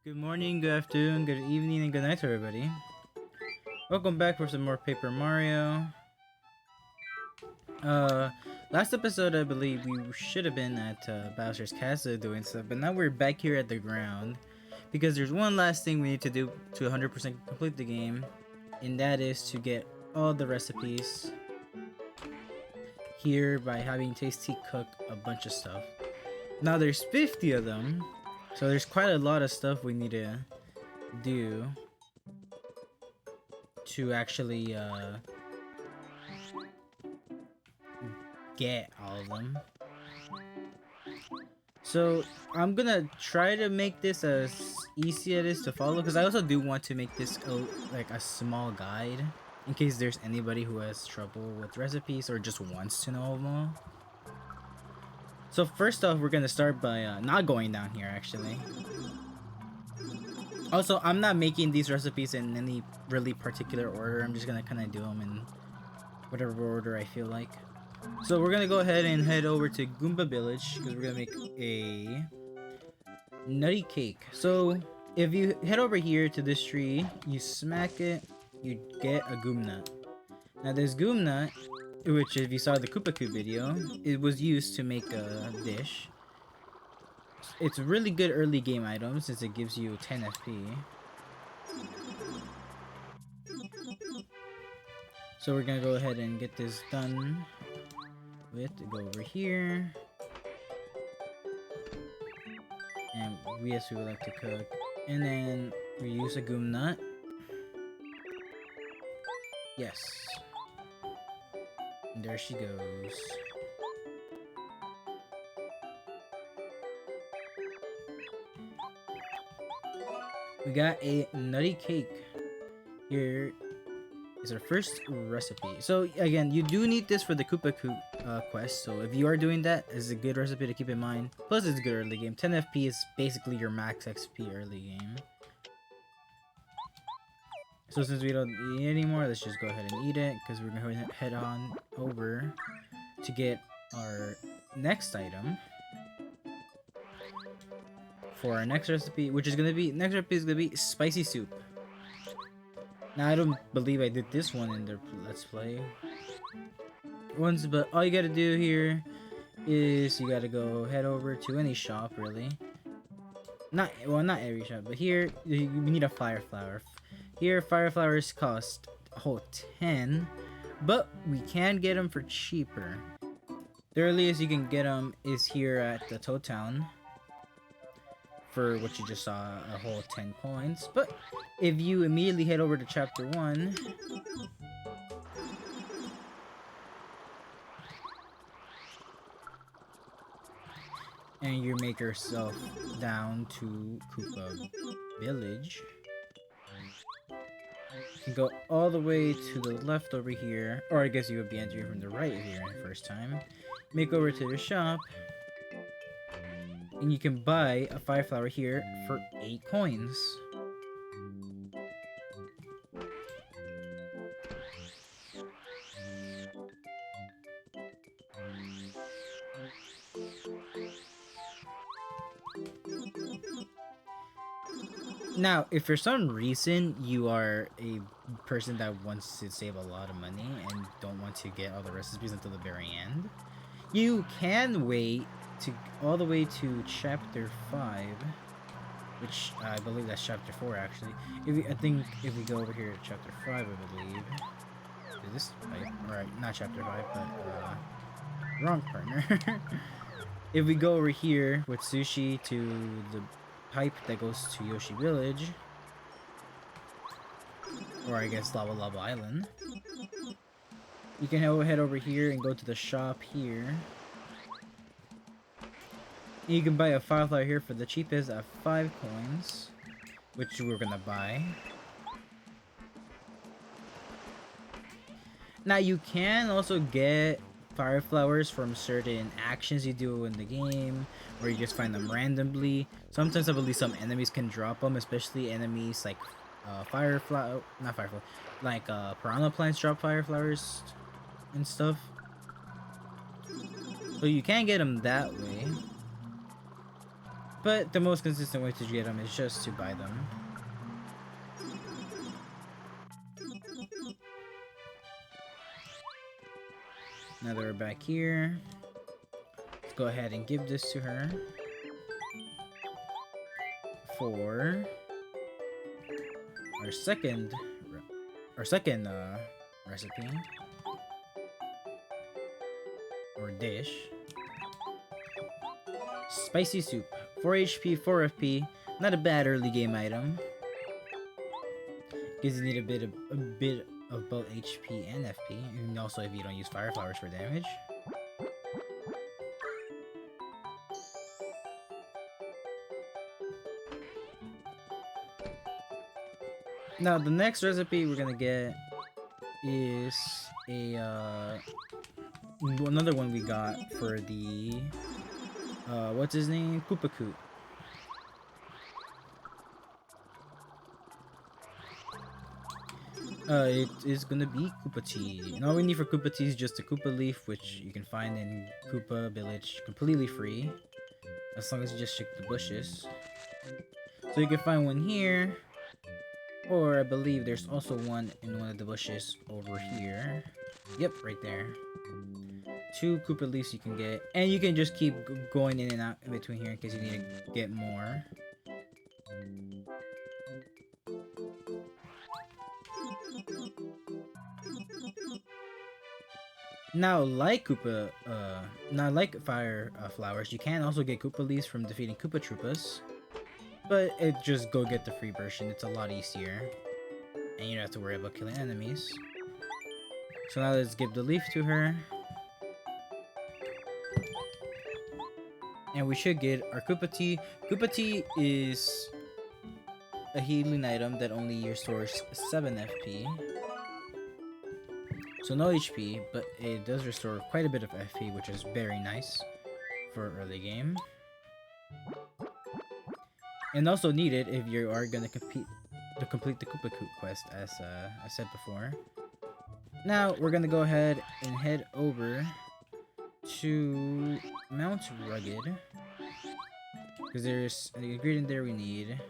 Good morning, good afternoon, good evening, and good night, everybody. Welcome back for some more Paper Mario. Last episode, I believe we should have been at Bowser's Castle doing stuff, but now we're back here at the ground because there's one last thing we need to do to 100% complete the game, and that is to get all the recipes here by having Tasty cook a bunch of stuff. Now there's 50 of them, so there's quite a lot of stuff we need to do to actually get all of them. So I'm gonna try to make this as easy as it is to follow, because I also do want to make this like a small guide in case there's anybody who has trouble with recipes or just wants to know them all. So first off, we're gonna start by not going down here actually. Also, I'm not making these recipes in any really particular order. I'm just gonna kind of do them in whatever order I feel like. So we're gonna go ahead and head over to Goomba Village because we're gonna make a nutty cake. So if you head over here to this tree, you smack it, you get a Goom Nut. Now this Goom Nut, which if you saw the Cookbook video, it was used to make a dish. It's a really good early game item since it gives you 10 FP. So we're gonna go ahead and get this done with go over here. And yes, we would like to cook. And then we use a Goom Nut. Yes. And there she goes. We got a nutty cake. Here is our first recipe. So again, you do need this for the Koopa quest. So if you are doing that, it's a good recipe to keep in mind. Plus it's good early game. 10 FP is basically your max XP early game. So since we don't eat anymore, let's just go ahead and eat it, because we're going to head on over to get our next item for our next recipe, which is gonna be spicy soup. Now I don't believe I did this one in the Let's Play once, but all you gotta do here is you gotta go head over to any shop, really. Not every shop, but here you need a fire flower. Here fire flowers cost a whole 10, but we can get them for cheaper. The earliest you can get them is here at the Toad Town for what you just saw, a whole 10 coins. But if you immediately head over to chapter 1, and you make yourself down to Koopa Village, you can go all the way to the left over here, or I guess you would be entering from the right here the first time. Make over to the shop, and you can buy a fire flower here for 8 coins. Now, if for some reason you are a person that wants to save a lot of money and don't want to get all the recipes until the very end, you can wait to all the way to chapter 5, which I believe that's chapter 4 actually. I think if we go over here to chapter 5, I believe. Is this right? Alright, not chapter 5, but wrong partner. If we go over here with Sushi to the pipe that goes to Yoshi Village, or I guess Lava Lava Island, you can head over here and go to the shop here. You can buy a fire flower here for the cheapest at 5 coins, which we're gonna buy. Now you can also get fire flowers from certain actions you do in the game, or you just find them randomly. Sometimes I believe some enemies can drop them, especially enemies like piranha plants drop fire flowers and stuff. So you can get them that way. But the most consistent way to get them is just to buy them. Now that we're back here, let's go ahead and give this to her for our second recipe or dish. Spicy soup, 4 HP, 4 FP. Not a bad early game item. Because you need a bit of both HP and FP, and also if you don't use fire flowers for damage. Now the next recipe we're gonna get is another one we got for the what's his name? Cookbook. It is gonna be Koopa tea. And all we need for Koopa tea is just a Koopa leaf, which you can find in Koopa Village completely free, as long as you just check the bushes. So you can find one here, or I believe there's also one in one of the bushes over here. Yep, right there. 2 Koopa leaves you can get, and you can just keep going in and out in between here in case you need to get more. Now, like fire flowers, you can also get Koopa leaves from defeating Koopa Troopas, but just go get the free version. It's a lot easier, and you don't have to worry about killing enemies. So now let's give the leaf to her, and we should get our Koopa tea. Koopa tea is a healing item that only restores 7 FP. So no HP, but it does restore quite a bit of FP, which is very nice for early game. And also needed if you are gonna complete the Koopa quest, as I said before. Now we're gonna go ahead and head over to Mount Rugged, because there's an ingredient there we need.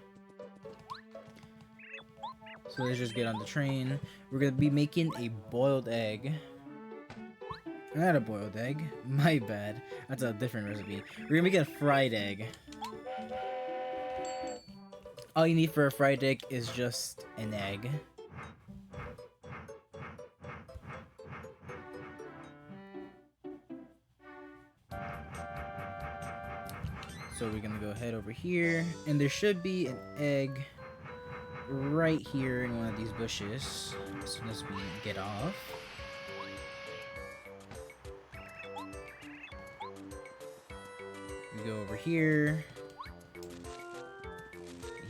So let's just get on the train. We're gonna be making a boiled egg. Not a boiled egg. My bad. That's a different recipe. We're gonna make a fried egg. All you need for a fried egg is just an egg. So we're gonna go ahead over here, and there should be an egg right here in one of these bushes as soon as we get off. We go over here.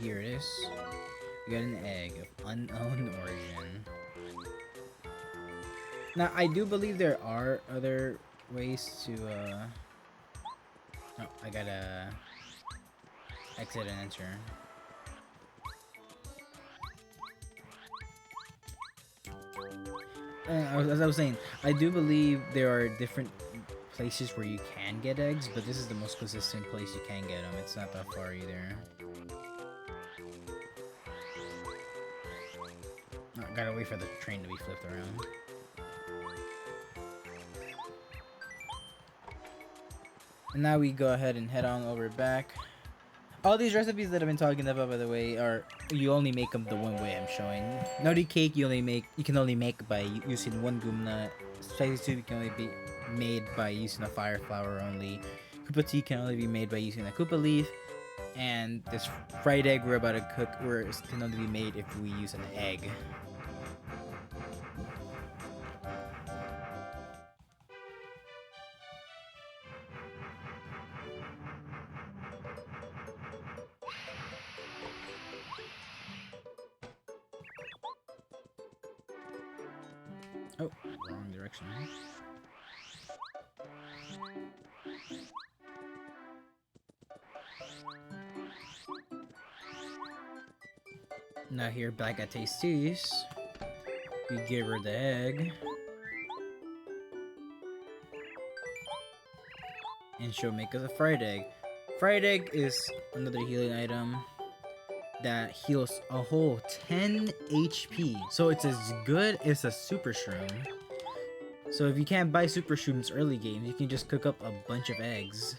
Here it is. We got an egg of unknown origin. Now I do believe there are other ways to oh, I gotta exit and enter. As I was saying, I do believe there are different places where you can get eggs, but this is the most consistent place you can get them. It's not that far either. Oh, gotta wait for the train to be flipped around. And now we go ahead and head on over back. All these recipes that I've been talking about, by the way, are you only make them the one way I'm showing. Nutty cake you can only make by using 1 Goomnut. Spicy soup can only be made by using a fire flower only. Koopa tea can only be made by using a Koopa leaf. And this fried egg we're about to cook can only be made if we use an egg. Oh, wrong direction. Now here back at Tasty's, we give her the egg. And she'll make us a fried egg. Fried egg is another healing item that heals a whole 10 HP. So it's as good as a super shroom. So if you can't buy super shrooms early game, you can just cook up a bunch of eggs.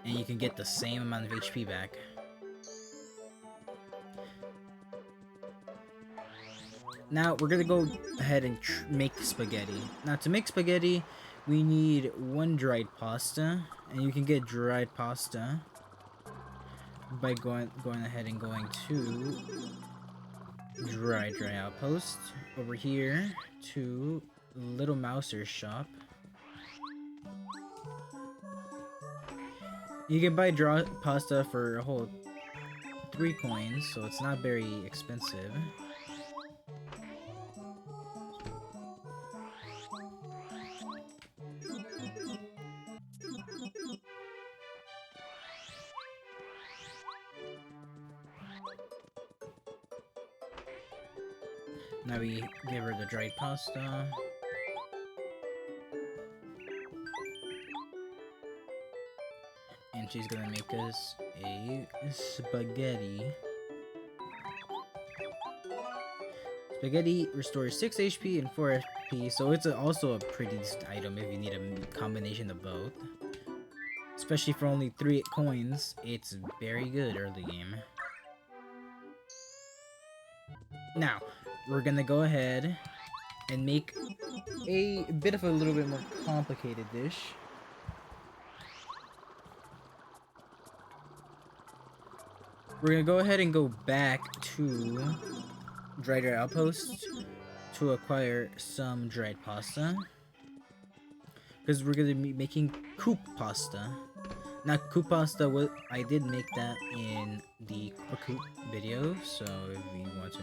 And you can get the same amount of HP back. Now we're gonna go ahead and make spaghetti. Now to make spaghetti, we need 1 dried pasta, and you can get dried pasta by going ahead and going to dry outpost over here to Little Mouser's shop. You can buy dry pasta for a whole 3 coins, so it's not very expensive. Now we give her the dried pasta. And she's gonna make us a spaghetti. Spaghetti restores 6 HP and 4 FP, so it's also a pretty decent item if you need a combination of both. Especially for only 3 coins, it's very good early game. Now, we're gonna go ahead and make a bit of a little bit more complicated dish. We're gonna go ahead and go back to Dried Outpost to acquire some dried pasta. Because we're gonna be making coop pasta. Not coop pasta, I did make that in the Cookbook video, so if you want to,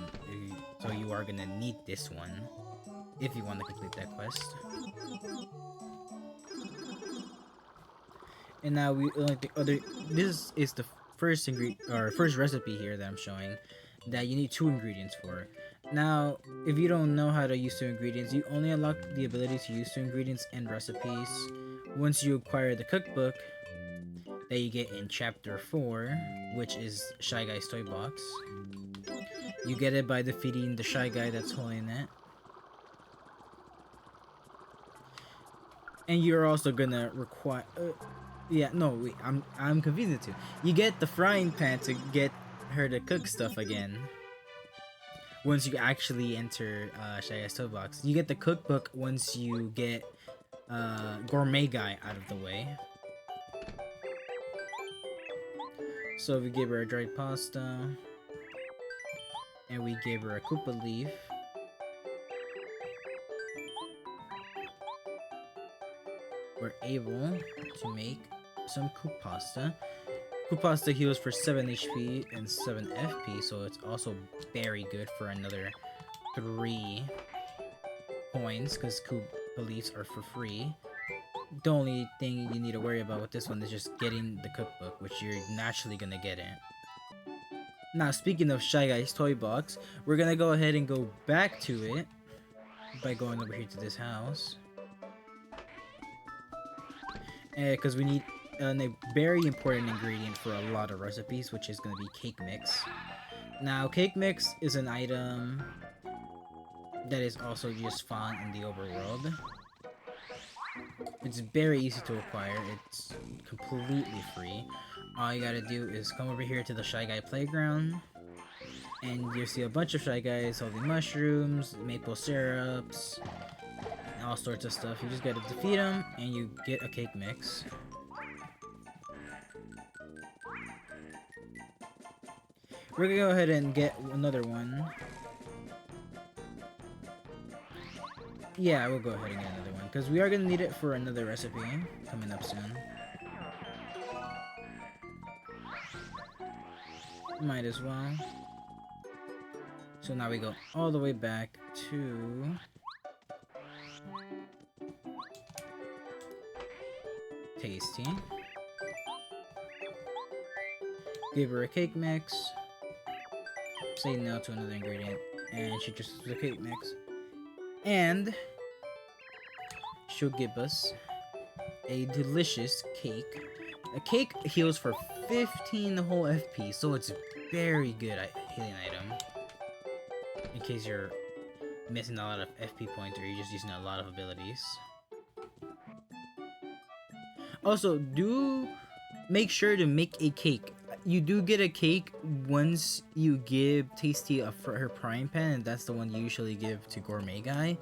so you are gonna need this one if you want to complete that quest. And now this is the first first recipe here that I'm showing that you need 2 ingredients for. Now, if you don't know how to use 2 ingredients, you only unlock the ability to use 2 ingredients and recipes once you acquire the cookbook that you get in chapter 4, which is Shy Guy's toy box. You get it by defeating the Shy Guy that's holding it. And you're also gonna require I'm confused too. You get the frying pan to get her to cook stuff again. Once you actually enter Shy Guy's toy box. You get the cookbook once you get Gourmet Guy out of the way. So we give her a dried pasta, and we give her a Koopa leaf. We're able to make some coop pasta. Coop pasta heals for 7 HP and 7 FP, so it's also very good for another 3 coins, because Koopa leaves are for free. The only thing you need to worry about with this one is just getting the cookbook, which you're naturally gonna get it. Now, speaking of Shy Guy's toy box, we're gonna go ahead and go back to it by going over here to this house. Because we need a very important ingredient for a lot of recipes, which is gonna be cake mix. Now, cake mix is an item that is also just found in the overworld. It's very easy to acquire. It's completely free. All you gotta do is come over here to the Shy Guy playground, and you'll see a bunch of Shy Guys holding mushrooms, maple syrups, and all sorts of stuff. You just gotta defeat them, and you get a cake mix. We're gonna go ahead and get another one. Yeah, we'll go ahead and get another one, because we are going to need it for another recipe coming up soon. Might as well. So now we go all the way back to Tasty. Give her a cake mix. Say no to another ingredient. And she just uses the cake mix. And she'll give us a delicious cake. A cake heals for 15 whole FP, so it's very good healing item. In case you're missing a lot of FP points or you're just using a lot of abilities. Also, do make sure to make a cake. You do get a cake once you give Tasty her frying pan, and that's the one you usually give to Gourmet Guy.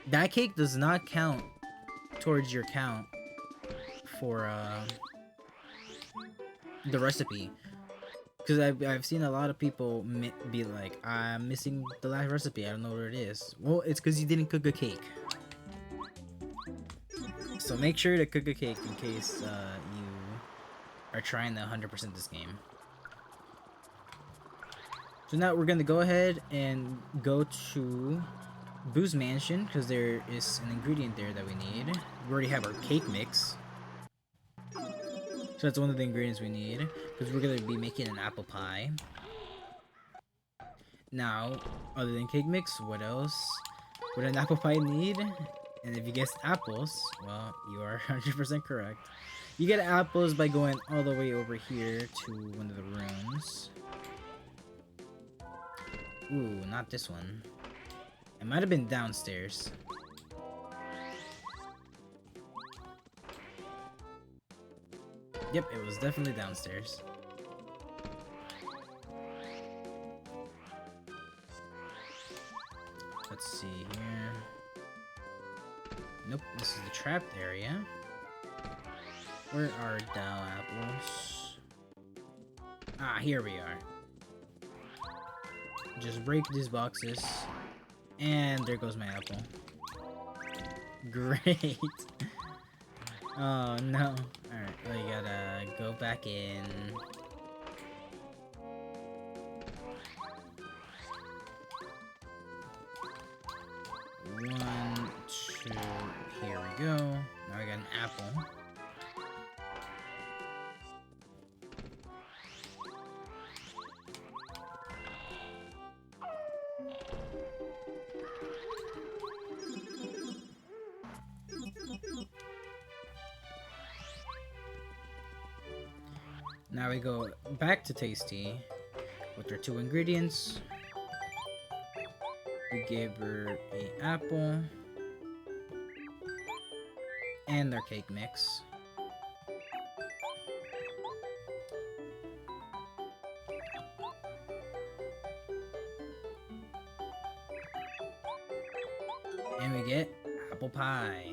That cake does not count towards your count for the recipe. Because I've seen a lot of people be like, I'm missing the last recipe, I don't know where it is. Well, it's because you didn't cook a cake. So make sure to cook a cake in case you are trying to 100% this game. So now we're gonna go ahead and go to Boo's Mansion because there is an ingredient there that we need. We already have our cake mix. So that's one of the ingredients we need because we're gonna be making an apple pie. Now, other than cake mix, what else would an apple pie need? And if you guessed apples, well, you are 100% correct. You get apples by going all the way over here to one of the rooms. Ooh, not this one. It might have been downstairs. Yep, it was definitely downstairs. Let's see here. Nope, this is the trapped area. Where are Dow apples? Ah, here we are. Just break these boxes. And there goes my apple. Great. Oh no. Alright, well, you gotta go back in. One, two, here we go. Now I got an apple. Now we go back to Tasty with their 2 ingredients. We gave her an apple and their cake mix. And we get apple pie.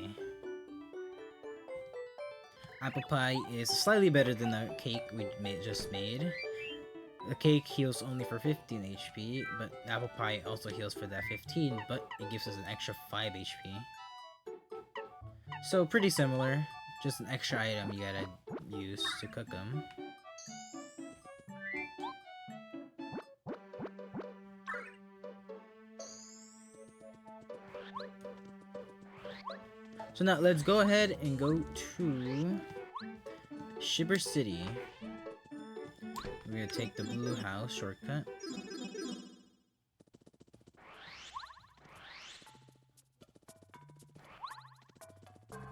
Apple pie is slightly better than the cake we just made. The cake heals only for 15 HP, but apple pie also heals for that 15, but it gives us an extra 5 HP. So pretty similar, just an extra item you gotta use to cook them. So now let's go ahead and go to Shiver City. We're gonna take the blue house shortcut.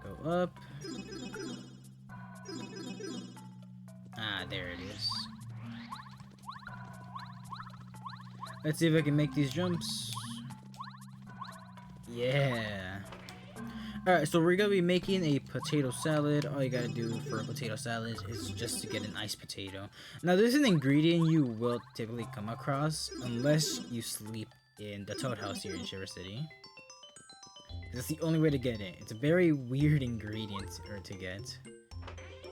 Go up. Ah, there it is. Let's see if I can make these jumps. Yeah. Alright, so we're gonna be making a potato salad. All you gotta do for a potato salad is just to get an iced potato. Now, this is an ingredient you will typically come across unless you sleep in the Toad House here in Shiver City. That's the only way to get it. It's a very weird ingredient to get.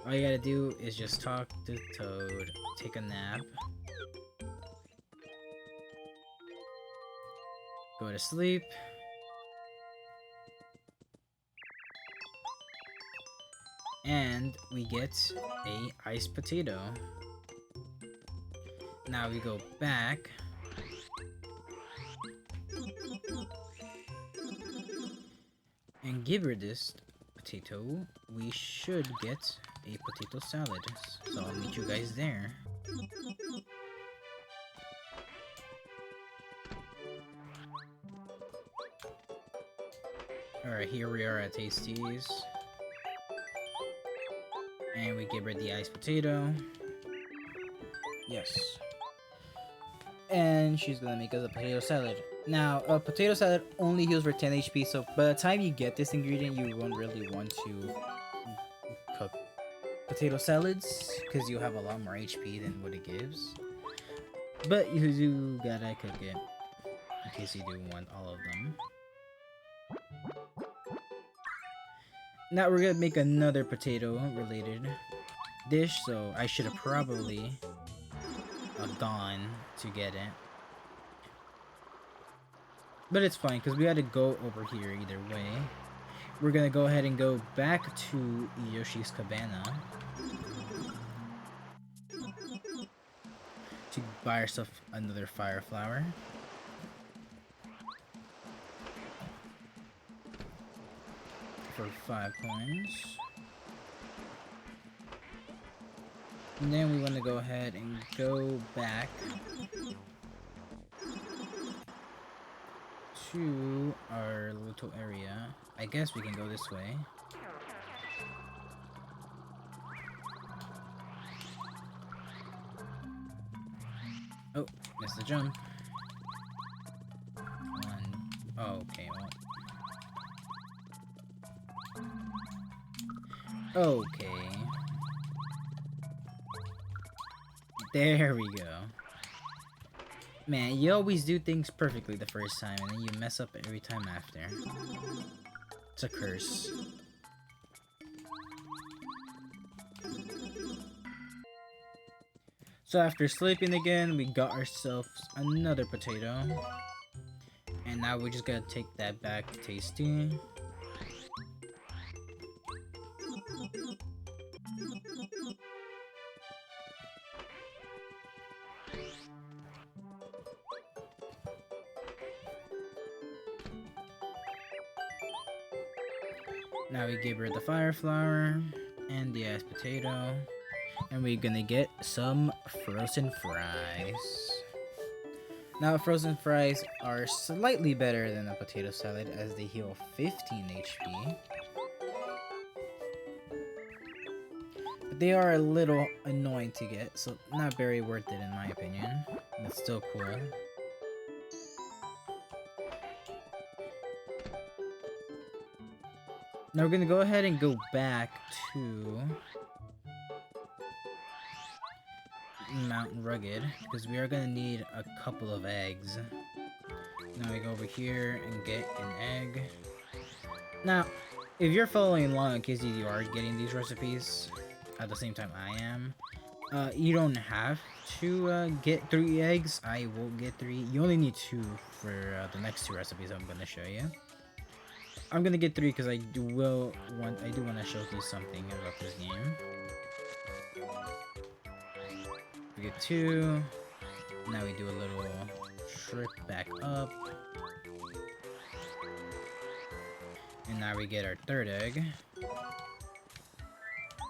All you gotta do is just talk to Toad, take a nap, go to sleep. And we get a iced potato. Now we go back. And give her this potato. We should get a potato salad. So I'll meet you guys there. Alright, here we are at Tasties. And we give her the iced potato. Yes. And she's gonna make us a potato salad. Now, a potato salad only heals for 10 HP, so by the time you get this ingredient, you won't really want to cook potato salads, because you'll have a lot more HP than what it gives. But you do gotta cook it, in case you do want all of them. Now we're gonna make another potato-related dish, so I should have probably gone to get it. But it's fine, because we had to go over here either way. We're gonna go ahead and go back to Yoshi's Cabana to buy ourselves another fire flower. For 5 coins. And then we want to go ahead and go back to our little area. I guess we can go this way. Oh, missed the jump. Oh, okay, well. Okay. There we go. Man, you always do things perfectly the first time, and then you mess up every time after. It's a curse. So after sleeping again, we got ourselves another potato. And now we just gotta take that back to Tasty. Now we give her the fire flower and the iced potato, and we're gonna get some frozen fries. Now frozen fries are slightly better than a potato salad as they heal 15 HP. But they are a little annoying to get, so not very worth it in my opinion. But still cool. Now we're gonna go ahead and go back to Mountain Rugged, because we are gonna need a couple of eggs. Now we go over here and get an egg. Now, if you're following along, in case you are getting these recipes at the same time I am, you don't have to get 3 eggs. I will get 3. You only need 2 for the next 2 recipes I'm gonna show you. I'm gonna get 3 because I do want to show you something about this game. We get 2. Now we do a little trip back up. And now we get our 3rd egg.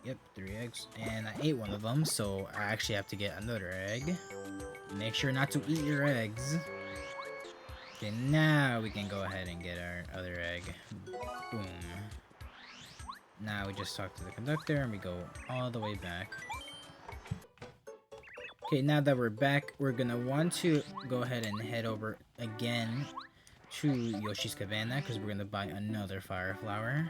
Yep, 3 eggs. And I ate one of them, so I actually have to get another egg. Make sure not to eat your eggs. Okay, now we can go ahead and get our other egg. Boom. Now we just talk to the conductor and we go all the way back. Okay, now that we're back, we're gonna want to go ahead and head over again to Yoshi's Cabana because we're gonna buy another fire flower.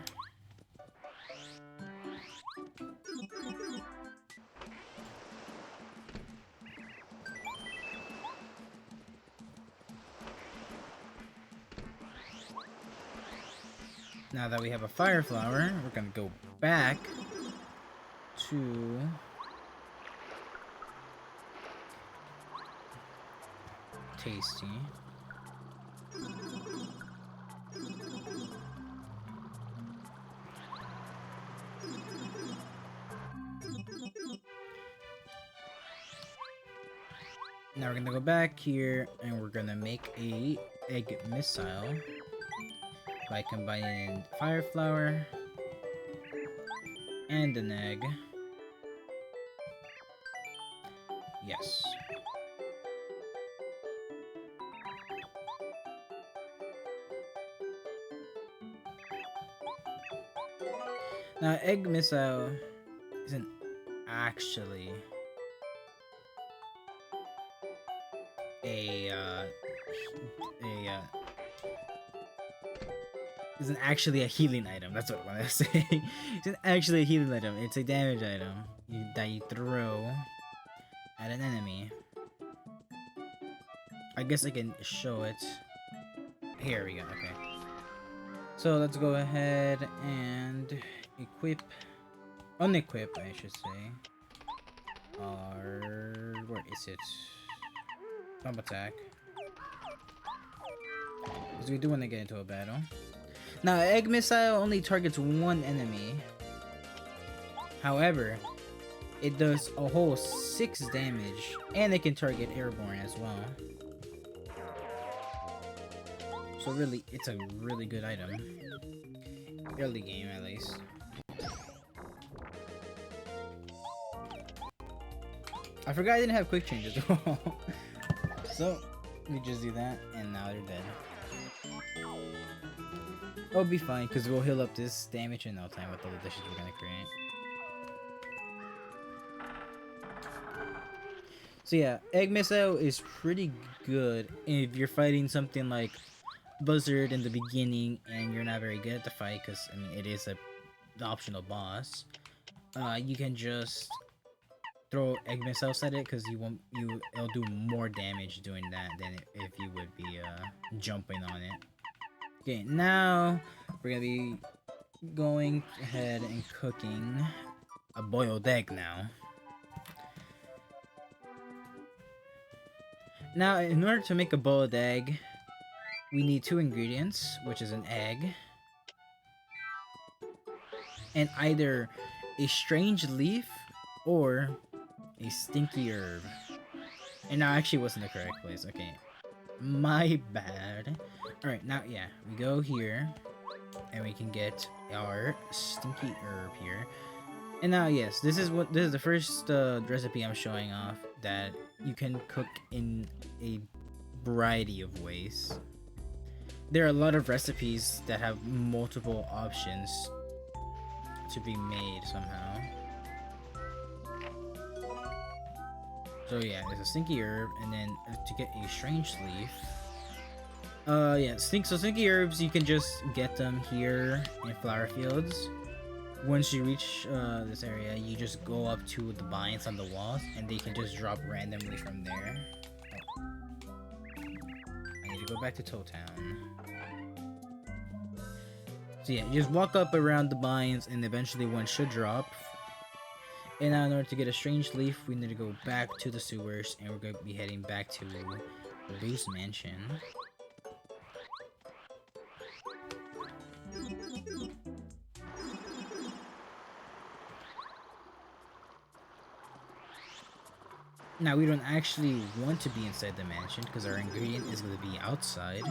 Now that we have a fire flower, we're gonna go back to Tasty. Now we're gonna go back here and we're gonna make a egg missile by combining fire flower and an egg. Yes. Now, egg missile isn't actually a isn't actually a healing item. That's what I want to say. It's not actually a healing item. It's a damage item that you throw at an enemy. I guess I can show it. Here we go. Okay. So let's go ahead and unequip, I should say. Where is it? Pump attack. Because we do want to get into a battle. Now, egg missile only targets one enemy. However, it does a whole 6 damage, and it can target airborne as well. So really, it's a really good item. Early game, at least. I forgot I didn't have quick change as well. So, we just do that, and now they're dead. It'll be fine, because we'll heal up this damage in no time with all the dishes we're gonna create. So yeah, egg missile is pretty good if you're fighting something like Buzzard in the beginning and you're not very good at the fight, because I mean it is the optional boss. You can just throw egg missiles at it, because it'll do more damage doing that than if you would be jumping on it. Okay, now we're gonna be going ahead and cooking a boiled egg now. Now, in order to make a boiled egg, we need 2 ingredients, which is an egg, and either a strange leaf or a stinky herb. And now, actually, wasn't the correct place. Okay, my bad. All right, now yeah, we go here, and we can get our stinky herb here. And now, yes, this is the first recipe I'm showing off that you can cook in a variety of ways. There are a lot of recipes that have multiple options to be made somehow. So yeah, there's a stinky herb, and then to get a strange leaf. Yeah, stinky herbs, you can just get them here in flower fields. Once you reach this area, you just go up to the vines on the walls, and they can just drop randomly from there. I need to go back to Toad Town. So yeah, you just walk up around the vines, and eventually one should drop. And now in order to get a strange leaf, we need to go back to the sewers, and we're going to be heading back to Lou's mansion. Now, we don't actually want to be inside the mansion because our ingredient is going to be outside.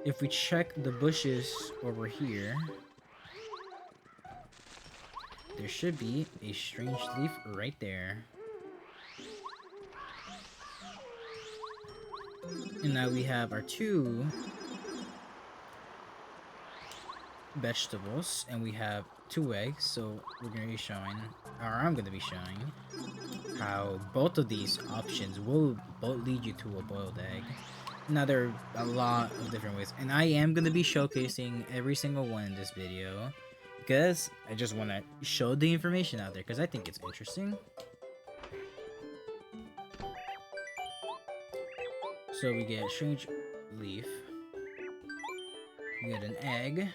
If we check the bushes over here, there should be a strange leaf right there. And now we have our 2 vegetables, and we have 2 eggs, so we're going to be showing, or I'm going to be showing, how both of these options will both lead you to a boiled egg. Now, there are a lot of different ways, and I am going to be showcasing every single one in this video, because I just want to show the information out there, because I think it's interesting. So we get a strange leaf, we get an egg,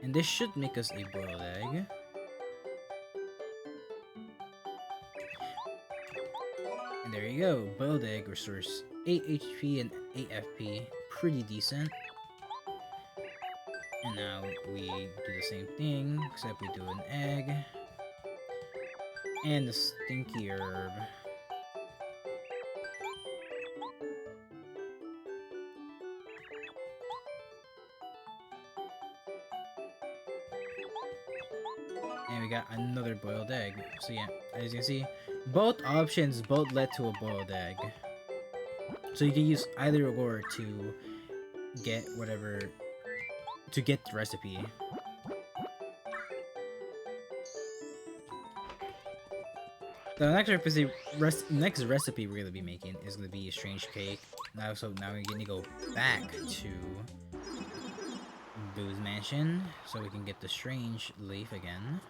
and this should make us a boiled egg. And there you go, boiled egg restores 8 HP and 8 FP, pretty decent. And now we do the same thing, except we do an egg, and the stinky herb. And we got another boiled egg. So yeah, as you can see, both options both led to a boiled egg. So you can use either or to get whatever to get the recipe. The next recipe we're gonna be making is gonna be a strange cake. Now we're gonna go back to Boo's mansion so we can get the strange leaf again.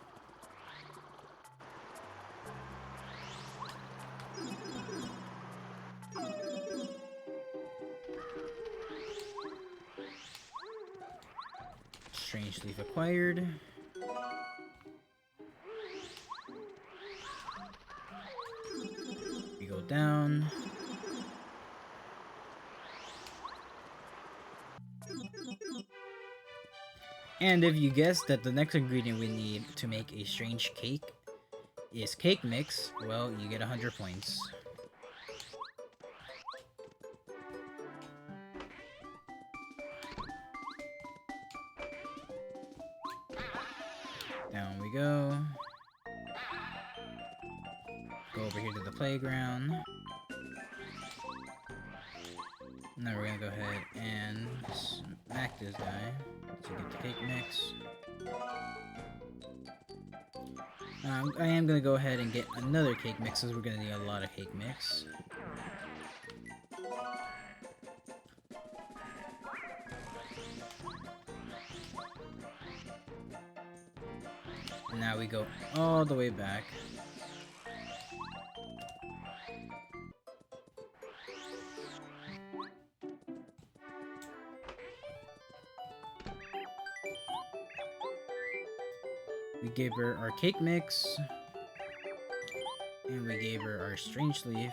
Strange leaf acquired. We go down. And if you guessed that the next ingredient we need to make a strange cake is cake mix, well, you get 100 points. Down we go. Go over here to the playground. Now we're gonna go ahead and smack this guy to get the cake mix. I am gonna go ahead and get another cake mix because we're gonna need a lot of cake mix. And now we go all the way back. We gave her our cake mix, and we gave her our strange leaf.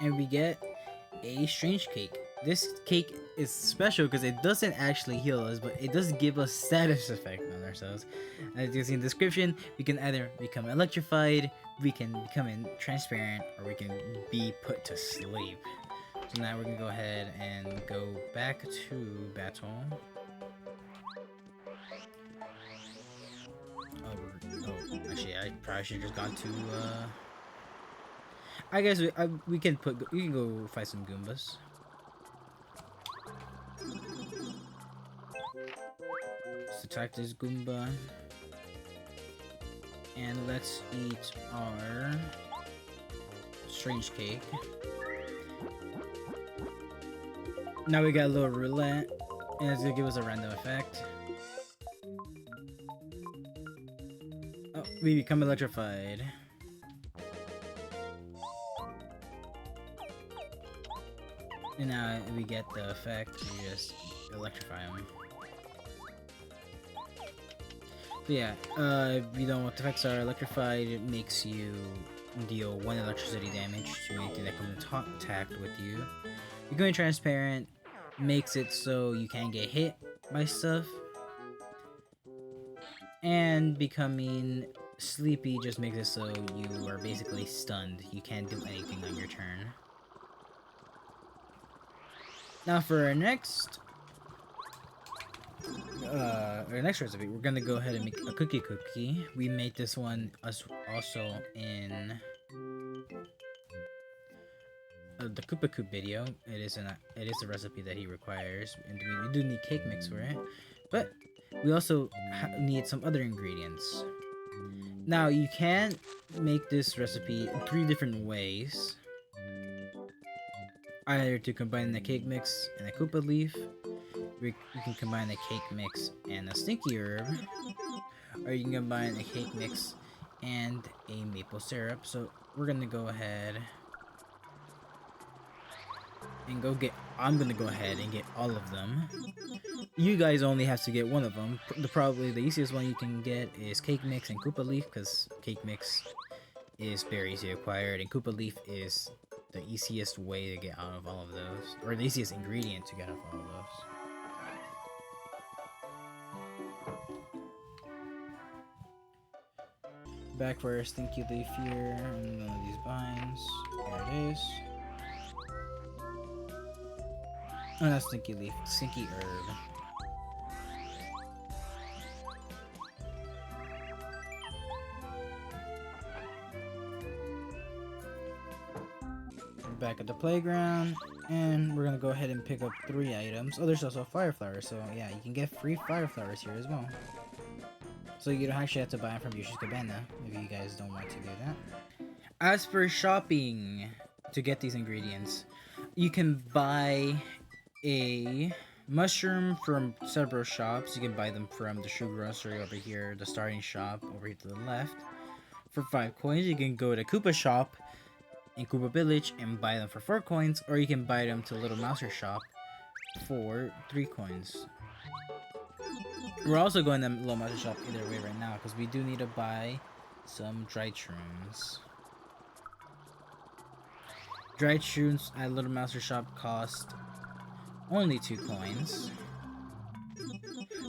And we get a strange cake. This cake is special because it doesn't actually heal us, but it does give us status effect on ourselves. As you can see in the description, we can either become electrified, we can become transparent, or we can be put to sleep. So now we're gonna go ahead and go back to battle. Oh, actually, I probably should have just gone to. I guess we can go fight some Goombas. Let's attack this Goomba. And let's eat our strange cake. Now we got a little roulette, and it's gonna give us a random effect. Oh, we become electrified. And now we get the effect, we just electrify them. So yeah, if you don't know what the effects are, electrified, it makes you deal 1 electricity damage to anything that comes in contact with you. Becoming transparent makes it so you can't get hit by stuff. And becoming sleepy just makes it so you are basically stunned. You can't do anything on your turn. Now for our next recipe, we're gonna go ahead and make a cookie. We made this one also in the Cookbook video. It is a recipe that he requires, and we do need cake mix for it, but we also need some other ingredients. Now you can make this recipe in 3 different ways. Either to combine the cake mix and a Koopa leaf, you can combine a cake mix and a stinky herb, or you can combine a cake mix and a maple syrup. So we're gonna go ahead and I'm gonna go ahead and get all of them. You guys only have to get one of them. Probably the easiest one you can get is cake mix and Koopa leaf, because cake mix is very easy to acquire, and Koopa leaf is the easiest way to get out of all of those, or the easiest ingredient to get out of all of those. Back for our stinky leaf here, and one of these vines. There it is. Oh, not stinky leaf, stinky herb. back at the playground, and we're gonna go ahead and pick up 3 items. Oh, there's also fire flowers, so yeah, you can get free fire flowers here as well. So you don't actually have to buy them from Yoshi's Cabana if you guys don't want to do that. As for shopping to get these ingredients, you can buy a mushroom from several shops. You can buy them from the shoe grocery over here, the starting shop over here to the left. For 5 coins, you can go to Koopa shop in Koopa Village and buy them for 4 coins, or you can buy them to Little Mouser shop for 3 coins. We're also going to Little Mouser shop either way right now because we do need to buy some dried shrooms. Dried shrooms at Little Mouser shop cost only 2 coins.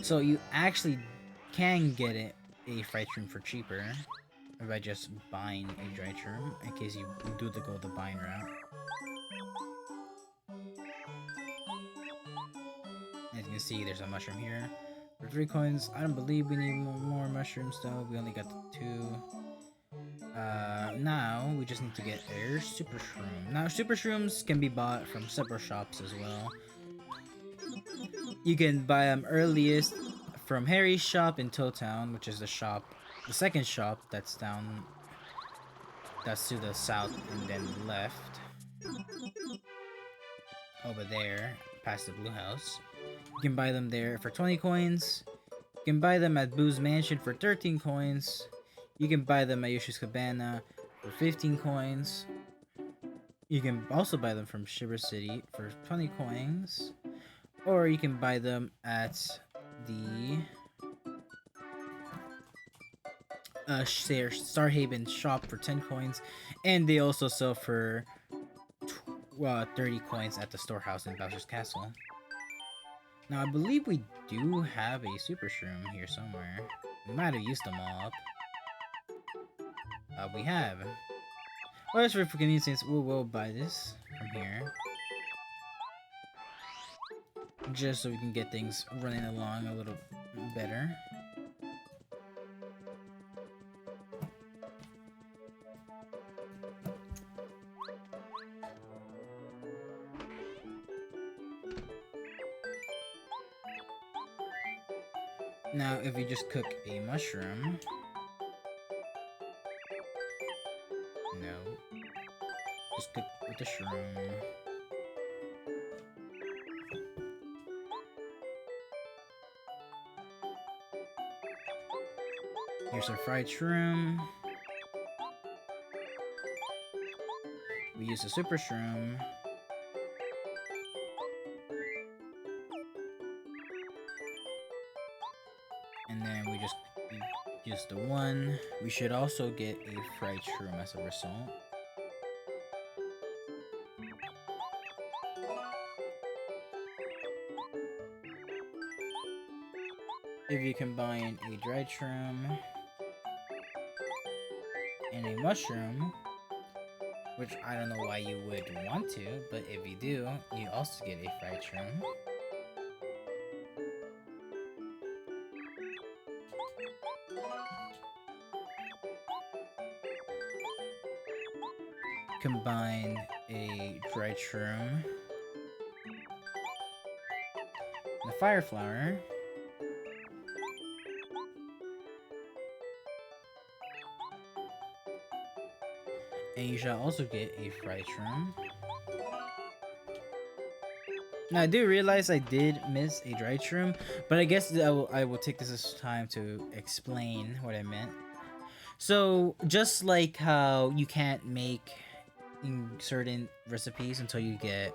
So you actually can get it a fried shroom for cheaper by just buying a dried shroom in case you do go the buying route. As you can see, there's a mushroom here for 3 coins. I don't believe we need more mushrooms though. We only got the 2. Now we just need to get a super shroom. Now super shrooms can be bought from several shops as well. You can buy them earliest from Harry's shop in Toad Town, which is the second shop that's to the south and then left over there past the blue house. You can buy them there for 20 coins. You can buy them at Boo's Mansion for 13 coins. You can buy them at Yoshi's Cabana for 15 coins. You can also buy them from Shiver City for 20 coins. Or you can buy them at the Starhaven shop for 10 coins. And they also sell for 30 coins at the storehouse in Bowser's Castle. Now, I believe we do have a super shroom here somewhere. We might have used them all up. We have. Well, for convenience, we will buy this from here. Just so we can get things running along a little better. Now, if you just cook a mushroom... No. Just cook with the shroom. Here's our fried shroom. We use a super shroom. And then we just use the one. We should also get a fried shroom as a result. If you combine a dried shroom and a mushroom, which I don't know why you would want to, but if you do, you also get a fried shroom. Combine a dried shroom and a fire flower. And you shall also get a fried shroom. Now I do realize I did miss a dried shroom, but I guess I will take this as time to explain what I meant. So just like how you can't make in certain recipes until you get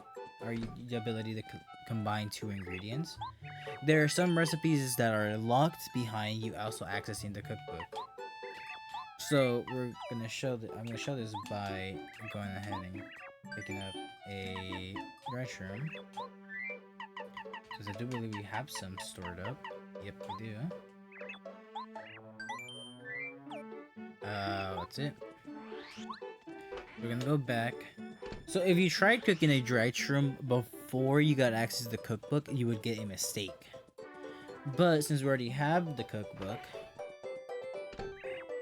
the ability to combine 2 ingredients, there are some recipes that are locked behind you also accessing the cookbook. So I'm gonna show this by going ahead and picking up a dry shroom, because I do believe we have some stored up. Yep, we do. That's it. We're gonna go back. So if you tried cooking a dried shroom before you got access to the cookbook, you would get a mistake. But since we already have the cookbook,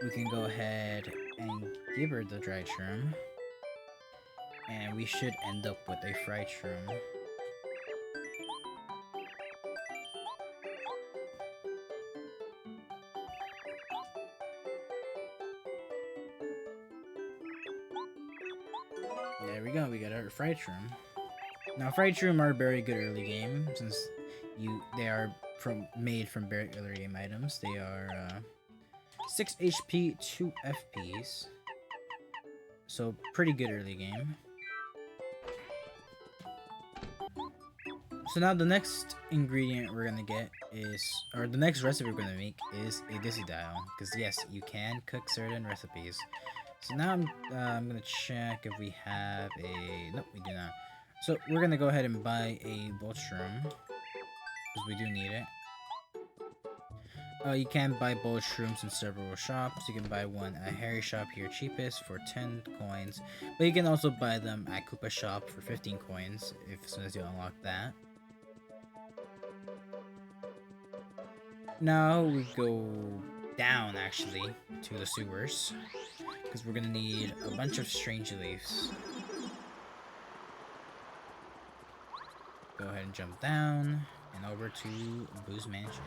we can go ahead and give her the dried shroom. And we should end up with a fried shroom. There we go, we got our fried shroom. Now fried shroom are very good early game since they are made from very early game items. They are 6 HP, 2 FPs. So pretty good early game. So now the next ingredient we're gonna get is, or the next recipe we're gonna make is a Dizzy Dial. Because yes, you can cook certain recipes. So now I'm gonna check if we have a, nope, we do not. So we're gonna go ahead and buy a bolt shroom, because we do need it. You can buy bolt shrooms in several shops. You can buy one at Harry Shop here cheapest for 10 coins. But you can also buy them at Koopa Shop for 15 coins as soon as you unlock that. Now we go down actually to the sewers, because we're gonna need a bunch of strange leaves. Go ahead and jump down and over to Boo's Mansion.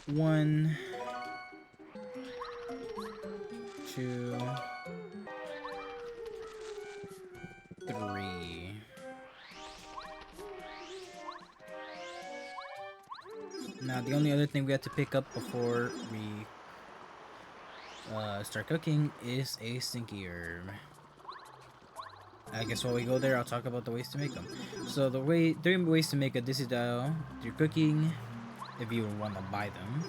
One, two, three. Now the only other thing we have to pick up before we start cooking is a stinky herb. I guess while we go there, I'll talk about the ways to make them. So three ways to make a Dizzy Dial through cooking, if you want to buy them,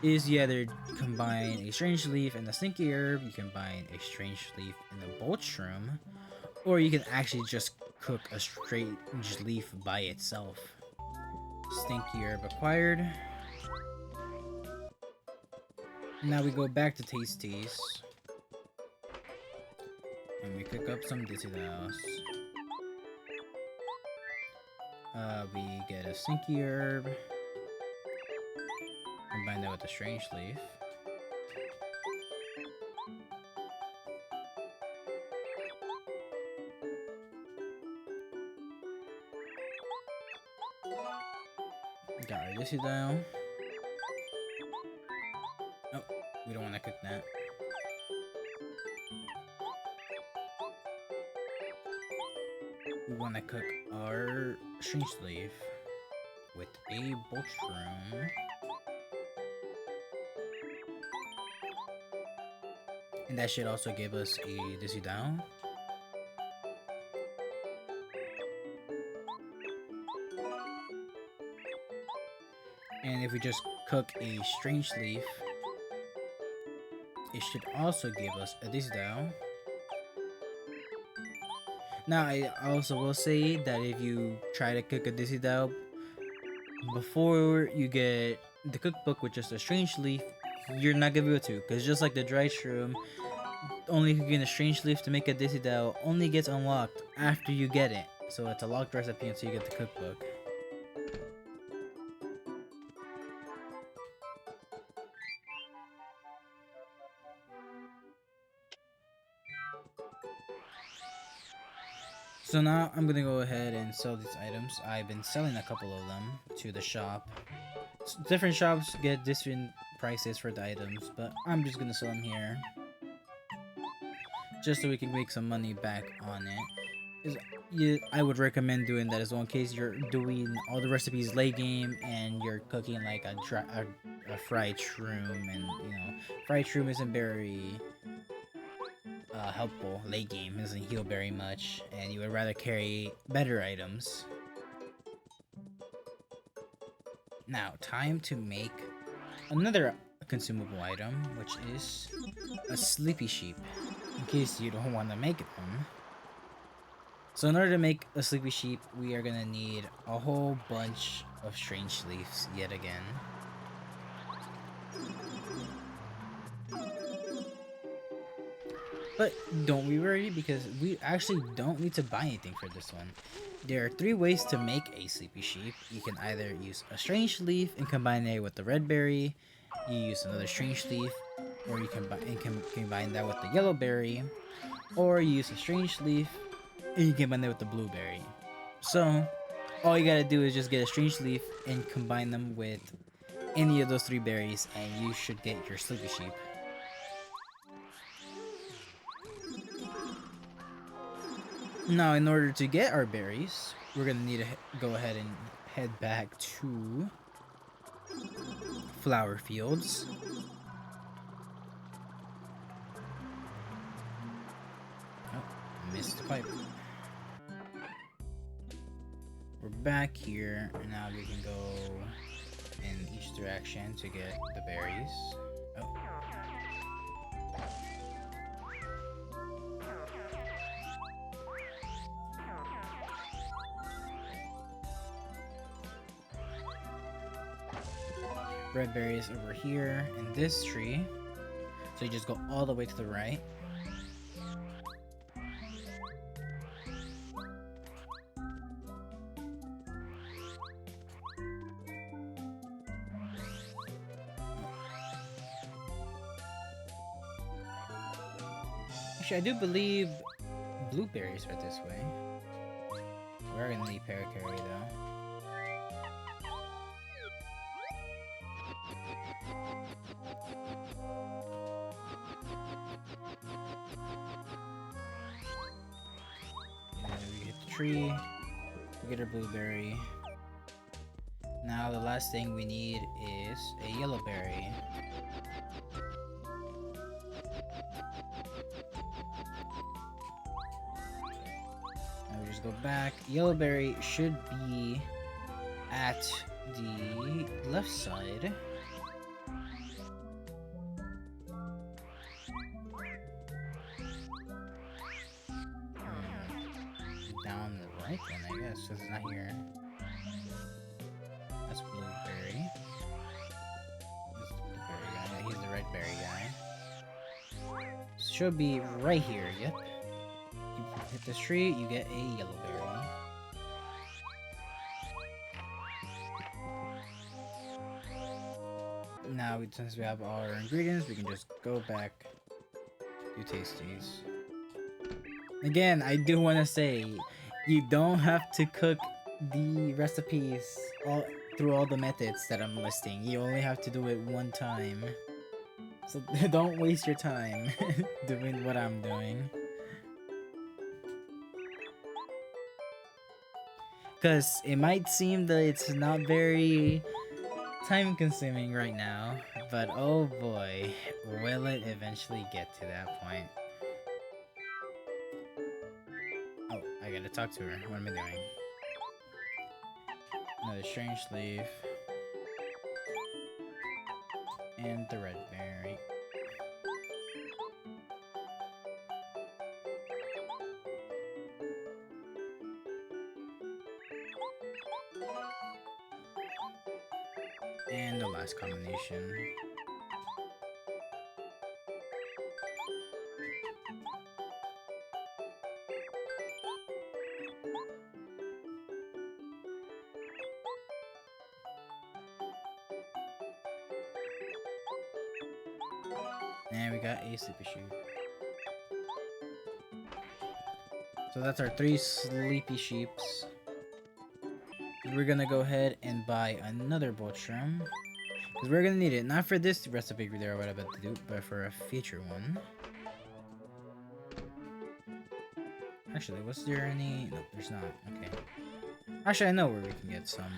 is you either combine a strange leaf and a stinky herb, you combine a strange leaf and a bolt shroom, or you can actually just cook a strange leaf by itself. Stinky herb acquired. Now we go back to Tasties. And we cook up some Dizzy Dials. We get a stinky herb. Combine that with a strange leaf. Got our Dizzy Dial. Oh, we don't want to cook that. We want to cook our strange leaf with a bolt shroom. And that should also give us a Dizzy Dial. And if we just cook a strange leaf, it should also give us a Dizzy Dial. Now, I also will say that if you try to cook a Dizzy Dial before you get the cookbook with just a strange leaf, you're not gonna be able to, because just like the dry shroom, only cooking a strange leaf to make a Dizzy Dial only gets unlocked after you get it. So it's a locked recipe until you get the cookbook. So now I'm gonna go ahead and sell these items. I've been selling a couple of them to the shop. So different shops get different prices for the items, but I'm just gonna sell them here, just so we can make some money back on it. I would recommend doing that as well in case you're doing all the recipes late game and you're cooking like a fried shroom, and you know, fried shroom isn't very helpful late game, doesn't heal very much, and you would rather carry better items. Now, time to make another consumable item, which is a sleepy sheep, in case you don't want to make them. So in order to make a sleepy sheep, we are gonna need a whole bunch of strange leaves yet again. But don't be worried because we actually don't need to buy anything for this one. There are 3 ways to make a sleepy sheep. You can either use a strange leaf and combine it with the red berry. You use another strange leaf, or you can combine that with the yellow berry, or you use a strange leaf and you combine it with the blueberry. So all you gotta do is just get a strange leaf and combine them with any of those 3 berries, and you should get your sleepy sheep. Now, in order to get our berries, we're gonna need to go ahead and head back to flower fields. Oh, missed the pipe. We're back here, and now we can go in each direction to get the berries. Oh. Red berries over here in this tree. So you just go all the way to the right. Actually, I do believe blueberries are this way. We're gonna need paracarry though. We hit the tree, we get our blueberry. Now the last thing we need is a yellow berry. Now we just go back. Yellow berry should be at the left side. Down the right then, I guess, because it's not here. That's blueberry. That's the blueberry guy. Yeah, he's the red berry guy. Should be right here, yep. You hit this tree, you get a yellow berry. Now, since we have all our ingredients, we can just go back, do tasties. Again, I do want to say, you don't have to cook the recipes through all the methods that I'm listing. You only have to do it one time. So don't waste your time doing what I'm doing. Because it might seem that it's not very time consuming right now, but oh boy, will it eventually get to that point. Oh, I gotta talk to her. What am I doing? Another strange leaf. And the red berry. And the last combination. And we got a sleepy sheep. So that's our 3 sleepy sheeps. We're gonna go ahead and buy another boatshroom. Because we're gonna need it. Not for this recipe that we're about to do, but for a future one. Actually, was there any... Nope, there's not. Okay. Actually, I know where we can get some,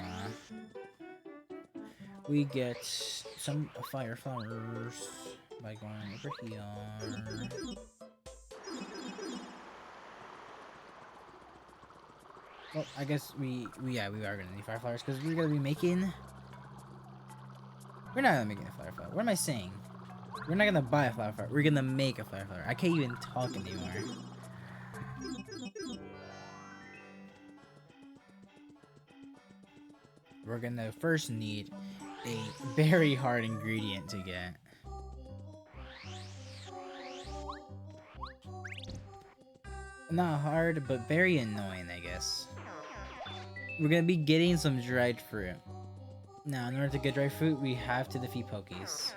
we get some fire flowers by going over here. Well, I guess we are gonna need fire flowers because we're gonna be making... We're not gonna make a fire flower. What am I saying? We're not gonna buy a fire flower. We're gonna make a fire flower. I can't even talk anymore. We're gonna first need a very hard ingredient to get. Not hard, but very annoying, I guess. We're gonna be getting some dried fruit. Now, in order to get dried fruit, we have to defeat Pokies.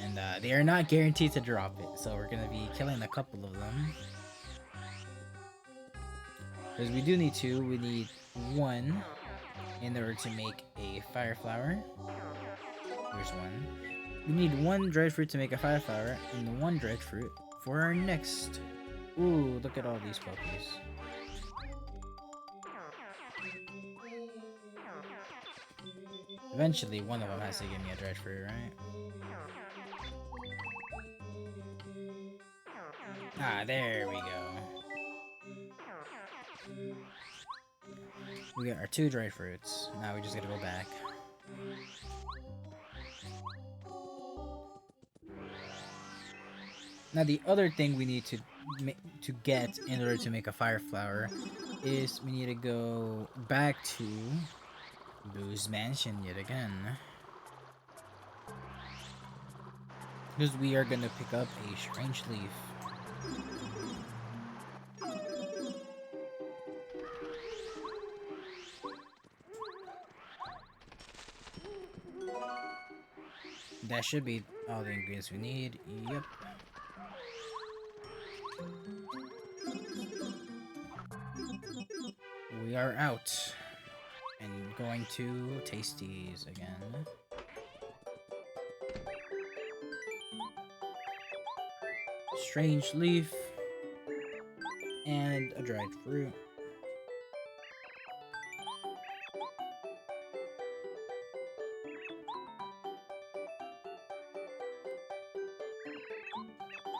And they are not guaranteed to drop it, so we're gonna be killing a couple of them. Because we do need two. We need one in order to make a fire flower. Here's one. We need one dried fruit to make a fire flower, and one dried fruit for our next. Ooh, look at all these Pokies. Eventually, one of them has to give me a dried fruit, right? Ah, there we go. We got our 2 dried fruits. Now we just gotta go back. Now the other thing we need to get in order to make a fire flower is we need to go back to Boo's mansion yet again. Because we are gonna pick up a strange leaf. That should be all the ingredients we need. Yep. We are out. And going to Tasties again. Strange leaf. And a dried fruit.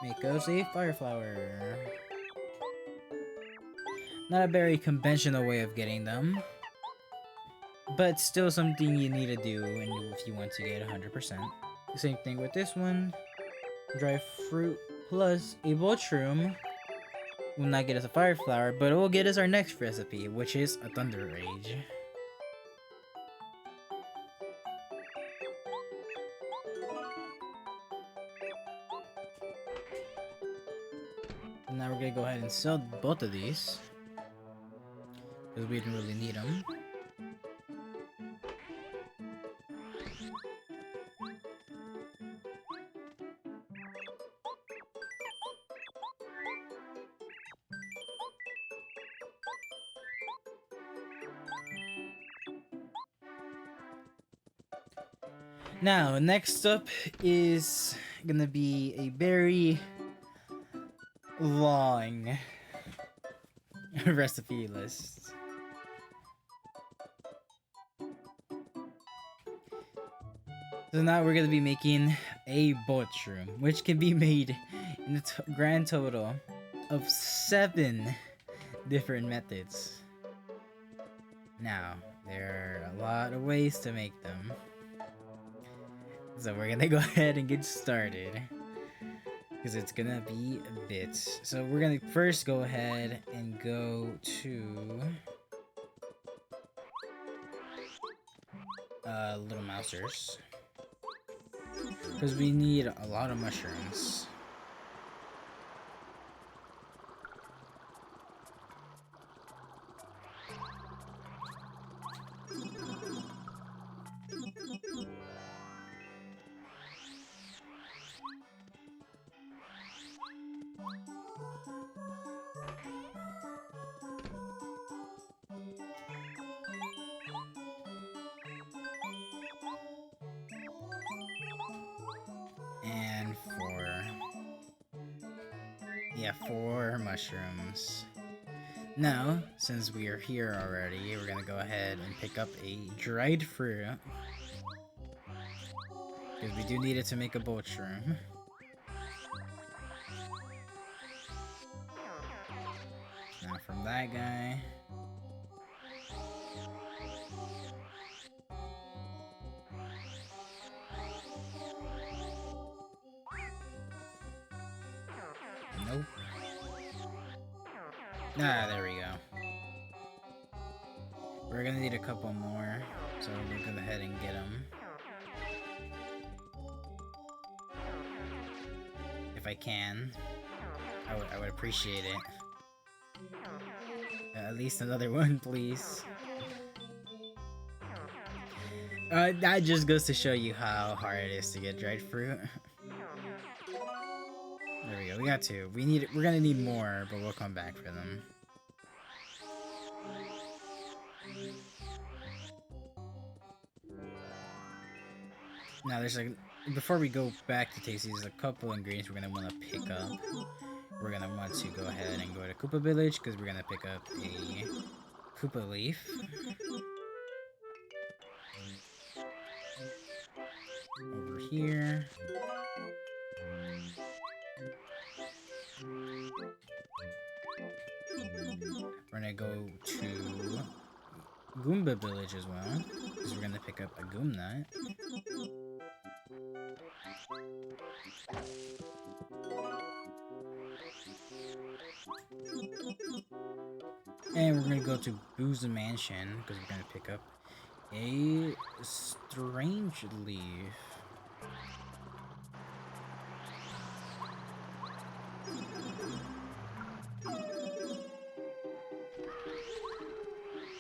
Make us a fire flower. Not a very conventional way of getting them, but still something you need to do if you want to get 100%. Same thing with this one. Dry fruit plus a mushroom will not get us a fire flower, but it will get us our next recipe, which is a thunder rage. Now we're gonna go ahead and sell both of these, because we didn't really need them. Now, next up is gonna be a very long recipe list. So now we're gonna be making a mushroom, which can be made in a grand total of 7 different methods. Now, there are a lot of ways to make them. So we're gonna go ahead and get started, because it's gonna be a bit. So we're gonna first go ahead and go to Little Mousers, because we need a lot of mushrooms. And 4 mushrooms. Now, since we are here already, we're gonna go ahead and pick up a dried fruit, because we do need it to make a mushroom. Now from that guy, nope. Ah, there we go. We're gonna need a couple more, so we'll go ahead and get them. If I can, I would appreciate it. At least another one, please. That just goes to show you how hard it is to get dried fruit. There we go. We got two. We're gonna need more, but we'll come back for them. Now, before we go back to taste these, there's a couple ingredients we're gonna want to pick up. We're gonna want to go ahead and go to Koopa Village because we're gonna pick up a Koopa leaf. Over here. We're gonna go to Goomba Village as well, because we're gonna pick up a Goom Nut. And we're gonna go to Boo's Mansion, because we're gonna pick up a strange leaf.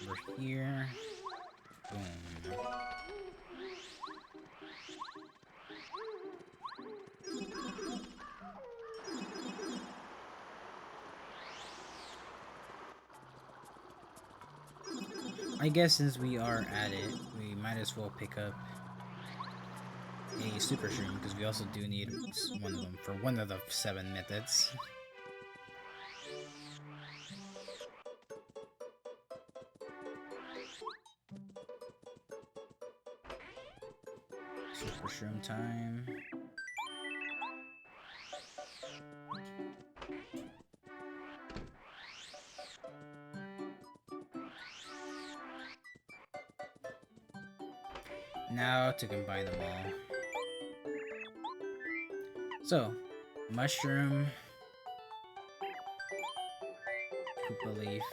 Over here. Boom. I guess since we are at it, we might as well pick up a Super Shroom, because we also do need one of them for one of the 7 methods. Super Shroom time. Now to combine them all. So, mushroom, Koopa leaf,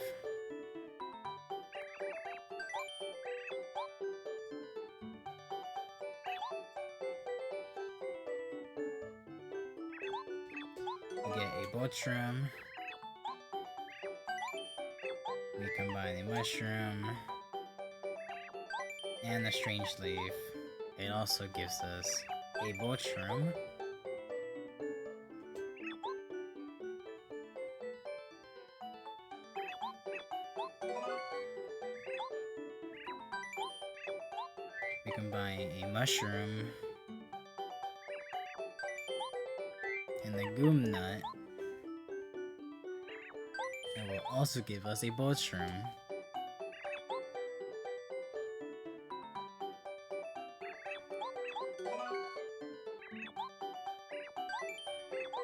we get a Bolt-shroom, we combine a mushroom, and the strange leaf. It also gives us a Bolt-shroom. We combine a mushroom and the Goom Nut. It will also give us a Bolt-shroom.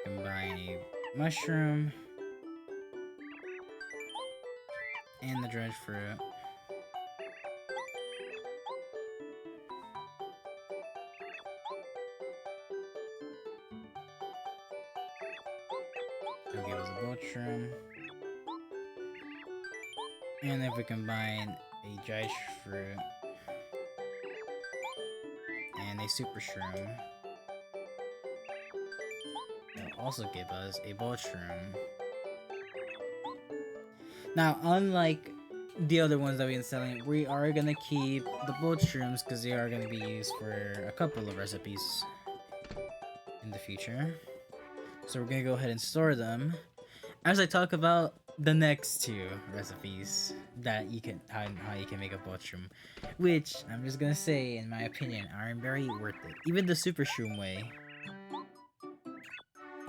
Combine a mushroom and the dried fruit. It'll give us a Bolt-shroom. And if we combine a dried fruit and a Super Shroom, it'll also give us a Bolt-shroom. Now, unlike the other ones that we've been selling, we are gonna keep the Bolt-shrooms because they are gonna be used for a couple of recipes in the future. So we're gonna go ahead and store them as I talk about the next 2 recipes that you can how you can make a Bolt-shroom, which I'm just gonna say, in my opinion, are very worth it. Even the Super Shroom way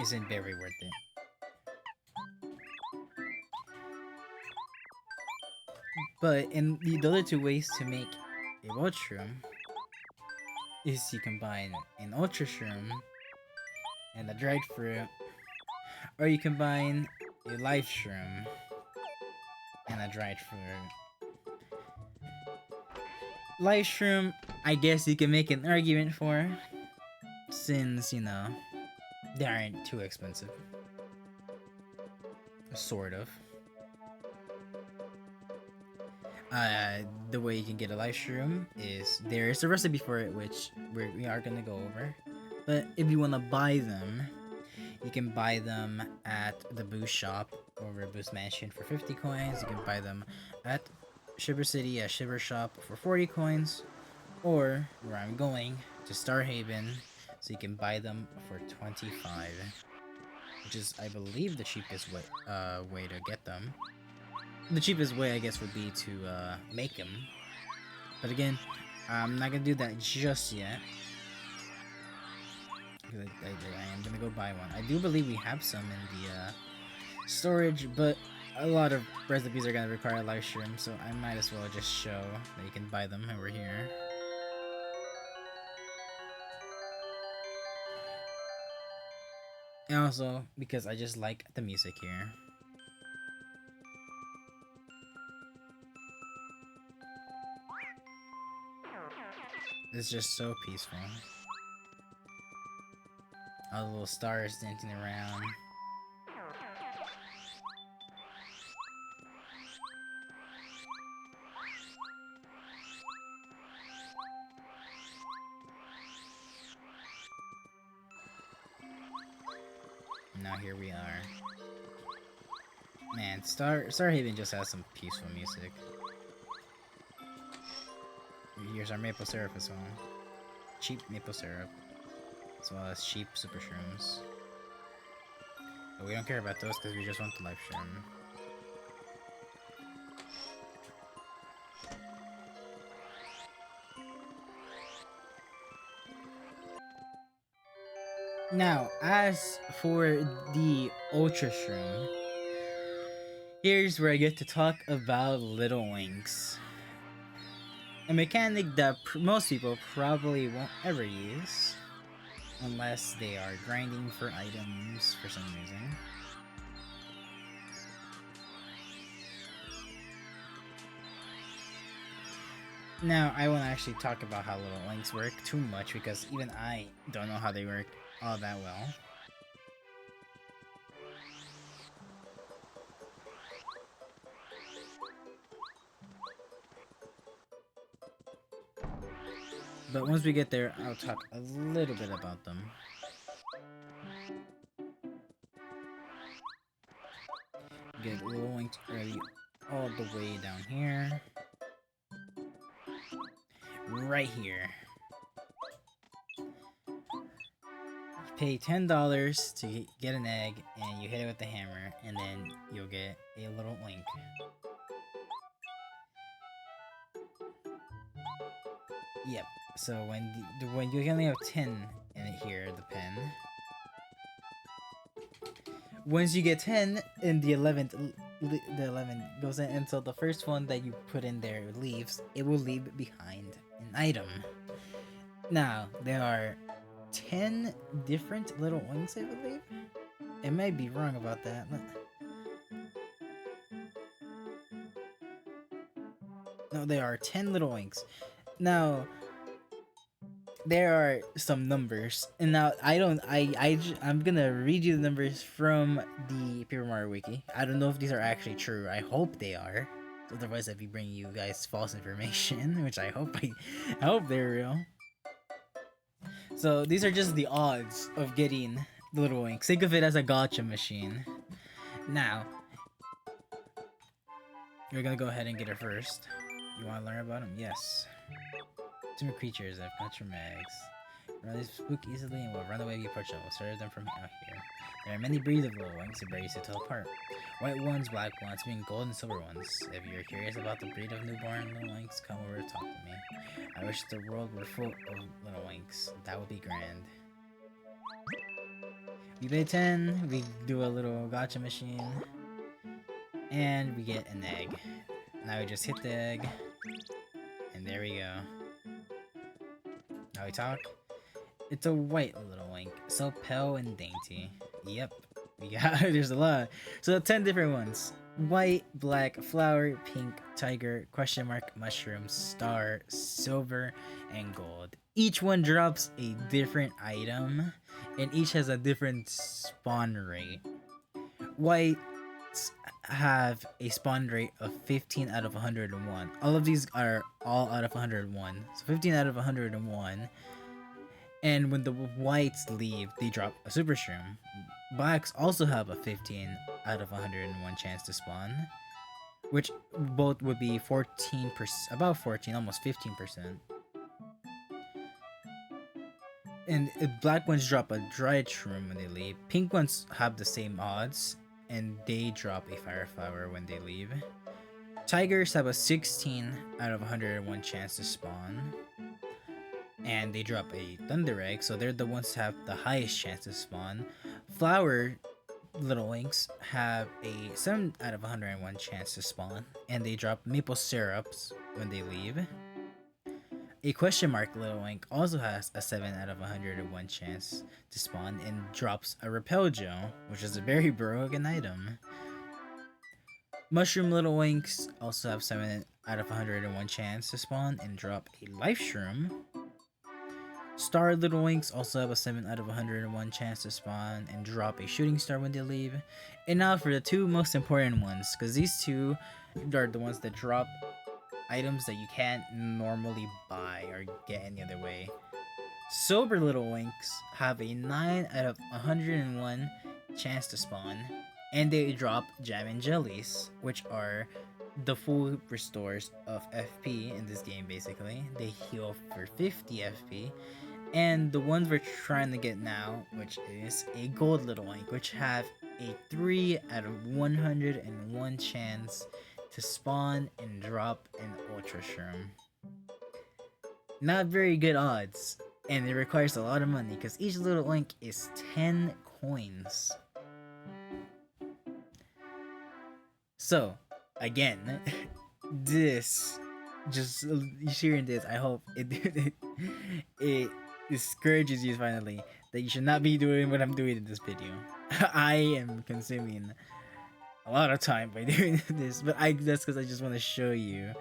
isn't very worth it. But in the other 2 ways to make a Bolt-shroom is you combine an Ultra Shroom and a dried fruit, or you combine a Life Shroom and a dried fruit. Life Shroom, I guess you can make an argument for, since, you know, they aren't too expensive. Sort of. The way you can get a Life Shroom is, there's a recipe for it, which we are gonna go over. But if you want to buy them, you can buy them at the Boo shop over Boost Mansion for 50 coins. You can buy them at Shiver City at Shiver Shop for 40 coins, or where I'm going to Star Haven, so you can buy them for 25, which is, I believe, the cheapest way to get them. The cheapest way, I guess, would be to make them. But again, I'm not gonna do that just yet. I am gonna go buy one. I do believe we have some in the storage, but a lot of recipes are gonna require a live stream, so I might as well just show that you can buy them over here. And also, because I just like the music here. It's just so peaceful. All the little stars dancing around. Now here we are. Man, Star Haven just has some peaceful music. Here's our maple syrup as well. Cheap maple syrup. As well as cheap super shrooms. But we don't care about those because we just want the live stream. Now, as for the Ultra Shroom, here's where I get to talk about Little Winks. A mechanic that most people probably won't ever use, unless they are grinding for items for some reason. Now, I won't actually talk about how Little Winks work too much because even I don't know how they work all that well. But once we get there, I'll talk a little bit about them. Get Little Winks early all the way down here. Right here. You pay $10 to get an egg, and you hit it with the hammer, and then you'll get a little Wink. Yep. So when you only have 10 in it here, the pen. Once you get 10, in the 11th goes in until the first one that you put in there leaves. It will leave behind an item. Now there are 10 different little wings, I believe. It might be wrong about that. No, there are 10 little wings. Now there are some numbers, and now I'm gonna read you the numbers from the Paper Mario Wiki. I don't know if these are actually true. I hope they are. Otherwise, I'd be bringing you guys false information, which I hope they're real. So these are just the odds of getting the little wings. Think of it as a gacha machine. Now, we're gonna go ahead and get her first. You want to learn about them? Yes. Some creatures that punch your mags. They spook easily and will run away if you approach them. We'll serve them from out here. There are many breeds of little wings that berries to tell apart. White ones, black ones, being gold and silver ones. If you're curious about the breed of newborn little wings, come over to talk to me. I wish the world were full of little wings. That would be grand. We pay 10, we do a little gacha machine, and we get an egg. Now we just hit the egg, and there we go. Now we talk. It's a white little wink, so pale and dainty. Yep, we got there's a lot. So 10 different ones: white, black, flower, pink, tiger, question mark, mushroom, star, silver, and gold. Each one drops a different item, and each has a different spawn rate. Whites have a spawn rate of 15 out of 101. All of these are all out of 101. So 15 out of 101. And when the whites leave, they drop a super shroom. Blacks also have a 15 out of 101 chance to spawn, which both would be 14%, about 14, almost 15%. And black ones drop a dried shroom when they leave. Pink ones have the same odds, and they drop a fire flower when they leave. Tigers have a 16 out of 101 chance to spawn, and they drop a thunder egg, so they're the ones that have the highest chance to spawn. Flower little winks have a 7 out of 101 chance to spawn, and they drop maple syrups when they leave. A question mark little wink also has a 7 out of 101 chance to spawn and drops a repel gel, which is a very broken item. Mushroom little winks also have 7 out of 101 chance to spawn and drop a life shroom. Star little winks also have a 7 out of 101 chance to spawn and drop a shooting star when they leave. And now for the two most important ones, because these two are the ones that drop items that you can't normally buy or get any other way. Sober little winks have a 9 out of 101 chance to spawn, and they drop jam and jellies, which are the full restores of FP in this game. Basically, they heal for 50 FP. And the ones we're trying to get now, which is a gold little wink, which have a 3 out of 101 chance to spawn and drop an ultra shroom. Not very good odds, and it requires a lot of money because each little link is 10 coins. So, again, this, just sharing this, I hope it discourages you finally that you should not be doing what I'm doing in this video. I am consuming a lot of time by doing this, but that's because I just want to show you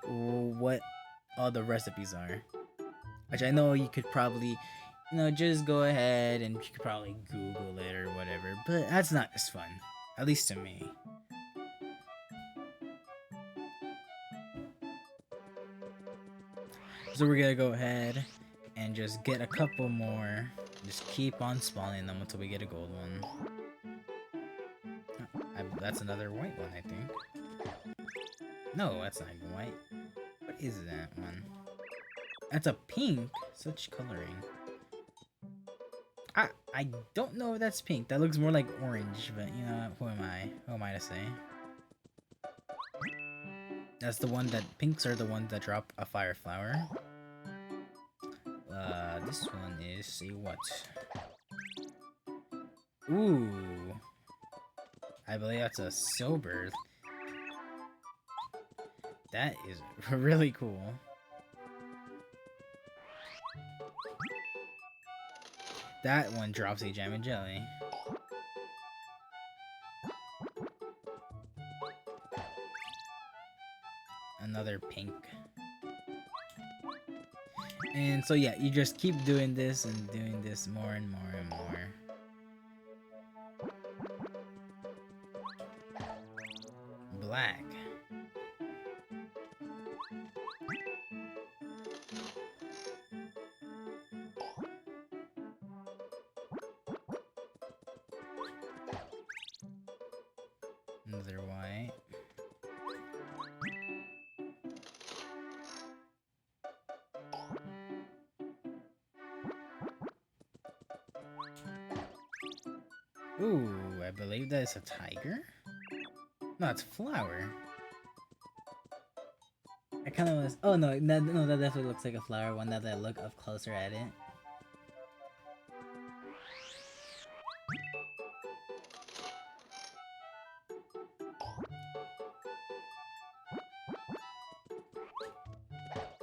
what all the recipes are, which I know you could probably, just go ahead and you could probably Google it or whatever, but that's not as fun, at least to me. So we're gonna go ahead and just get a couple more, just keep on spawning them until we get a gold one. That's another white one, I think. No, that's not even white. What is that one? That's a pink. Such coloring. I don't know if that's pink. That looks more like orange, but you know, who am I? Who am I to say? That's the one that pinks are the ones that drop a fire flower. This one is see what? Ooh. I believe that's a sober. That is really cool. That one drops a jam and jelly. Another pink. And so yeah, you just keep doing this and doing this more and more and more. Black. Another white. Ooh, I believe that is a tiger? No, it's flower. I kind of was. Oh no, no, that definitely looks like a flower one. Now that I look up closer at it.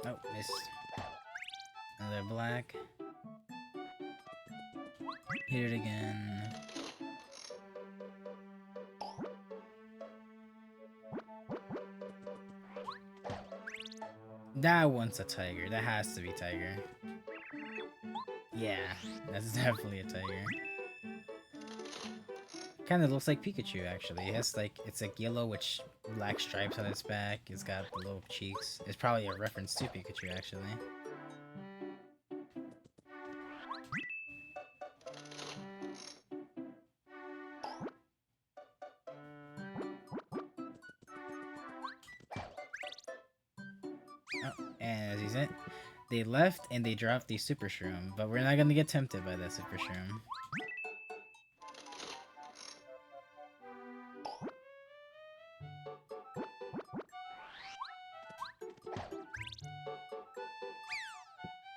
Oh, missed. Another black. Hit it again. That one's a tiger. That has to be tiger. Yeah, that's definitely a tiger. Kind of looks like Pikachu, actually. It has it's like yellow with black stripes on its back. It's got the little cheeks. It's probably a reference to Pikachu, actually. They left and they dropped the super shroom, but we're not gonna get tempted by that super shroom.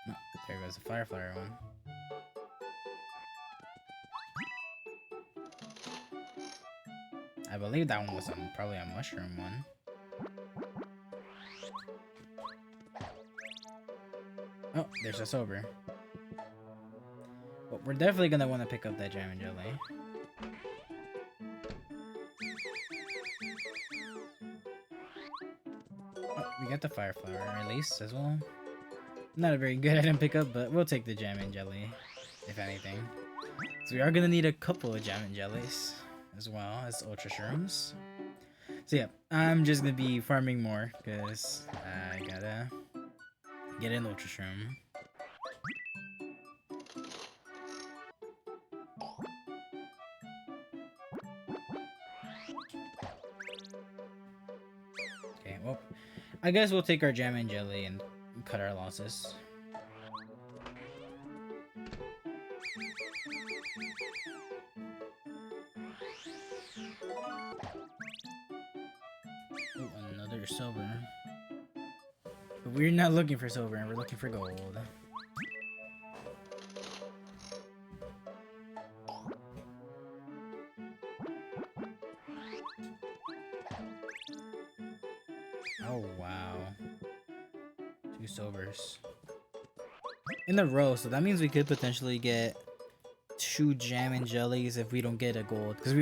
Oh, there goes the firefly one. I believe that one was probably a mushroom one. Oh, there's a sober. Well, we're definitely gonna want to pick up that jam and jelly. Oh, we got the firefly release as well. Not a very good item pickup, but we'll take the jam and jelly, if anything. So we are gonna need a couple of jam and jellies, as well as ultra shrooms. So yeah, I'm just gonna be farming more, because I gotta get an ultra shroom. Okay, well, I guess we'll take our jam and jelly and cut our losses. Ooh, another silver. But we're not looking for silver, we're looking for gold. Oh wow. 2 silvers in a row, so that means we could potentially get 2 jam and jellies if we don't get a gold, because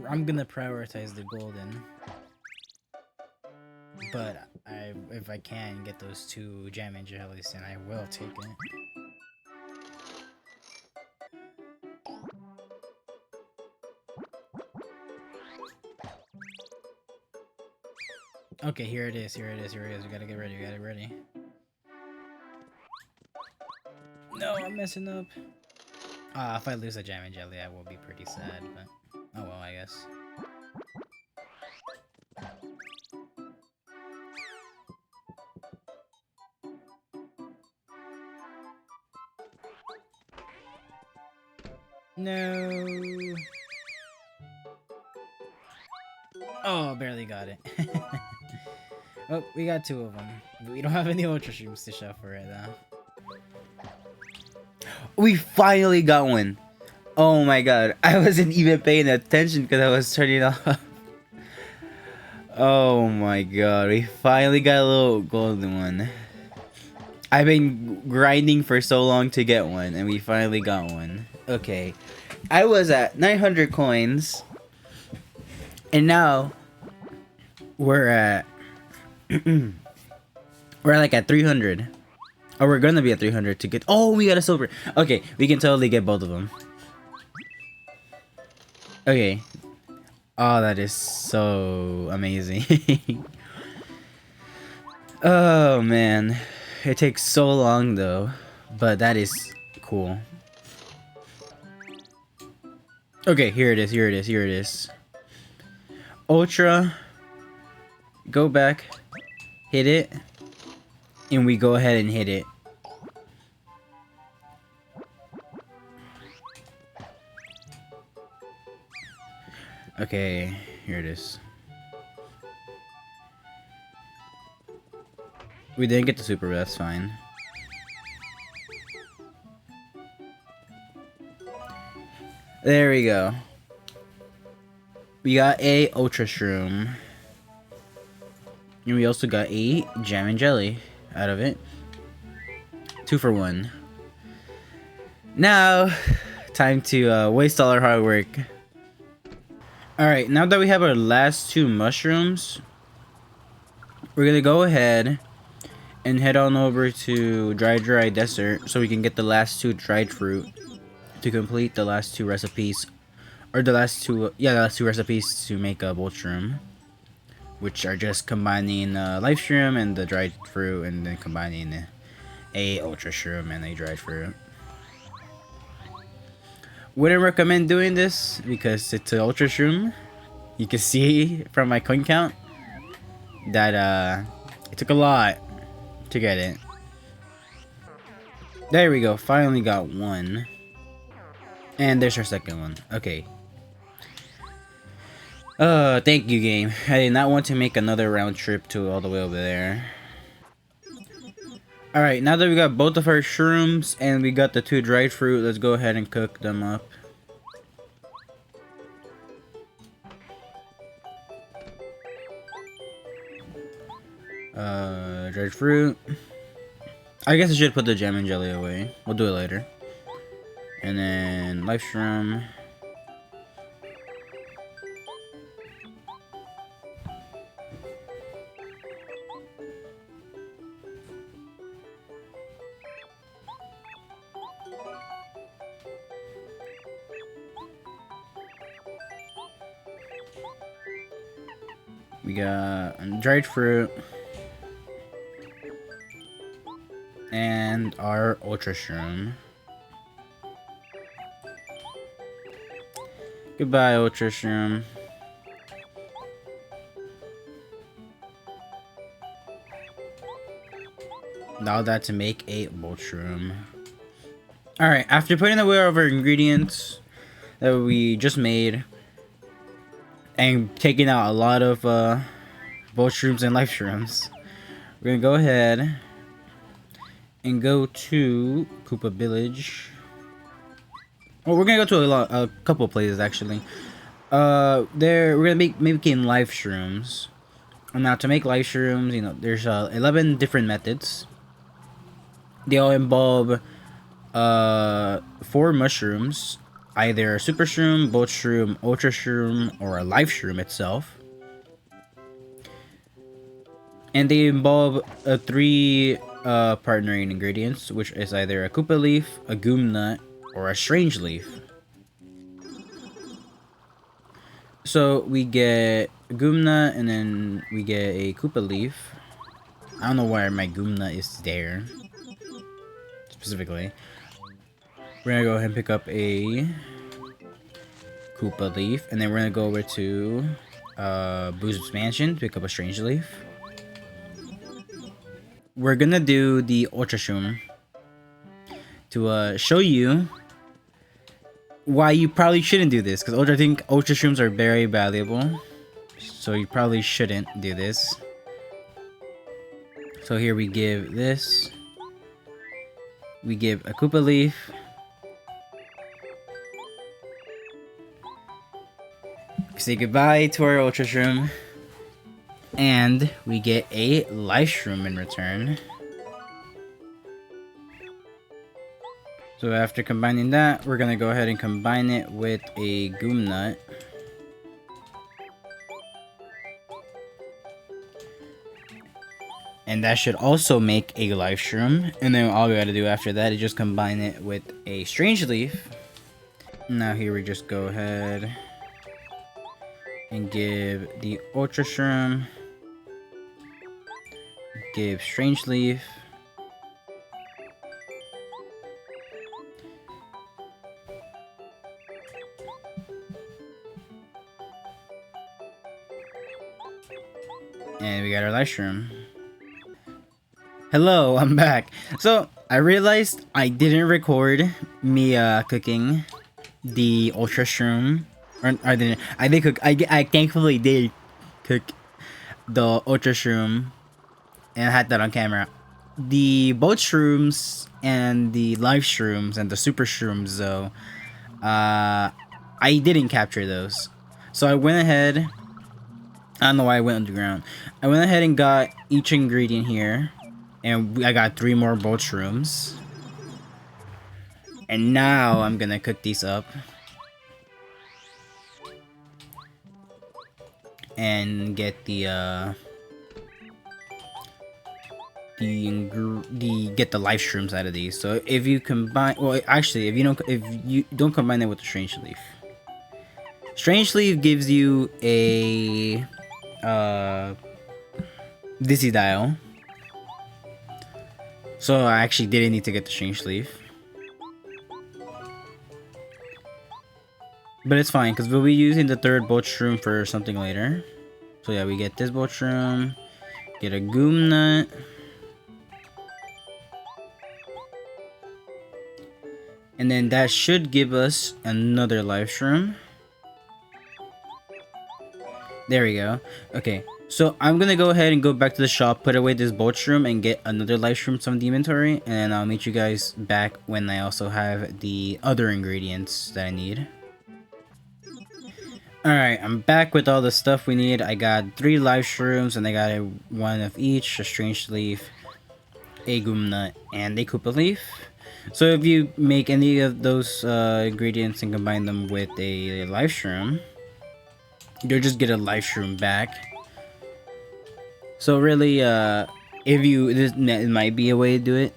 I'm gonna prioritize the golden. But if I can get those 2 jam and jellies, then I will take it. Okay, here it is, here it is, here it is. We gotta get ready, we gotta get ready. No, I'm messing up. If I lose a jam and jelly, I will be pretty sad, but oh well, I guess. No. Oh, barely got it. Oh, we got 2 of them. But we don't have any ultra shrooms to show for it, though. We finally got one. Oh my god. I wasn't even paying attention because I was turning off. Oh my god. We finally got a little golden one. I've been grinding for so long to get one, and we finally got one. Okay. I was at 900 coins. And now we're at we're like at 300. Oh, we're gonna be at 300 to get. Oh, we got a silver. Okay, we can totally get both of them. Okay. Oh, that is so amazing. Oh man, it takes so long though, but that is cool. Okay, here it is. Here it is. Here it is. Ultra, go back, hit it, and we go ahead and hit it. Okay, here it is. We didn't get the super, but that's fine. There we go. We got a ultra shroom. And we also got a jam and jelly out of it. 2 for 1. Now, time to waste all our hard work. Alright, now that we have our last 2 mushrooms, we're gonna go ahead and head on over to Dry Desert so we can get the last 2 dried fruit to complete the last 2 recipes. Or the last 2, yeah, the last 2 recipes to make a bolt shroom, which are just combining life shroom and the dried fruit, and then combining a ultra shroom and a dried fruit. Wouldn't recommend doing this because it's an ultra shroom. You can see from my coin count that it took a lot to get it. There we go. Finally got one. And there's our second one. Okay. Thank you, game. I did not want to make another round trip to all the way over there. Alright, now that we got both of our shrooms and we got the 2 dried fruit, let's go ahead and cook them up. Dried fruit. I guess I should put the jam and jelly away. We'll do it later. And then life shroom. We got dried fruit. And our ultra shroom. Goodbye, ultra shroom. Now that to make a bolt shroom. Alright, after putting away all of our ingredients that we just made and taking out a lot of bolt shrooms and life shrooms, we're gonna go ahead and go to Koopa Village. Well, we're gonna go to a couple places actually. We're gonna make making life shrooms. And now to make life shrooms, you know, there's 11 different methods. They all involve 4 mushrooms, either a super shroom, bolt shroom, ultra shroom, or a life shroom itself. And they involve 3 partnering ingredients, which is either a Koopa leaf, a goom nut, or a strange leaf. So we get a goom nut and then we get a Koopa leaf. I don't know why my goom nut is there specifically. We're gonna go ahead and pick up a Koopa leaf, and then we're gonna go over to Boo's Mansion to pick up a strange leaf. We're gonna do the ultra shroom to show you why you probably shouldn't do this, because I think ultra shrooms are very valuable, so you probably shouldn't do this. So here we give this. We give a Koopa leaf. Say goodbye to our ultra shroom. And we get a life shroom in return. So after combining that, we're gonna go ahead and combine it with a goom nut. And that should also make a life shroom. And then all we gotta do after that is just combine it with a strange leaf. Now here we just go ahead and give the ultra shroom, give strange leaf, and we got our life shroom. Hello, I'm back. So I realized I didn't record me cooking the ultra shroom. Or I didn't. I did cook. I thankfully did cook the ultra shroom, and I had that on camera. The both shrooms and the life shrooms and the super shrooms, though, I didn't capture those. So I went ahead. I don't know why I went underground. I went ahead and got each ingredient here, and I got 3 more bolt shrooms. And now I'm gonna cook these up. And get the get the life shrooms out of these. So if you combine, well, actually, if you don't combine it with the strange leaf. Strange leaf gives you a dizzy dial. So I actually didn't need to get the strange leaf. But it's fine, because we'll be using the 3rd bolt shroom for something later. So yeah, we get this bolt shroom, get a goom nut, And then that should give us another life shroom. There we go. Okay, so I'm gonna go ahead and go back to the shop, put away this bolt shroom, and get another life shroom from the inventory. And I'll meet you guys back when I also have the other ingredients that I need. Alright, I'm back with all the stuff we need. I got 3 life shrooms, and I got one of each, a strange leaf, a goom nut, and a Koopa leaf. So if you make any of those ingredients and combine them with a life shroom, you'll just get a life shroom back. So really, if you, this might be a way to do it.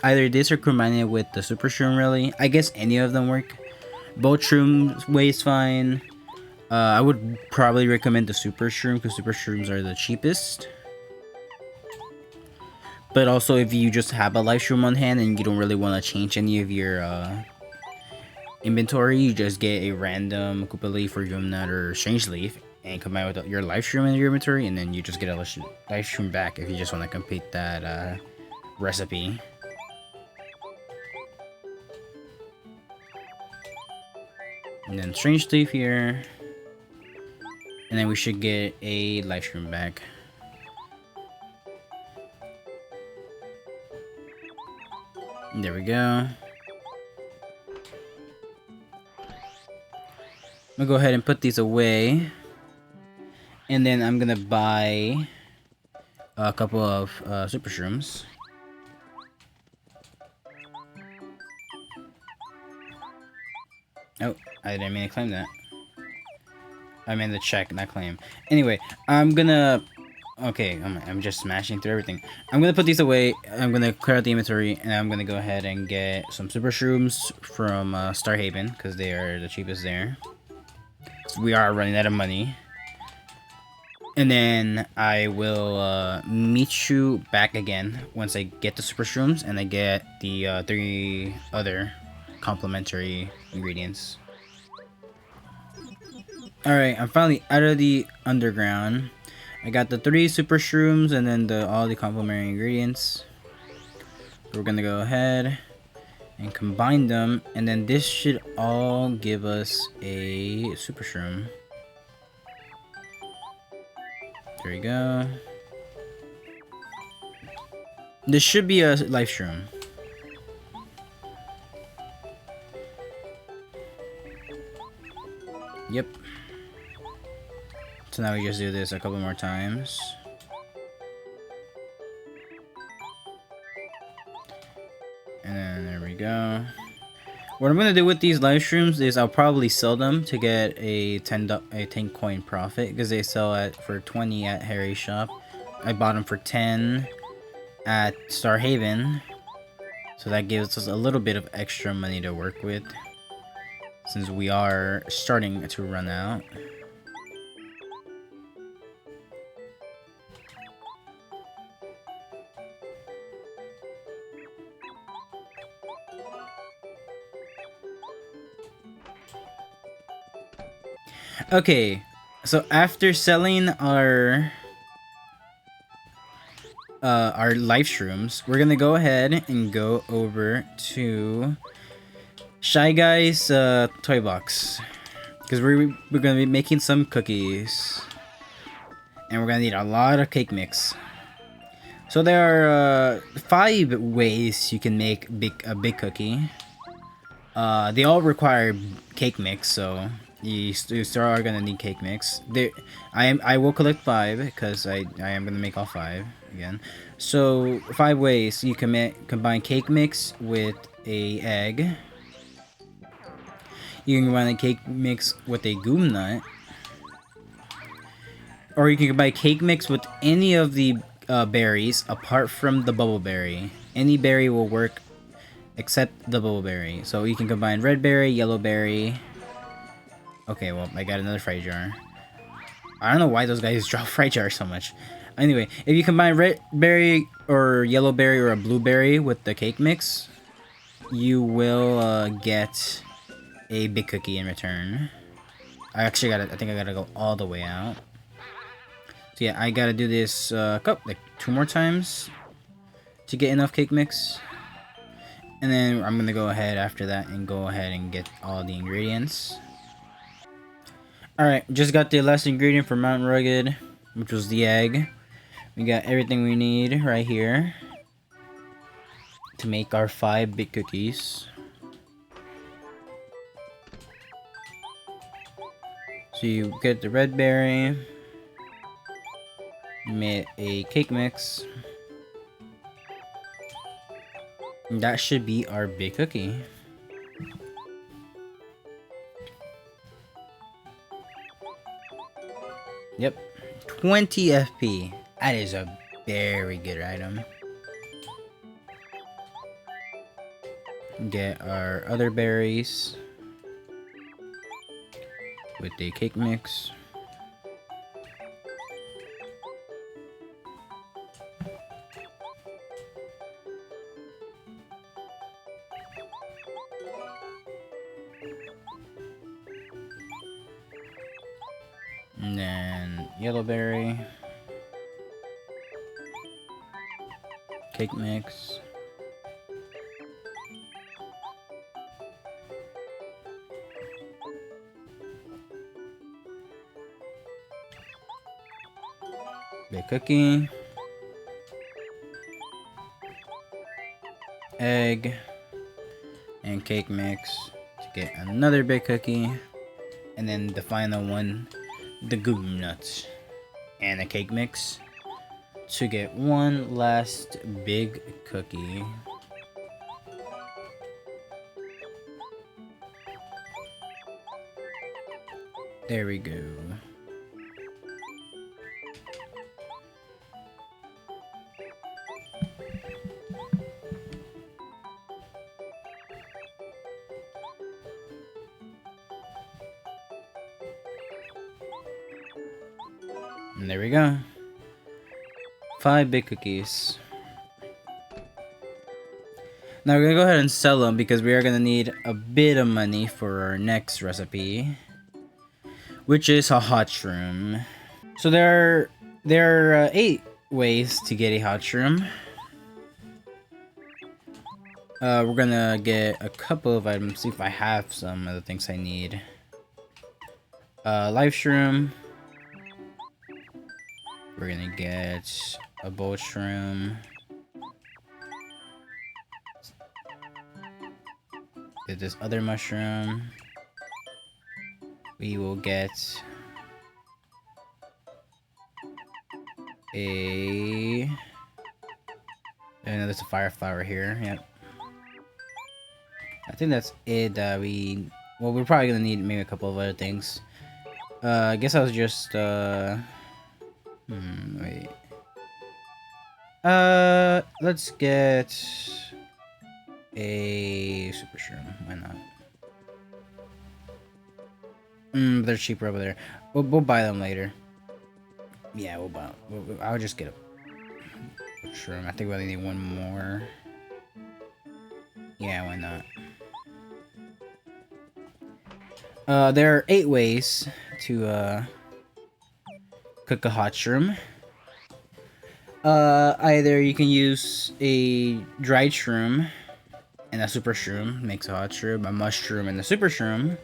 Either this or combine it with the super shroom. Really, I guess any of them work. Both shrooms way is fine. I would probably recommend the super shroom because super shrooms are the cheapest. But also, if you just have a life shroom on hand and you don't really want to change any of your inventory, you just get a random Koopa leaf or goom nut or strange leaf and combine with your life shroom in your inventory, and then you just get a life shroom back if you just want to complete that recipe. And then strange leaf here, and then we should get a life shroom back. There we go. I'm gonna go ahead and put these away. And then I'm gonna buy a couple of super shrooms. Oh, I didn't mean to claim that. I meant to check, not claim. Anyway, I'm gonna... Okay, I'm just smashing through everything. I'm gonna put these away. I'm gonna clear out the inventory, and I'm gonna go ahead and get some super shrooms from Starhaven because they are the cheapest there. So we are running out of money. And then I will meet you back again once I get the super shrooms and I get the 3 other complementary ingredients. Alright, I'm finally out of the underground. I got the 3 super shrooms and then all the complementary ingredients. We're gonna go ahead and combine them, and then this should all give us a super shroom. There we go. This should be a life shroom. Yep. So now we just do this a couple more times. And then there we go. What I'm gonna do with these live shrooms is I'll probably sell them to get a 10 coin profit because they sell for 20 at Harry's shop. I bought them for 10 at Starhaven, so that gives us a little bit of extra money to work with since we are starting to run out. Okay, so after selling our life shrooms, we're gonna go ahead and go over to Shy Guy's toy box because we're gonna be making some cookies, and we're gonna need a lot of cake mix. So there are 5 ways you can make a big cookie. They all require cake mix, so you still are gonna need cake mix. I will collect 5 because I am gonna make all 5 again. So 5 ways you can combine cake mix with a egg. You can combine a cake mix with a goom nut, or you can combine cake mix with any of the berries apart from the bubble berry. Any berry will work except the bubble berry. So you can combine red berry, yellow berry. Okay, well, I got another fry jar. I don't know why those guys drop fry jars so much. Anyway, if you combine red berry or yellow berry or a blueberry with the cake mix, you will get a big cookie in return. I think I gotta go all the way out. So yeah, I gotta do this like 2 more times to get enough cake mix. And then I'm gonna go ahead after that and go ahead and get all the ingredients. Alright, just got the last ingredient for Mount Rugged, which was the egg. We got everything we need right here to make our 5 big cookies. So you get the red berry, made a cake mix. And that should be our big cookie. Yep, 20 FP. That is a very good item. Get our other berries with the cake mix. And then yellow berry, cake mix, big cookie, egg, and cake mix to get another big cookie, and then the final one, the goo nuts and a cake mix to get one last big cookie. There we go. And there we go. 5 big cookies. Now we're gonna go ahead and sell them because we are gonna need a bit of money for our next recipe, which is a hot shroom. So there are 8 ways to get a hot shroom. We're gonna get a couple of items, see if I have some of the things I need. Life shroom. We're gonna get a bowl shroom. Get this other mushroom. We will get a... And there's a fire flower here, yep. I think that's it that we... Well, we're probably gonna need maybe a couple of other things. I guess I was just, wait. Let's get a super shroom. Why not? They're cheaper over there. We'll buy them later. Yeah, we'll buy them. I'll just get a shroom. I think we only need one more. Yeah, why not? There are 8 ways to cook a hot shroom. Either you can use a dried shroom and a super shroom makes a hot shroom. A mushroom and a super shroom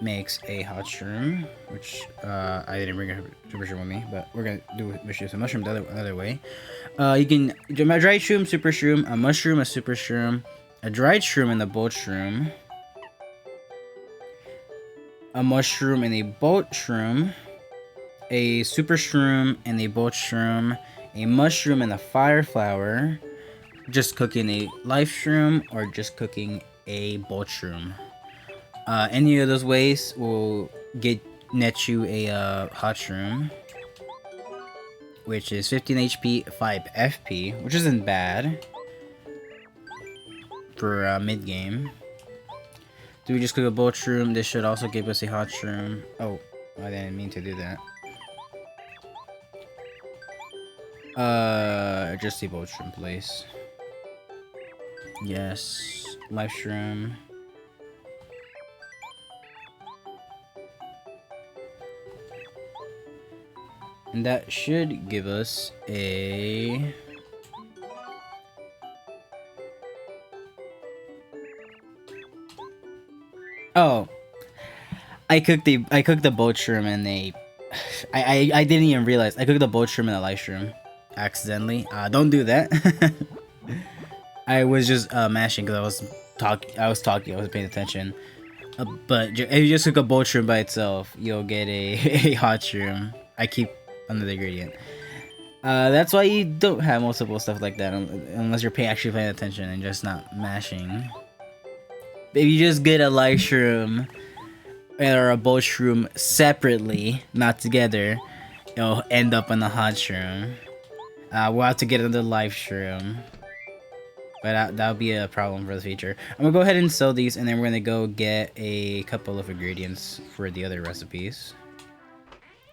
makes a hot shroom, which I didn't bring a super shroom with me, but we're gonna do a mushroom the other way. You can do a dried shroom, super shroom, a mushroom, a super shroom, a dried shroom and a bolt shroom, a mushroom and a bolt shroom, a super shroom and a bolt shroom, a mushroom and a fire flower, just cooking a life shroom, or just cooking a bolt shroom. Any of those ways will net you a hot shroom, which is 15 HP, 5 FP, which isn't bad for mid game. Do we just cook a bolt shroom? This should also give us a hot shroom. Oh, I didn't mean to do that. Just the bolt shroom, please. Yes, life shroom. And that should give us a Oh, I cooked the boat shroom and I didn't even realize I cooked the boat shroom and the life shroom accidentally. Don't do that. I was just mashing because I was talking. I was paying attention. If you just cook a boat shroom by itself, you'll get a a hot shroom. I keep another ingredient. That's why you don't have multiple stuff like that unless you're actually paying attention and just not mashing. If you just get a life shroom or a boat shroom separately, not together, it'll end up on a hot shroom. We'll have to get another life shroom. But that'll be a problem for the future. I'm gonna go ahead and sell these, and then we're gonna go get a couple of ingredients for the other recipes,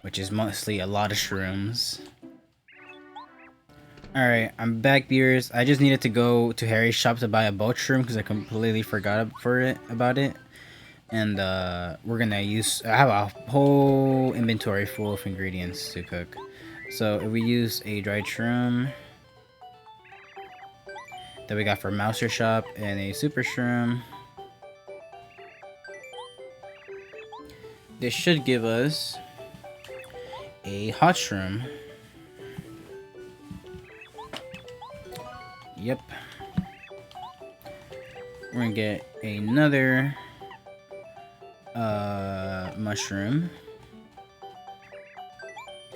which is mostly a lot of shrooms. Alright, I'm back, viewers. I just needed to go to Harry's shop to buy a boat shroom because I completely forgot about it. And we're gonna I have a whole inventory full of ingredients to cook. So if we use a dried shroom that we got from Mouser Shop and a super shroom, this should give us a hot shroom. Yep. We're gonna get another mushroom.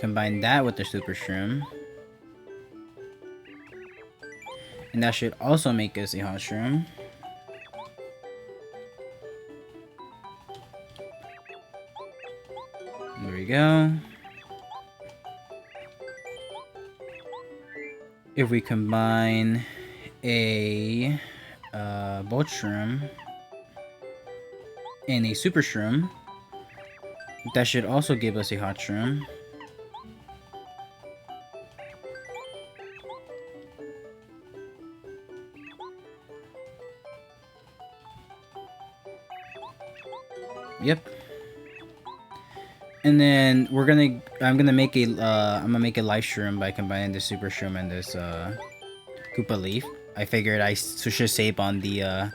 Combine that with the super shroom. And that should also make us a hot shroom. There we go. If we combine a boat shroom and a super shroom, that should also give us a hot shroom. Yep. And then I'm gonna make a life shroom by combining the super shroom and this Koopa leaf. I figured I should save on the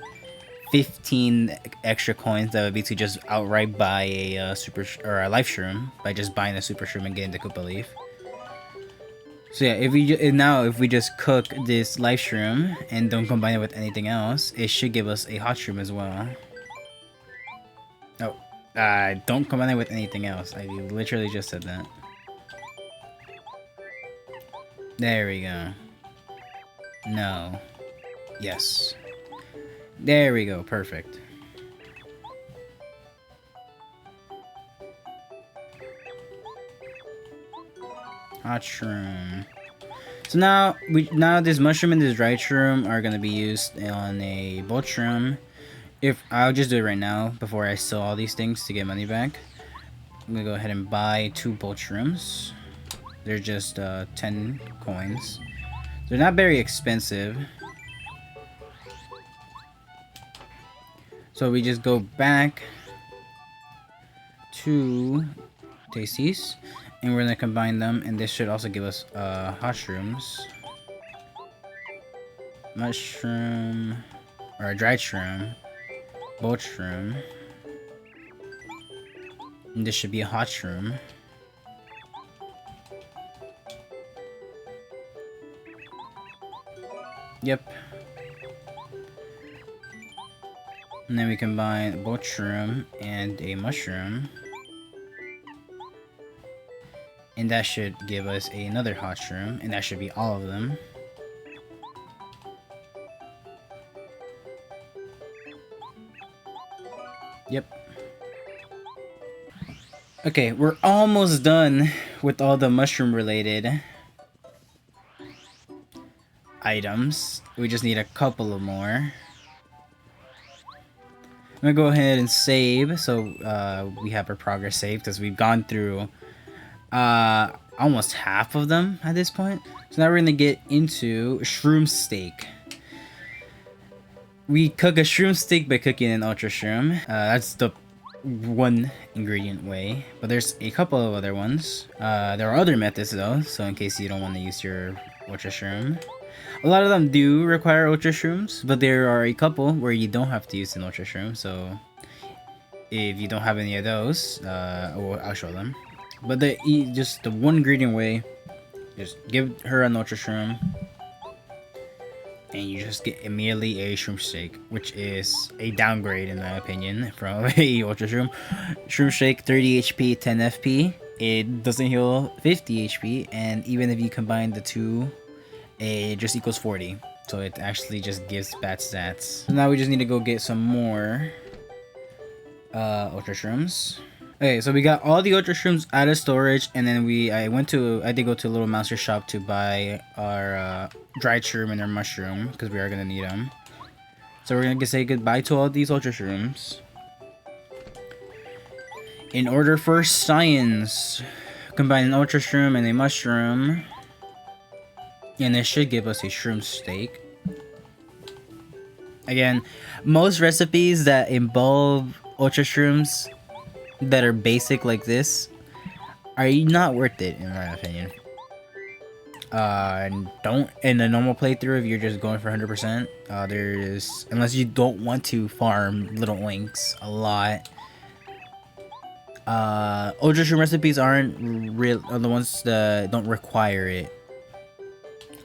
15 extra coins that would be to just outright buy a a life shroom by just buying the super shroom and getting the Koopa leaf. So yeah, if we just cook this life shroom and don't combine it with anything else, it should give us a hot shroom as well. Oh, don't combine it with anything else. I literally just said that. There we go. No. Yes. There we go. Perfect. Hot shroom. So now this mushroom and this dried shroom are gonna be used on a boat shroom. If I'll just do it right now before I sell all these things to get money back. I'm gonna go ahead and buy 2 boat shrooms. They're just 10 coins. They're not very expensive. So we just go back to Tasties, and we're gonna combine them, and this should also give us hot shrooms, mushroom, or a dried shroom, boat shroom, and this should be a hot shroom. Yep. And then we combine a boat shroom and a mushroom. And that should give us another hot shroom, and that should be all of them. Yep. Okay, we're almost done with all the mushroom related items. We just need a couple of more. I'm gonna go ahead and save so we have our progress saved, because we've gone through almost half of them at this point. So now we're gonna get into shroom steak. We cook a shroom steak by cooking an ultra shroom. That's the one ingredient way, but there's a couple of other ones. There are other methods though, so in case you don't want to use your ultra shroom. A lot of them do require ultra shrooms, but there are a couple where you don't have to use an ultra shroom, so If you don't have any of those, I'll show them. But just the one ingredient way, just give her an ultra shroom, and you just get immediately a shroom shake, which is a downgrade in my opinion from a ultra shroom. Shroom shake 30 HP, 10 FP. It doesn't heal 50 HP, and even if you combine the two, it just equals 40. So it actually just gives bad stats. So now we just need to go get some more ultra shrooms. Okay, so we got all the ultra shrooms out of storage, and then I did go to a little monster shop to buy our dried shroom and our mushroom, because we are gonna need them. So we're gonna say goodbye to all these ultra shrooms. In order for science, combine an ultra shroom and a mushroom, and it should give us a shroom steak. Again, most recipes that involve ultra shrooms that are basic like this are not worth it in my opinion. Don't in a normal playthrough if you're just going for 100%. There's, unless you don't want to farm little oinks a lot. Ultra shroom recipes aren't real. The ones that don't require it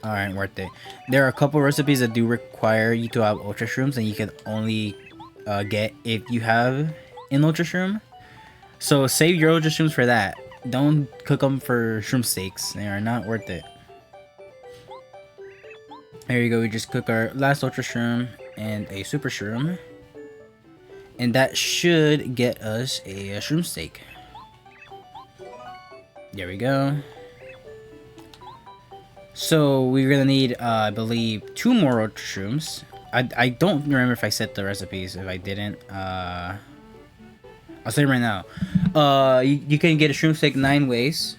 aren't worth it. There are a couple recipes that do require you to have ultra shrooms, and you can only get if you have an ultra shroom. So save your ultra shrooms for that. Don't cook them for shroom steaks. They are not worth it. There you go. We just cook our last ultra shroom and a super shroom, and that should get us a shroom steak. There we go. So we're gonna need, I believe, 2 more ultra shrooms. I don't remember if I set the recipes. If I didn't, I'll say it right now. You can get a shroom steak 9 ways.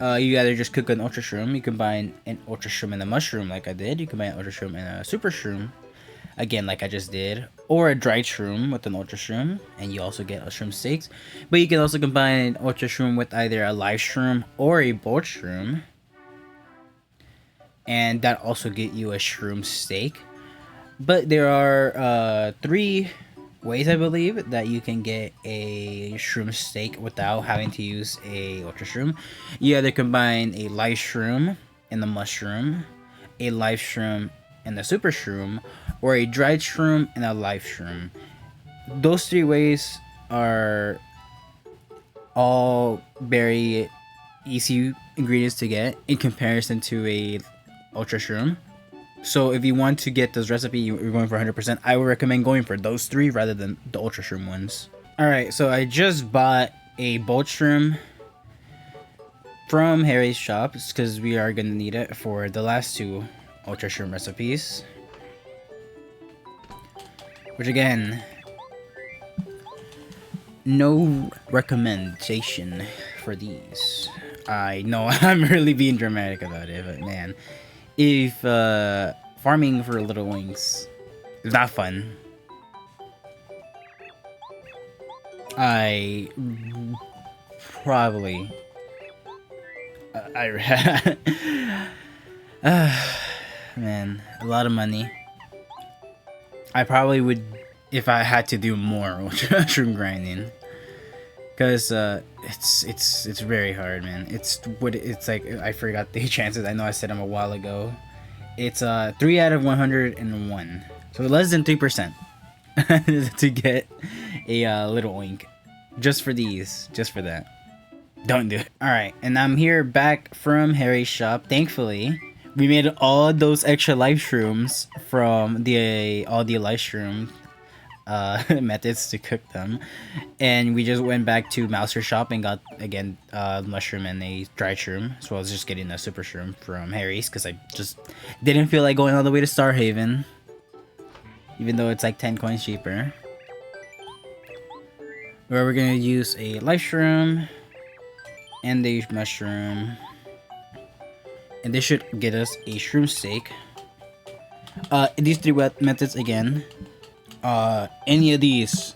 You either just cook an ultra shroom, you combine an ultra shroom and a mushroom like I did, you combine an ultra shroom and a super shroom, again like I just did, or a dried shroom with an ultra shroom, and you also get a shroom steaks. But you can also combine an ultra shroom with either a live shroom or a bolt shroom, and that also get you a shroom steak. But there are 3 ways, I believe, that you can get a shroom steak without having to use a ultra shroom. You either combine a live shroom and the mushroom, a live shroom and the super shroom, or a dried shroom and a live shroom. Those 3 ways are all very easy ingredients to get in comparison to a ultra shroom. So if you want to get this recipe, you're going for 100%, I would recommend going for those 3 rather than the ultra shroom ones. Alright, so I just bought a bolt shroom from Harry's shop, because we are going to need it for the last 2 ultra shroom recipes. Which again, no recommendation for these. I know I'm really being dramatic about it, but man, if farming for little wings is not fun, I probably man, a lot of money. I probably would if I had to do more shroom grinding, because it's very hard, man. It's like, I forgot the chances. I know I said them a while ago. It's 3 out of 101, so less than 3% to get a little oink. Just for these, just for that. Don't do it. All right, and I'm here back from Harry's shop. Thankfully, we made all those extra live shrooms from all the live shroom methods to cook them, and we just went back to Mouser shop and got again mushroom and a dried shroom, as well as just getting a super shroom from Harry's, because I just didn't feel like going all the way to Starhaven, even though it's like 10 coins cheaper. Where we're gonna use a live shroom and a mushroom, and this should get us a shroom steak. These 3 methods again, any of these,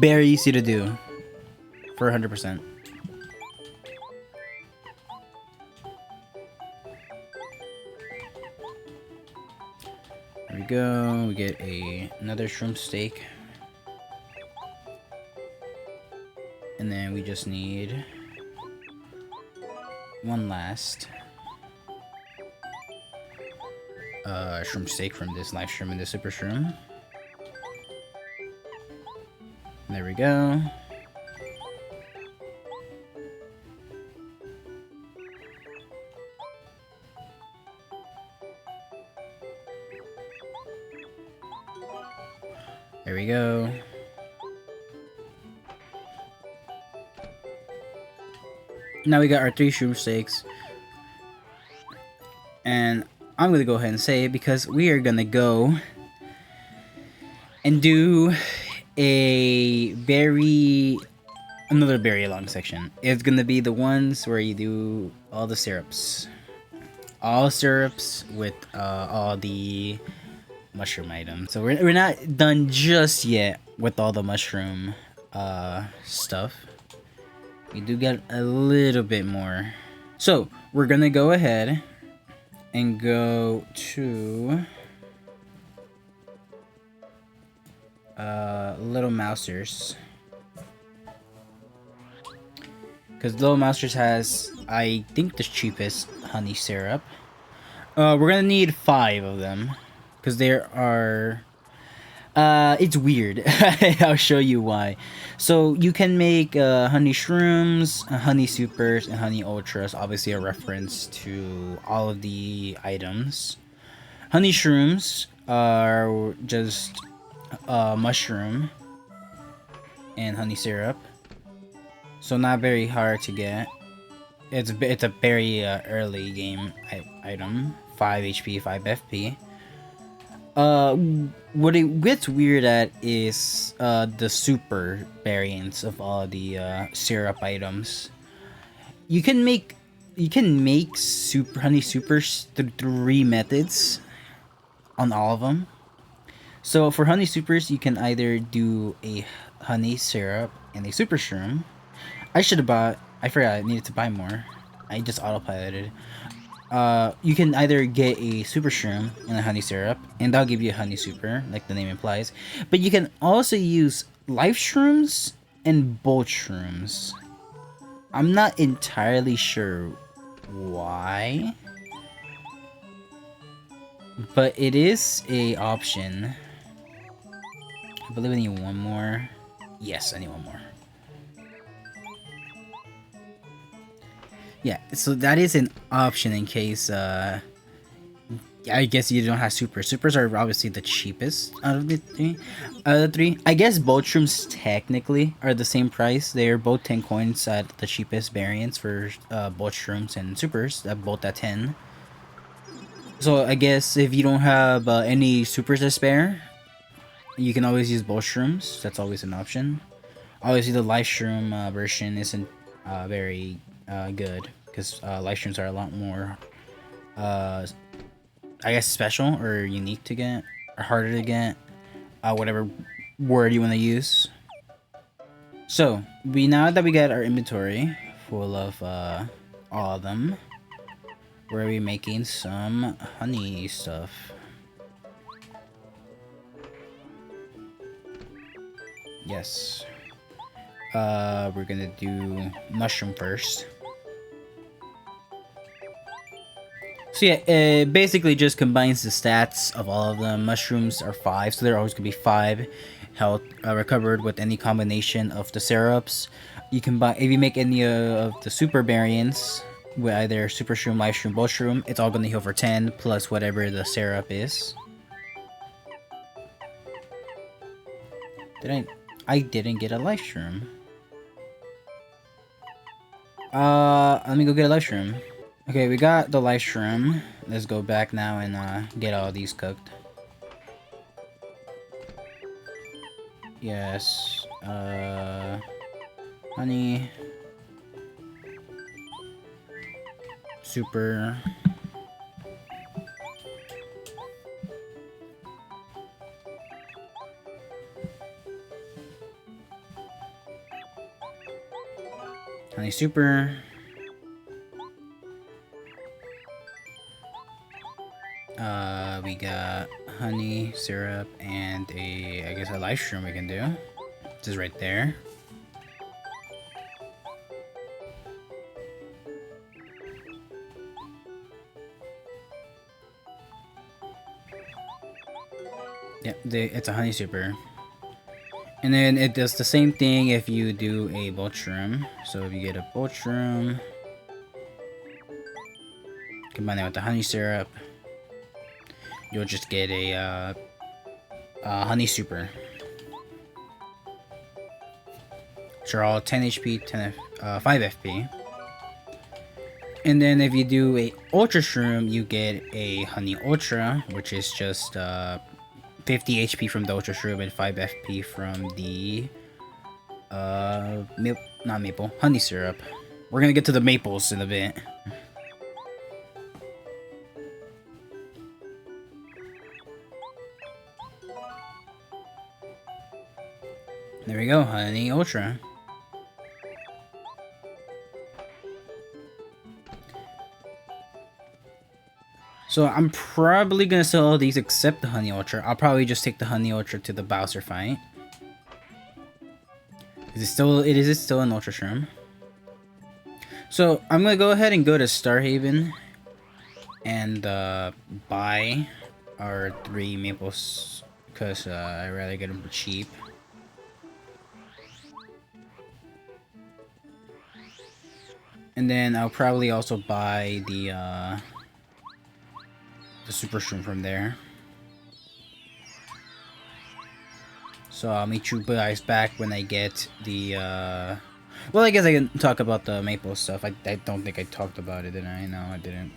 very easy to do for 100%. There we go. We get another shroom steak. And then we just need one last shroom steak from this live shroom and the super shroom. There we go. There we go. Now we got our 3 shroom steaks. And I'm gonna go ahead and say it because we are gonna go and do another very long section. It's gonna be the ones where you do all the syrups. All syrups with all the mushroom items. So we're not done just yet with all the mushroom stuff. We do get a little bit more. So we're gonna go ahead and go to Little Mousers, because Little Mousers has, I think, the cheapest honey syrup. We're gonna need 5 of them because there are it's weird. I'll show you why. So you can make honey shrooms, honey supers, and honey ultras. Obviously a reference to all of the items. Honey shrooms are just mushroom and honey syrup. So not very hard to get. It's a very early game item. 5 HP, 5 FP. What it gets weird at is the super variants of all the syrup items. You can make super honey supers through 3 methods on all of them. So for honey supers, you can either do a honey syrup and a super shroom. I should have bought. I forgot I needed to buy more. I just autopiloted. You can either get a super shroom and a honey syrup, and that'll give you a honey super, like the name implies. But you can also use life shrooms and bolt shrooms. I'm not entirely sure why, but it is a option. I believe I need one more. Yes, I need one more. Yeah, so that is an option in case, I guess you don't have supers. Supers are obviously the cheapest out of the three. I guess both shrooms technically are the same price. They are both 10 coins at the cheapest variants for both shrooms and supers, both at 10. So I guess if you don't have any supers to spare, you can always use both shrooms. That's always an option. Obviously the live shroom version isn't very good, because live streams are a lot more I guess special or unique to get, or harder to get, whatever word you want to use. So now that we got our inventory full of all of them, we're gonna be making some honey stuff. Yes, we're gonna do mushroom first. So yeah, it basically just combines the stats of all of them. Mushrooms are 5, so they're always going to be 5 health recovered with any combination of the syrups. You can buy, if you make any of the super variants with either super shroom, life shroom, both shroom, it's all going to heal for 10 plus whatever the syrup is. I didn't get a life shroom. Let me go get a life shroom. Okay, we got the life shroom. Let's go back now and get all these cooked. Yes. Honey. Super. Honey super. We got honey syrup and I guess a life shroom we can do. This is right there. Yeah, it's a honey super. And then it does the same thing if you do a bolt shroom. So if you get a bolt shroom, combine it with the honey syrup, you'll just get a honey super. Which are all 10 HP, 5 FP. And then if you do a ultra shroom, you get a honey ultra, which is just 50 HP from the ultra shroom and 5 FP from the not maple, honey syrup. We're gonna get to the maples in a bit. There we go, honey ultra. So I'm probably gonna sell all these except the honey ultra. I'll probably just take the honey ultra to the Bowser fight. It is still an ultra shroom. So I'm gonna go ahead and go to Starhaven and buy our 3 maples because I'd rather get them for cheap. And then I'll probably also buy the super shroom from there. So I'll meet you guys back when I get the well, I guess I can talk about the maple stuff. I don't think I talked about it, did I? No, I didn't.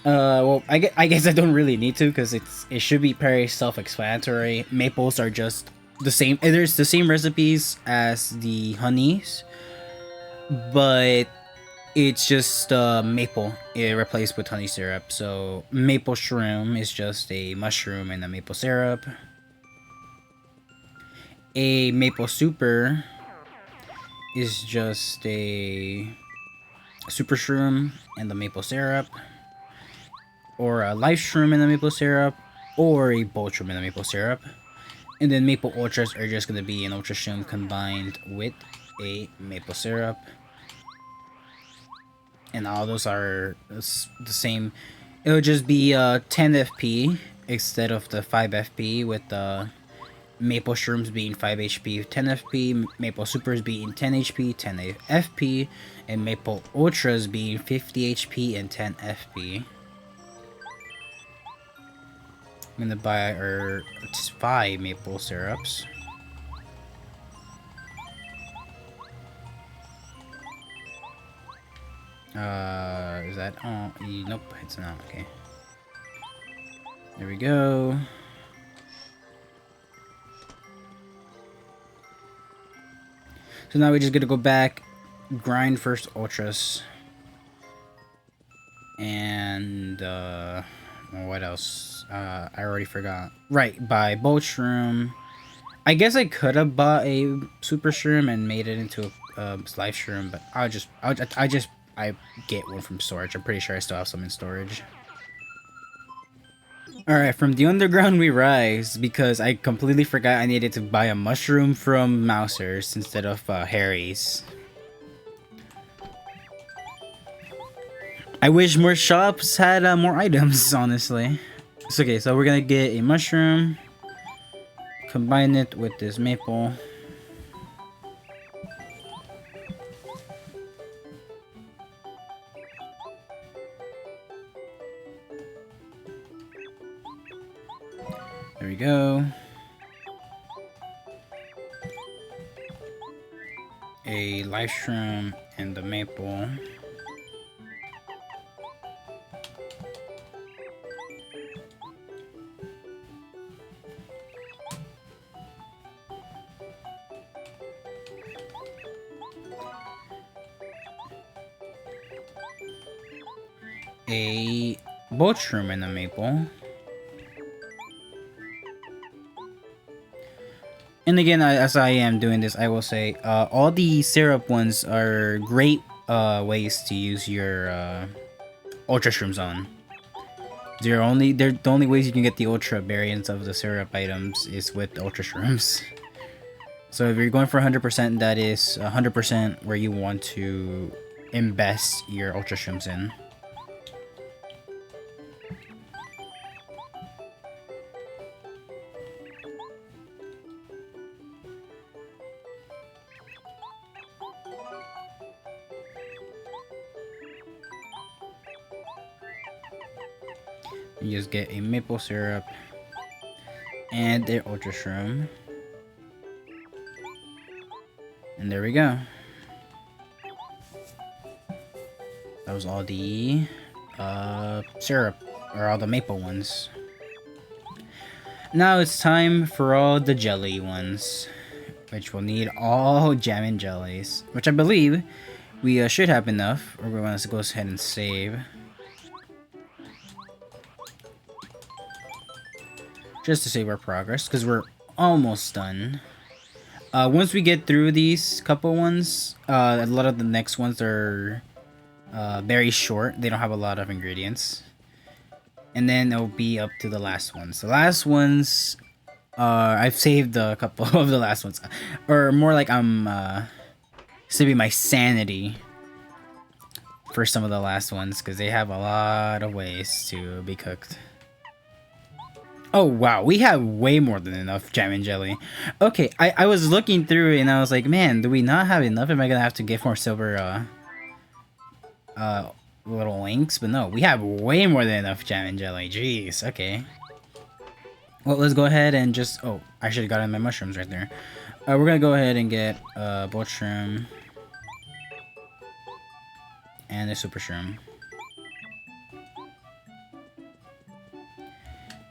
Well, I guess I don't really need to because it should be very self-explanatory. Maples are just the same. There's the same recipes as the honeys, but it's just maple replaced with honey syrup. So maple shroom is just a mushroom and a maple syrup. A maple super is just a super shroom and the maple syrup, or a life shroom and the maple syrup, or a bolt shroom and the maple syrup. And then maple ultras are just gonna be an ultra shroom combined with a maple syrup. And all those are the same. It'll just be 10 FP instead of the 5 FP, with the maple shrooms being 5 HP, 10 FP, maple supers being 10 HP, 10 FP, and maple ultras being 50 HP and 10 FP. I'm gonna buy our 5 maple syrups. Is that oh nope, it's not. Okay, there we go. So now we just gotta go back, grind first ultras, and what else? I already forgot. Right, buy bolt shroom. I guess I could have bought a super shroom and made it into a life shroom, but I get one from storage. I'm pretty sure I still have some in storage. Alright, from the underground we rise, because I completely forgot I needed to buy a mushroom from Mouser's instead of Harry's. I wish more shops had more items, honestly. It's okay, so we're gonna get a mushroom, combine it with this maple. There we go. A life shroom and the maple. A bolt shroom and the maple. And again, as I am doing this, I will say all the syrup ones are great ways to use your ultra shrooms on. They're the only ways you can get the ultra variants of the syrup items is with ultra shrooms. So if you're going for 100%, that is 100% where you want to invest your ultra shrooms in. You just get a maple syrup and their ultra shroom. And there we go. That was all the syrup, or all the maple ones. Now it's time for all the jelly ones, which will need all jam and jellies, which I believe we should have enough, or we're going to go ahead and save. Just to save our progress, because we're almost done. Once we get through these couple ones, a lot of the next ones are very short. They don't have a lot of ingredients. And then it'll be up to the last ones. The last ones, I've saved a couple of the last ones. Or more like I'm saving my sanity for some of the last ones, because they have a lot of ways to be cooked. Oh wow, we have way more than enough jam and jelly. Okay, I was looking through it and I was like, man, do we not have enough? Am I gonna have to get more silver little links? But no, we have way more than enough jam and jelly. Jeez, okay. Well, let's go ahead and just... Oh, I should have gotten my mushrooms right there. We're gonna go ahead and get bolt shroom and a super shroom.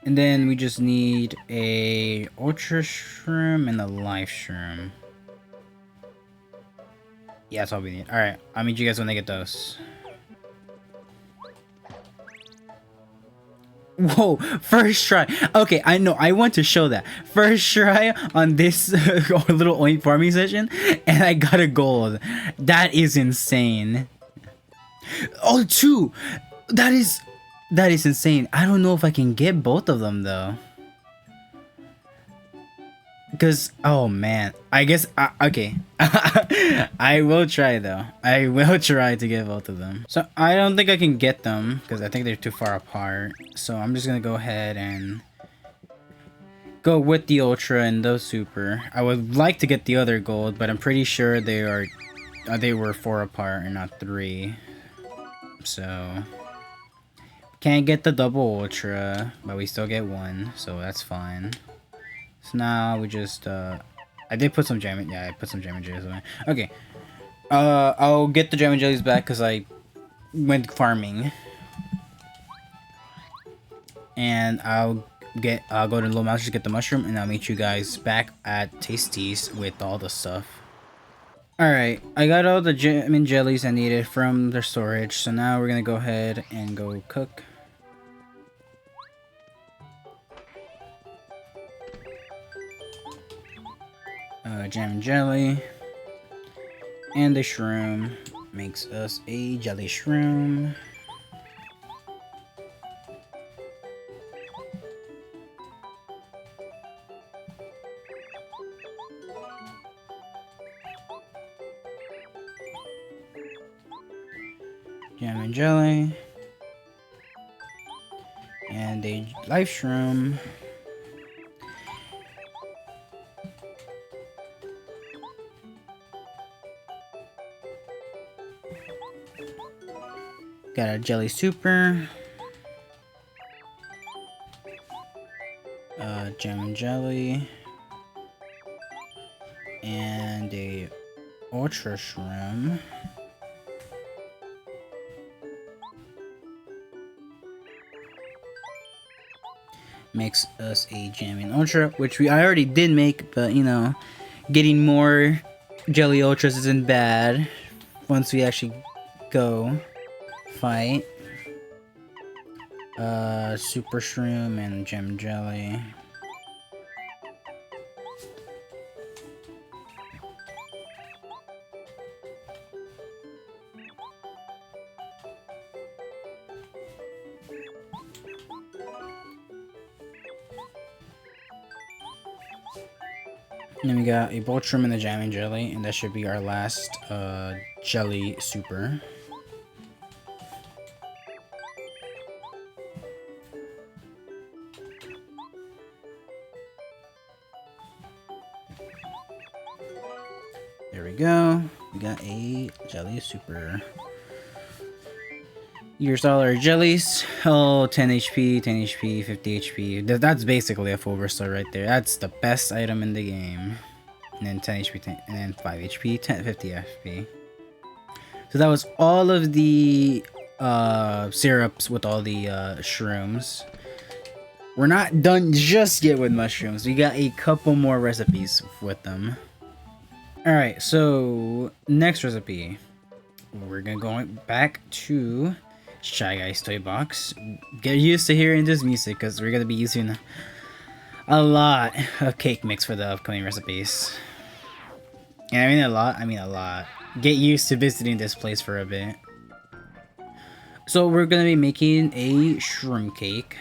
And then we just need a ultra shroom and a life shroom. Yeah, that's all we need. Alright, I'll meet you guys when I get those. Whoa, first try. Okay, I know, I want to show that. First try on this little oink farming session, and I got a gold. That is insane. Oh, two! That is insane. I don't know if I can get both of them though. Because, oh man, I guess, okay. I will try though. I will try to get both of them. So I don't think I can get them because I think they're too far apart. So I'm just gonna go ahead and go with the ultra and the super. I would like to get the other gold, but I'm pretty sure they were 4 apart and not 3. So can't get the double ultra, but we still get 1, so that's fine. So now we just I did put some jam. Yeah, I put some jam and jellies away. Okay. I'll get the jam and jellies back because I went farming. And I'll go to Low Mouse to get the mushroom, and I'll meet you guys back at Tasty's with all the stuff. Alright, I got all the jam and jellies I needed from the storage, so now we're gonna go ahead and go cook. Jam and jelly. And the shroom makes us a jelly shroom. Jam and jelly. And a life shroom. Got a jelly super. Jam and jelly. And a ultra shroom. Makes us a jam and ultra, which I already did make, but you know, getting more jelly ultras isn't bad once we actually go fight. Super shroom and gem jelly. And then we got a bolt shroom and the jam and jelly, and that should be our last jelly super. There we go. We got a jelly super. Here's all our jellies. Oh, 10 HP, 10 HP, 50 HP. That's basically a full restore right there. That's the best item in the game. And then 10 HP, 10, and then 5 HP, 10, 50 FP. So that was all of the syrups with all the shrooms. We're not done just yet with mushrooms. We got a couple more recipes with them. Alright, so next recipe. We're gonna go back to Shy Guy's Toy Box. Get used to hearing this music because we're gonna be using a lot of cake mix for the upcoming recipes. And I mean a lot. Get used to visiting this place for a bit. So we're gonna be making a shroom cake.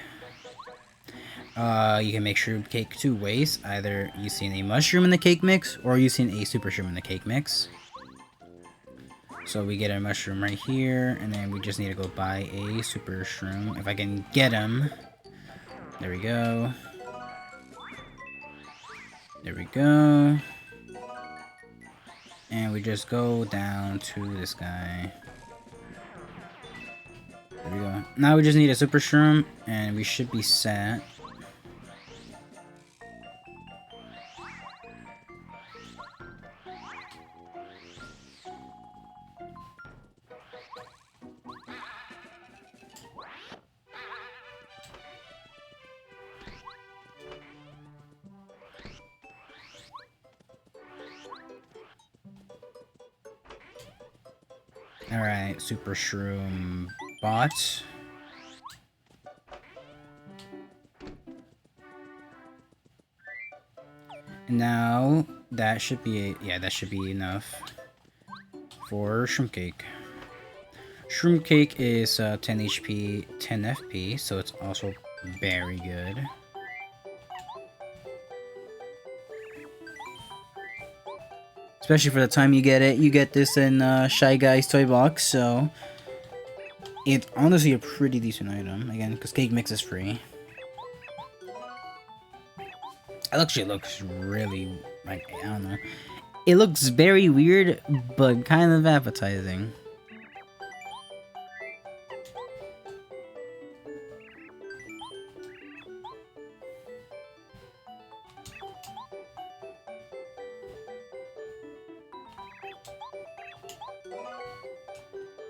You can make shroom cake two ways, either using a mushroom in the cake mix or using a super shroom in the cake mix. So we get a mushroom right here, and then we just need to go buy a super shroom. If I can get him. There we go. There we go. And we just go down to this guy. There we go. Now we just need a super shroom, and we should be set. Alright, super shroom bot. And now that should be that should be enough for shroom cake. Shroom cake is 10 HP, 10 FP, so it's also very good. Especially for the time you get it. You get this in Shy Guy's Toy Box, so it's honestly a pretty decent item. Again, because cake mix is free. It actually looks really, like, I don't know. It looks very weird, but kind of appetizing.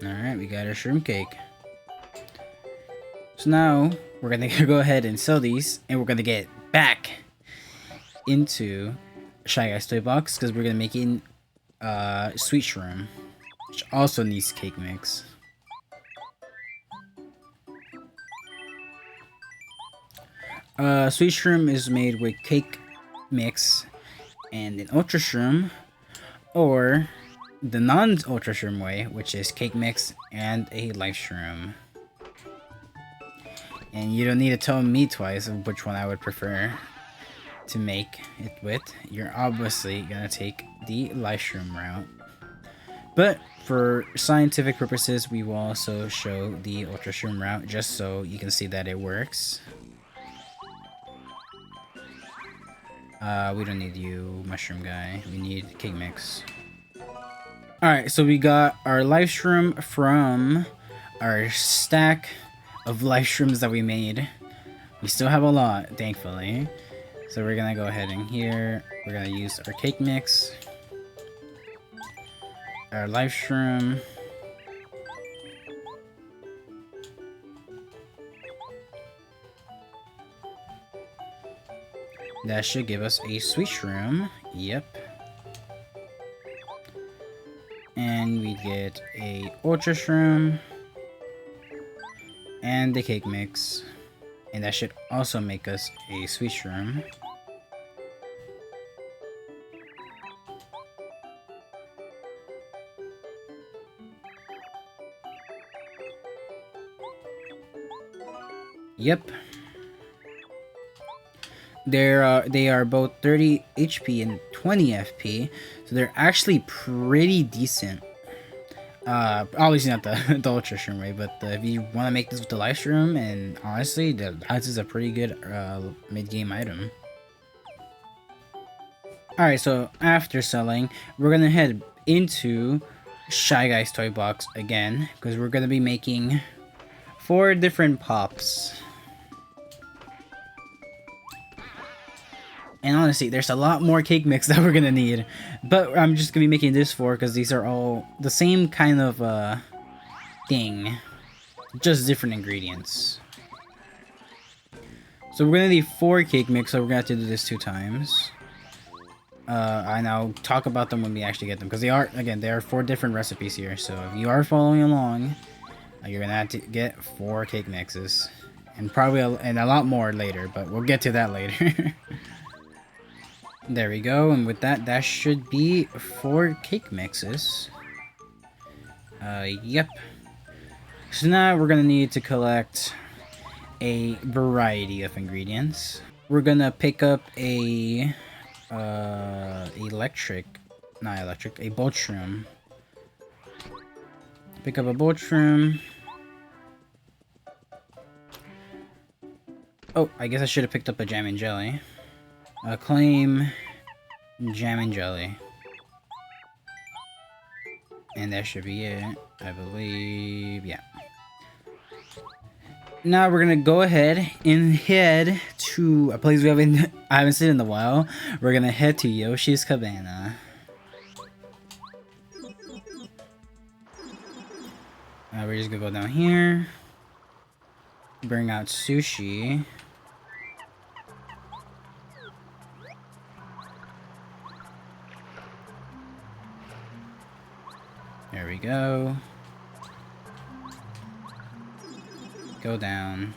Alright, we got our shroom cake. So now, we're gonna go ahead and sell these, and we're gonna get back into Shy Guy's Toy Box, because we're gonna make sweet shroom, which also needs cake mix. Sweet shroom is made with cake mix and an ultra shroom, or the non-ultra shroom way, which is cake mix and a life shroom. And you don't need to tell me twice of which one I would prefer to make it with. You're obviously gonna take the life shroom route. But for scientific purposes, we will also show the ultra shroom route just so you can see that it works. We don't need you, mushroom guy. We need cake mix. Alright, so we got our life shroom from our stack of life shrooms that we made. We still have a lot, thankfully. So we're gonna go ahead and here, we're gonna use our cake mix, our life shroom, that should give us a sweet shroom. Yep. And we get a ultra shroom and the cake mix, and that should also make us a sweet shroom. Yep. They are both 30 HP and 20 FP, so they're actually pretty decent. Obviously not the, the ultra shroom way, but if you want to make this with the life shroom, and honestly, that is a pretty good mid-game item. Alright, so after selling, we're gonna head into Shy Guy's Toy Box again, because we're gonna be making 4 different pops. And honestly, there's a lot more cake mix that we're gonna need. But I'm just gonna be making this 4 because these are all the same kind of thing. Just different ingredients. So we're gonna need 4 cake mix, so we're gonna have to do this 2 times. And I'll talk about them when we actually get them. Because they are, again, there are 4 different recipes here. So if you are following along, you're gonna have to get 4 cake mixes. And probably a lot more later, but we'll get to that later. There we go, and with that, that should be 4 cake mixes. Yep. So now we're gonna need to collect a variety of ingredients. We're gonna pick up a a bolt shroom. Pick up a bolt shroom. Oh, I guess I should have picked up a jam and jelly. Claim jam and jelly. And that should be it, I believe. Yeah. Now we're gonna go ahead and head to a place I haven't seen in a while. We're gonna head to Yoshi's Cabana. We're just gonna go down here. Bring out sushi. There we go. Go down.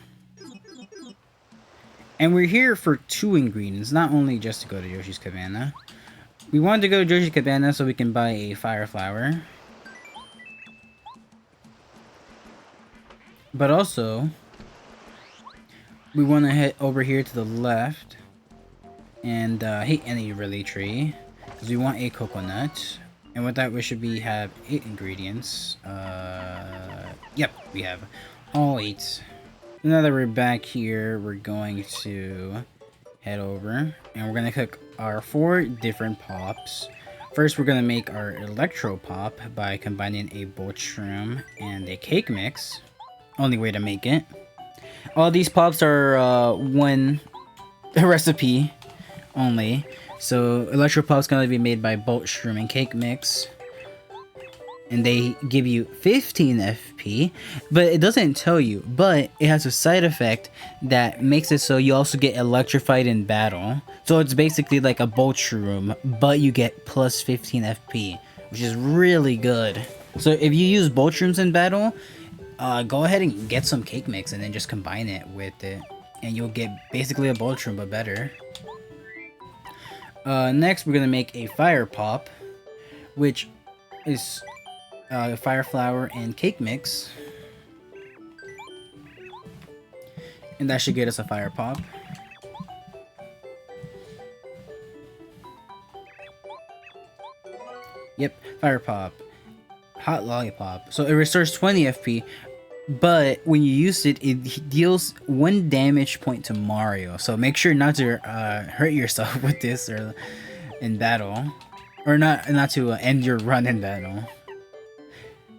And we're here for 2 ingredients, not only just to go to Yoshi's Cabana. We wanted to go to Yoshi's Cabana so we can buy a fire flower. But also, we want to head over here to the left and hit any really tree. Because we want a coconut. And with that, we should have 8 ingredients. Yep, we have all 8. Now that we're back here, we're going to head over. And we're going to cook our 4 different pops. First, we're going to make our electro pop by combining a bolt shroom and a cake mix. Only way to make it. All these pops are 1 recipe only. So electro pop's gonna be made by bolt shroom and cake mix, and they give you 15 FP, but it doesn't tell you. But it has a side effect that makes it so you also get electrified in battle. So it's basically like a bolt shroom, but you get plus 15 FP, which is really good. So if you use bolt shrooms in battle, go ahead and get some cake mix and then just combine it with it, and you'll get basically a bolt shroom but better. Next, we're gonna make a fire pop, which is fire flower and cake mix, and that should get us a fire pop. Yep, fire pop, hot lollipop. So it restores 20 FP, but when you use it, it deals 1 damage point to Mario. So make sure not to hurt yourself with this or in battle, or not to end your run in battle.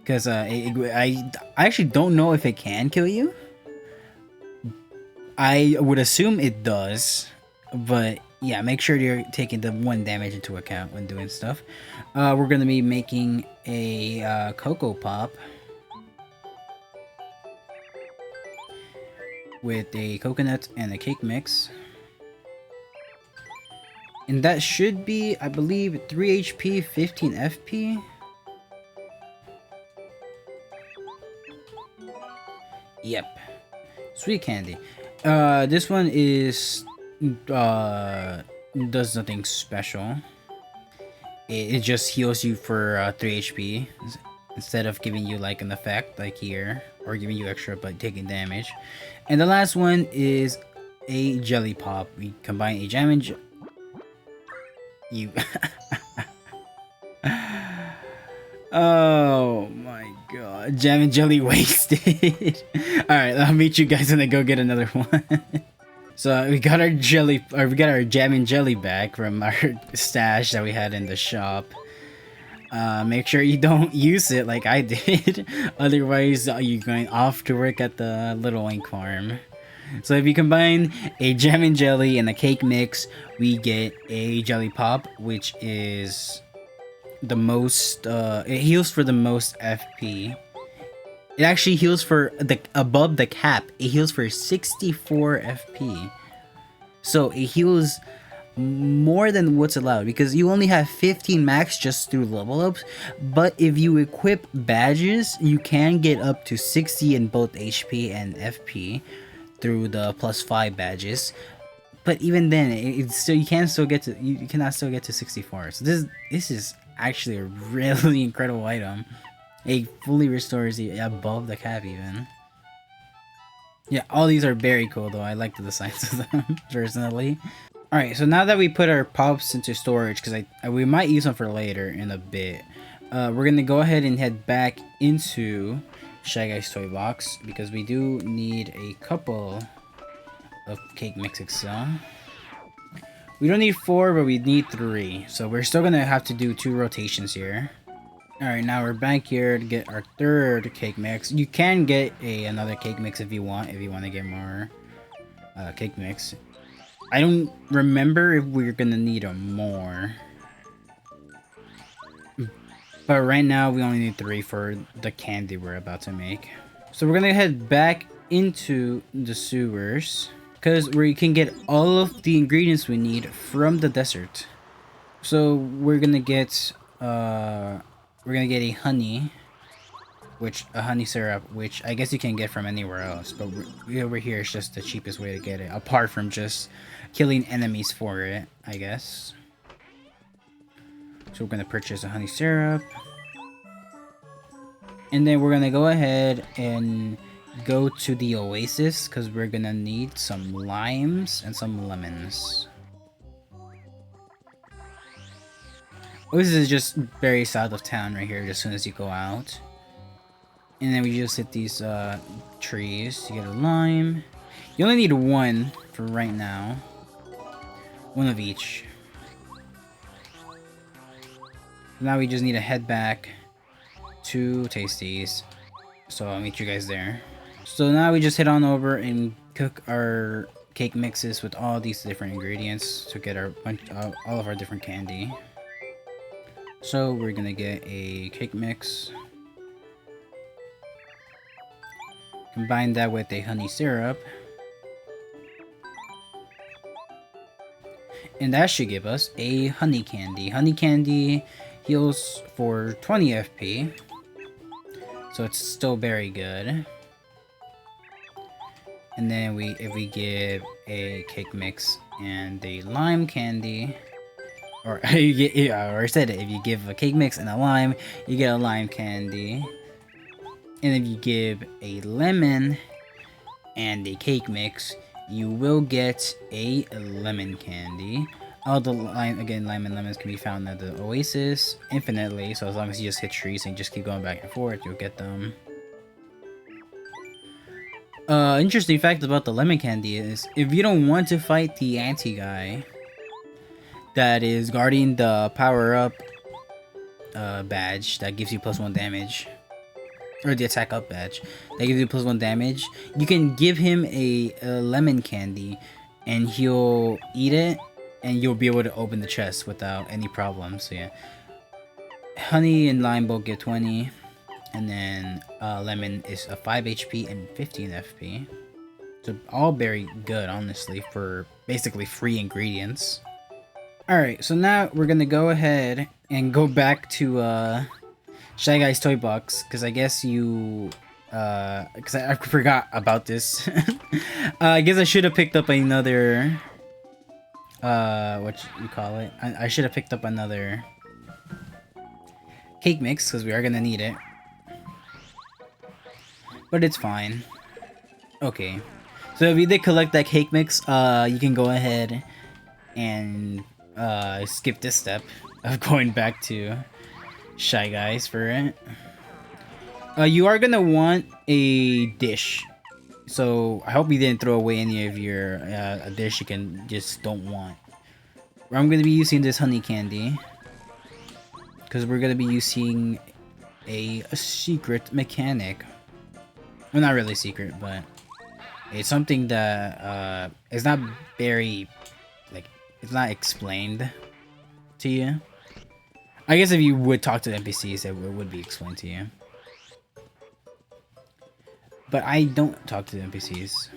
Because I actually don't know if it can kill you. I would assume it does, but yeah, make sure you're taking the 1 damage into account when doing stuff. We're gonna be making a Cocoa Pop with a coconut and a cake mix. And that should be, I believe, 3 HP, 15 FP. Yep. Sweet candy. This one is does nothing special. It just heals you for 3 HP instead of giving you like an effect like here, or giving you extra but taking damage. And the last one is a jelly pop. We combine a jam and oh my god, jam and jelly wasted. Alright, I'll meet you guys when I go get another one. So we got our jam and jelly back from our stash that we had in the shop. Make sure you don't use it like I did. Otherwise, you're going off to work at the Little Ink Farm. So if you combine a jam and jelly and a cake mix, we get a jelly pop, which is the most, it heals for the most FP. It actually heals for above the cap. It heals for 64 FP. So it heals more than what's allowed because you only have 15 max just through level ups. But if you equip badges, you can get up to 60 in both HP and FP through the +5 badges. But even then, it's still you cannot still get to 64. So this is actually a really incredible item. It fully restores you above the cap even. Yeah, all these are very cool though. I like the designs of them personally. Alright, so now that we put our pops into storage, because we might use them for later in a bit, we're going to go ahead and head back into Shy Guy's Toy Box, because we do need a couple of cake mixes still. We don't need 4, but we need 3, so we're still going to have to do 2 rotations here. Alright, now we're back here to get our 3rd cake mix. You can get another cake mix if you want to get more cake mix. I don't remember if we're gonna need more. But right now we only need 3 for the candy we're about to make. So we're gonna head back into the sewers, because we can get all of the ingredients we need from the desert. So we're gonna get a honey, a honey syrup, which I guess you can get from anywhere else, but over here is just the cheapest way to get it, apart from just killing enemies for it, I guess. So we're gonna purchase a honey syrup, and then we're gonna go ahead and go to the oasis, because we're gonna need some limes and some lemons. Oasis is just very south of town right here, as soon as you go out. And then we just hit these trees to get a lime. You only need 1 for right now. 1 of each. Now we just need to head back to Tasties. So I'll meet you guys there. So now we just head on over and cook our cake mixes with all these different ingredients to get our all of our different candy. So we're gonna get a cake mix. Combine that with a honey syrup. And that should give us a honey candy. Honey candy heals for 20 FP. So it's still very good. And then if we give a cake mix and a lime candy, or I said it, if you give a cake mix and a lime, you get a lime candy. And if you give a lemon and a cake mix, you will get a lemon candy. All the lime and lemons can be found at the oasis infinitely, so as long as you just hit trees and just keep going back and forth, you'll get them. Interesting fact about the lemon candy is, if you don't want to fight the anti-guy that is guarding the power-up badge that gives you +1 damage, or the attack up badge that gives you +1 damage, you can give him a lemon candy and he'll eat it and you'll be able to open the chest without any problems. So yeah, honey and lime both get 20, and then lemon is a 5 HP and 15 FP. So all very good, honestly, for basically free ingredients. Alright, so now we're gonna go ahead and go back to Shy Guy's Toy Box, because I guess because I forgot about this. I guess I should have picked up another, what you call it? I should have picked up another cake mix, because we are gonna need it. But it's fine. Okay. So if you did collect that cake mix, you can go ahead and skip this step of going back to Shy Guys for it. You are gonna want a dish, so I hope you didn't throw away any of your a dish you can just don't want. I'm gonna be using this honey candy, because we're gonna be using a secret mechanic. Well, not really secret, but it's something that is not very, like, it's not explained to you. I guess if you would talk to the NPCs, it would be explained to you. But I don't talk to the NPCs.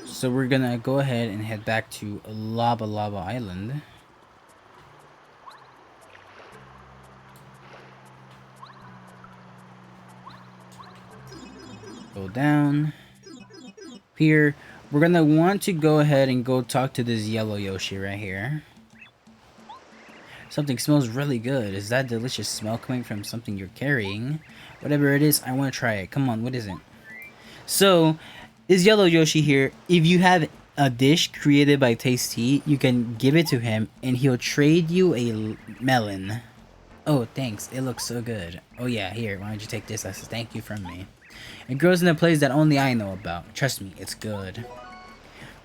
So we're gonna go ahead and head back to Lava Island. Go down. Here, we're gonna want to go ahead and go talk to this yellow Yoshi right here. Something smells really good. Is that delicious smell coming from something you're carrying? Whatever it is, I want to try it. Come on, what is it? So, this yellow Yoshi here, if you have a dish created by Tasty, you can give it to him and he'll trade you a melon. Oh, thanks. It looks so good. Oh yeah, here, why don't you take this as a thank you from me? It grows in a place that only I know about. Trust me, it's good.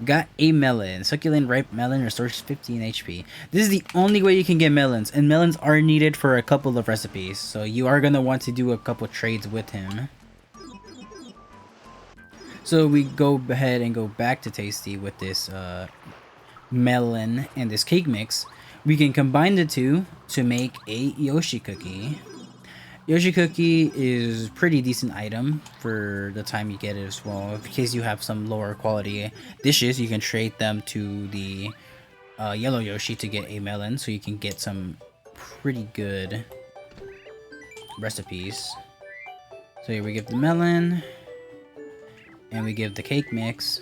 Got a melon. Succulent ripe melon restores 15 HP. This is the only way you can get melons, and melons are needed for a couple of recipes, so you are gonna want to do a couple trades with him. So we go ahead and go back to Tasty with this melon and this cake mix. We can combine the two to make a Yoshi cookie. Yoshi cookie is pretty decent item for the time you get it as well. In case you have some lower quality dishes, you can trade them to the yellow Yoshi to get a melon, so you can get some pretty good recipes. So here we give the melon, and we give the cake mix,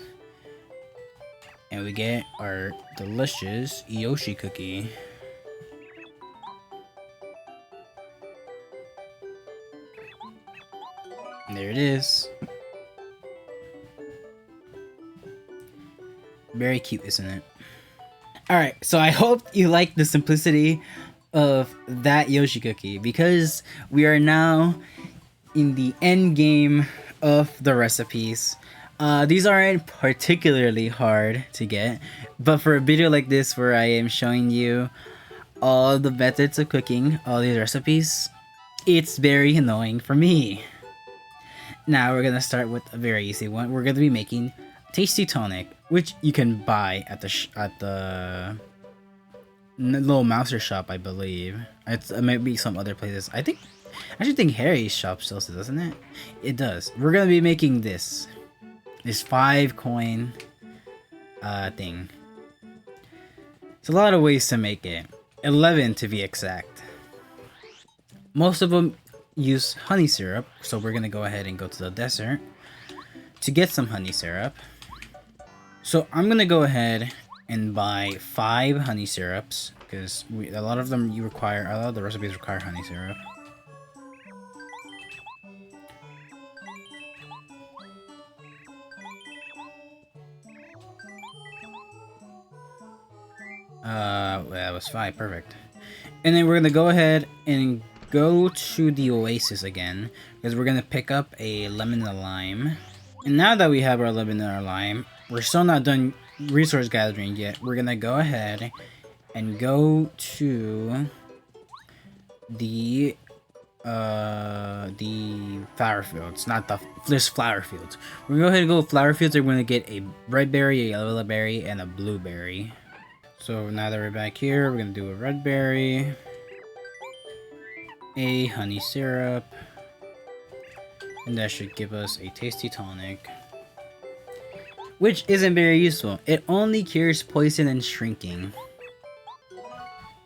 and we get our delicious Yoshi cookie. There it is. Very cute, isn't it? Alright, so I hope you like the simplicity of that Yoshi cookie, because we are now in the end game of the recipes. These aren't particularly hard to get, but for a video like this where I am showing you all the methods of cooking all these recipes, it's very annoying for me. Now we're gonna start with a very easy one. We're gonna be making Tasty Tonic, which you can buy at the little Mouser shop, I believe. It might be some other places. I actually think Harry's shop sells it, doesn't it? It does. We're gonna be making this 5 coin thing. It's a lot of ways to make it. 11 to be exact. Most of them use honey syrup, so we're gonna go ahead and go to the desert to get some honey syrup. So I'm gonna go ahead and buy 5 honey syrups, because a lot of the recipes require honey syrup. That was 5, perfect. And then we're gonna go ahead and go to the oasis again, because we're gonna pick up a lemon and a lime. And now that we have our lemon and our lime, we're still not done resource gathering yet. We're gonna go ahead and go to the flower fields, not there's flower fields. We're gonna go ahead and go to flower fields, and we're gonna get a red berry, a yellow berry, and a blueberry. So now that we're back here, we're gonna do a red berry, a honey syrup, and that should give us a Tasty Tonic, which isn't very useful. It only cures poison and shrinking,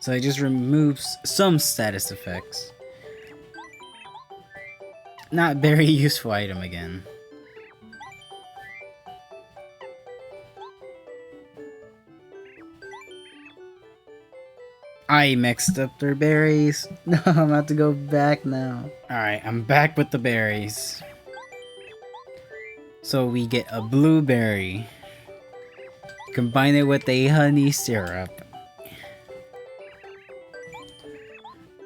so it just removes some status effects. Not very useful item again. I mixed up their berries. No, I'm about to go back now. Alright, I'm back with the berries. So we get a blueberry. Combine it with a honey syrup.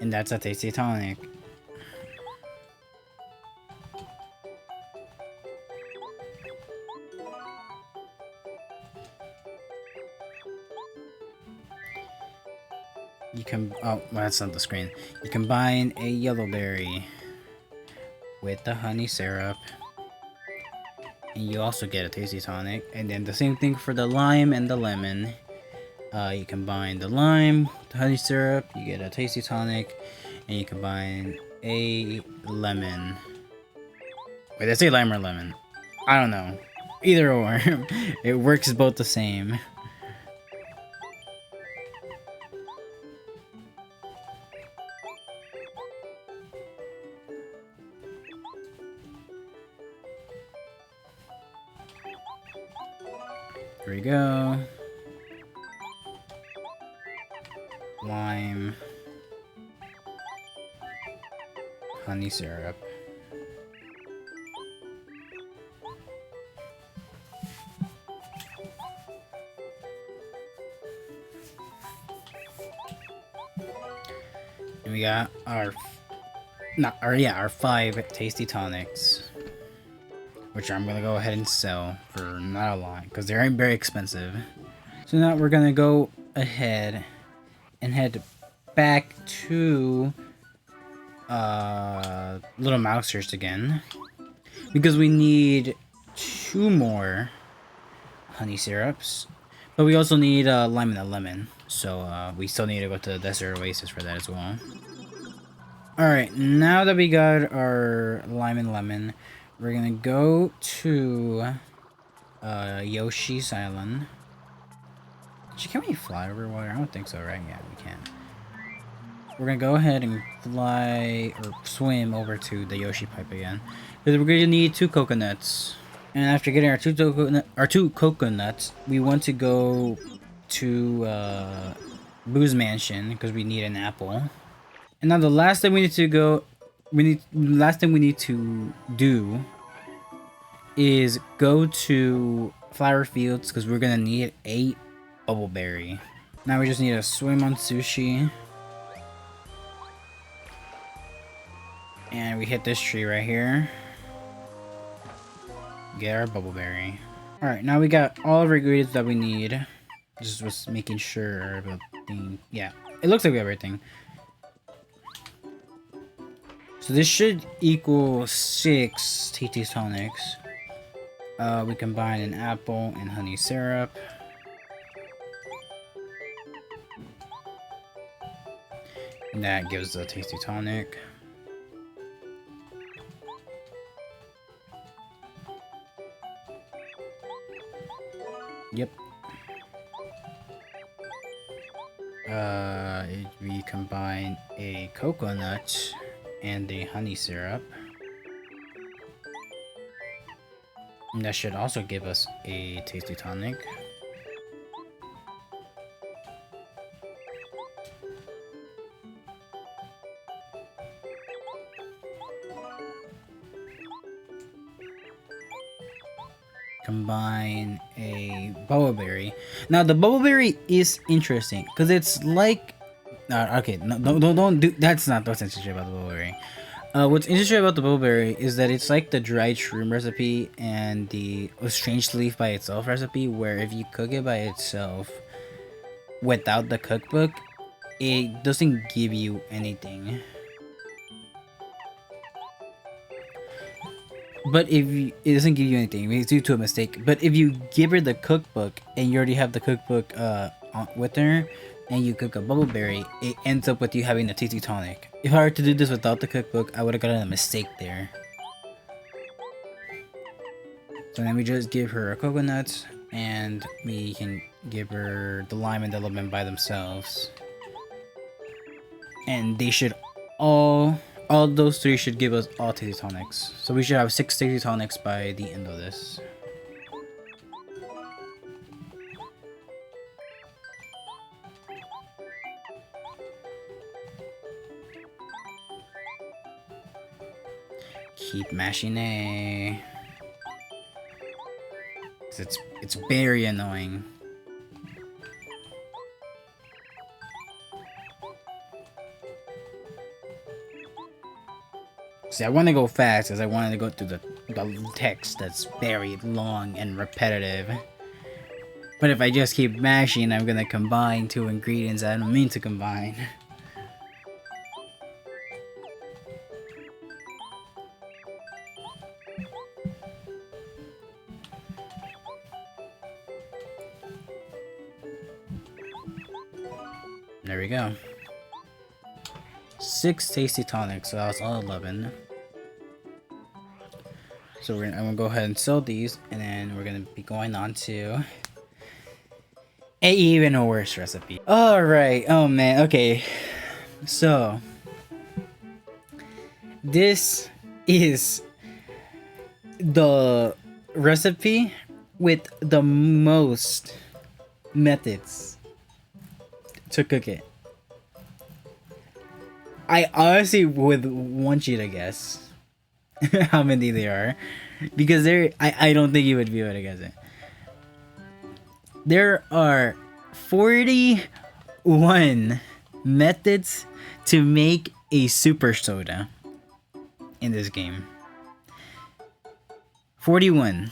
And that's a Tasty Tonic. you can, oh, well, that's not the screen. You combine a yellow berry with the honey syrup, and you also get a tasty tonic. And then the same thing for the lime and the lemon. You combine the lime, the honey syrup, you get a tasty tonic, and you combine a lemon. Wait, did I say lime or lemon? I don't know. Either or. It works both the same. Here we go. Lime. Honey syrup. And we got our our 5 tasty tonics, which I'm gonna go ahead and sell for not a lot because they aren't very expensive. So now we're gonna go ahead and head back to Little Mousehurst again because we need 2 more honey syrups, but we also need lime and a lemon, so we still need to go to the Desert Oasis for that as well. Alright, now that we got our lime and lemon, we're gonna go to Yoshi's Island. Can we fly over water? I don't think so, right? Yeah, we can. We're gonna go ahead and fly or swim over to the Yoshi pipe again, because we're gonna need 2 coconuts. And after getting our two coconuts, we want to go to Boo's Mansion because we need an apple. And now the last thing we need to do is go to Flower Fields because we're gonna need a bubbleberry. Now we just need to swim on Sushi. And we hit this tree right here. Get our bubbleberry. Alright, now we got all of our ingredients that we need. Just was making sure about the... Yeah, it looks like we have everything. So this should equal 6 TT tonics. We combine an apple and honey syrup. And that gives a tasty tonic. Yep. We combine a coconut and a honey syrup. And that should also give us a tasty tonic. Combine a bubbleberry. Now the bubbleberry is interesting because it's like, okay, no, don't do. That's not what's interesting about the bubbleberry. What's interesting about the bubbleberry is that it's like the dried shroom recipe and the strange leaf by itself recipe, where if you cook it by itself without the cookbook, it doesn't give you anything. But it doesn't give you anything, it's due to a mistake. But if you give her the cookbook and you already have the cookbook with her, and you cook a bubbleberry, it ends up with you having a tasty tonic. If I were to do this without the cookbook, I would have gotten a mistake there. So then we just give her a coconut, and we can give her the lime and the lemon by themselves. And they should all those 3 should give us all tasty tonics. So we should have 6 tasty tonics by the end of this. Keep mashing A. It's very annoying. See, I want to go fast because I wanted to go through the text that's very long and repetitive. But if I just keep mashing, I'm gonna combine two ingredients I don't mean to combine. There we go. 6 tasty tonics, so that's all 11. So I'm gonna go ahead and sell these, and then we're gonna be going on to an even worse recipe. Alright, oh man, okay. So, this is the recipe with the most methods to cook it. I honestly would want you to guess how many there are, because I don't think you would be able to guess it. There are 41 methods to make a super soda in this game. 41.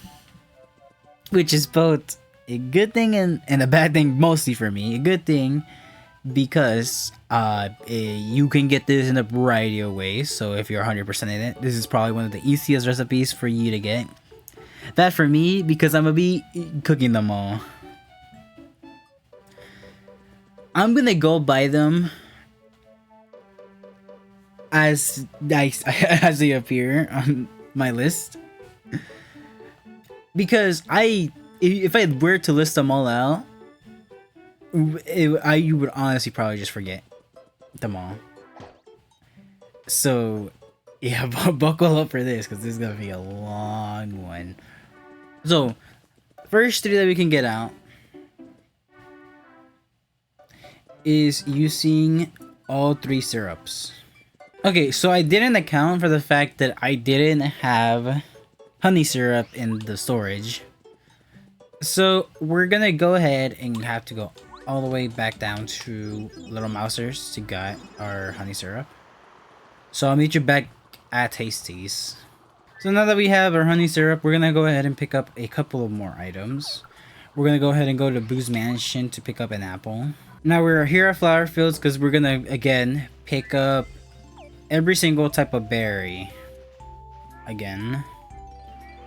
Which is both a good thing and a bad thing, mostly for me. A good thing because you can get this in a variety of ways. So if you're 100% in it, this is probably one of the easiest recipes for you to get. That for me, because I'm gonna be cooking them all. I'm gonna go buy them as they appear on my list, because if I were to list them all out, you would honestly probably just forget them all. So yeah, buckle up for this, because this is gonna be a long one. So first 3 that we can get out is using all 3 syrups. Okay, so I didn't account for the fact that I didn't have honey syrup in the storage. So we're gonna go ahead and have to go all the way back down to Little Mousers to get our honey syrup. So I'll meet you back at Tasty's. So now that we have our honey syrup, we're gonna go ahead and pick up a couple of more items. We're gonna go ahead and go to Boo's Mansion to pick up an apple. Now we're here at Flower Fields because we're gonna again pick up every single type of berry again.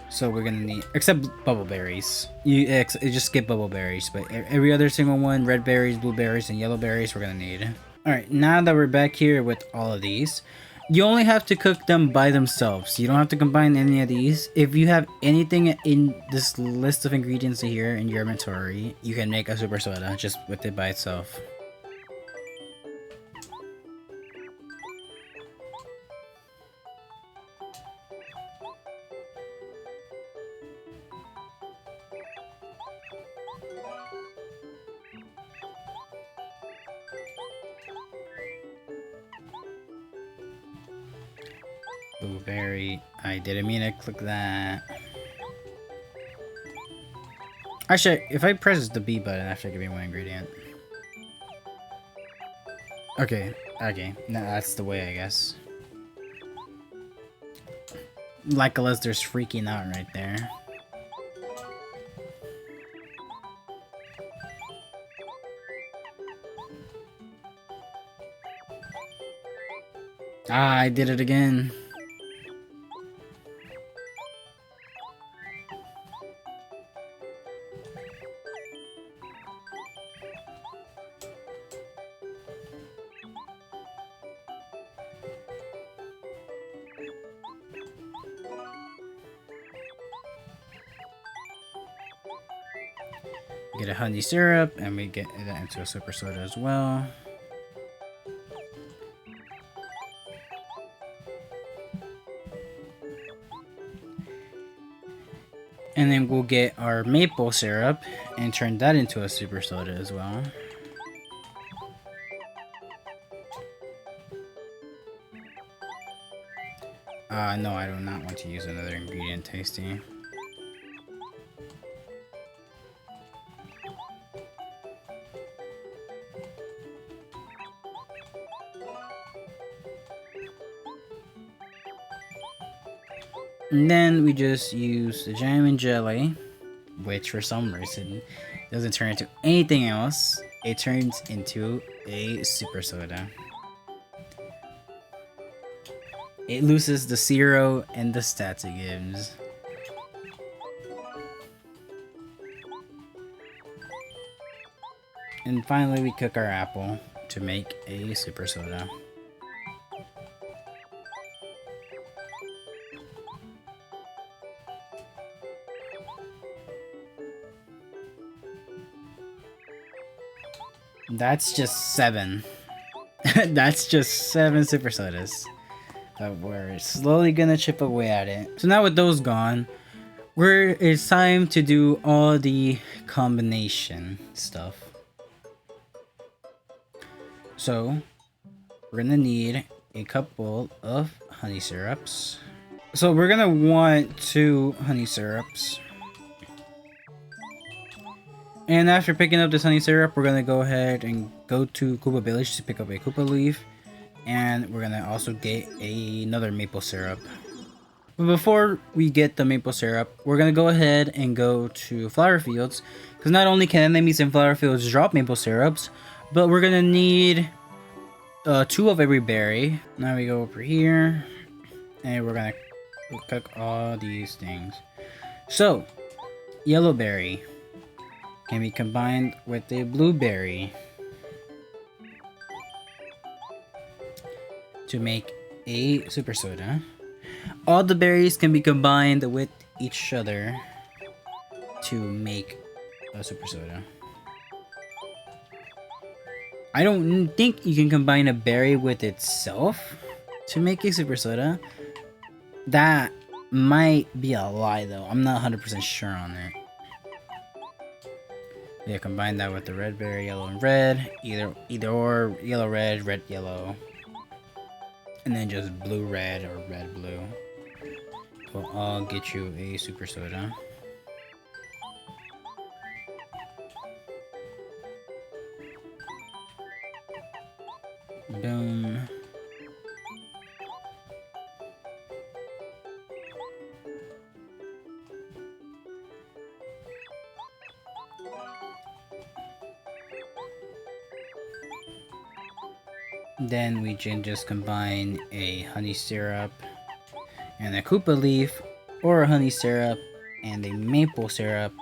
So we're gonna need, except bubble berries. You just skip bubble berries, but every other single one, red berries, blueberries, and yellow berries, we're gonna need. All right, now that we're back here with all of these, you only have to cook them by themselves. You don't have to combine any of these. If you have anything in this list of ingredients here in your inventory, you can make a super soda just with it by itself. Blueberry. I didn't mean to click that. Actually, if I press the B button, after give me one ingredient. Okay, no, that's the way, I guess. Like Lester's freaking out right there. Ah, I did it again. Get a honey syrup, and we get that into a super soda as well. And then we'll get our maple syrup and turn that into a super soda as well. No, I do not want to use another ingredient, Tasty. And then we just use the jam and jelly which for some reason doesn't turn into anything else. It turns into a super soda. It loses the 0 and the stats it gives. And finally, we cook our apple to make a super soda. That's just 7. That's just 7 super sodas. But we're slowly gonna chip away at it. So now with those gone, it's time to do all the combination stuff. So we're gonna need a couple of honey syrups. So we're gonna want 2 honey syrups. And after picking up this honey syrup, we're gonna go ahead and go to Koopa Village to pick up a Koopa leaf. And we're gonna also get another maple syrup. But before we get the maple syrup, we're gonna go ahead and go to flower fields. Because not only can enemies in flower fields drop maple syrups, but we're gonna need 2 of every berry. Now we go over here. And we're gonna cook all these things. So, yellow berry can be combined with a blueberry to make a super soda. All the berries can be combined with each other to make a super soda. I don't think you can combine a berry with itself to make a super soda. That might be a lie though. I'm not 100% sure on it. Yeah, combine that with the red berry, yellow and red. Either or, yellow red, red yellow. And then just blue red or red blue. Will all get you a super soda. Boom. Then we can just combine a honey syrup and a Koopa leaf, or a honey syrup and a maple syrup,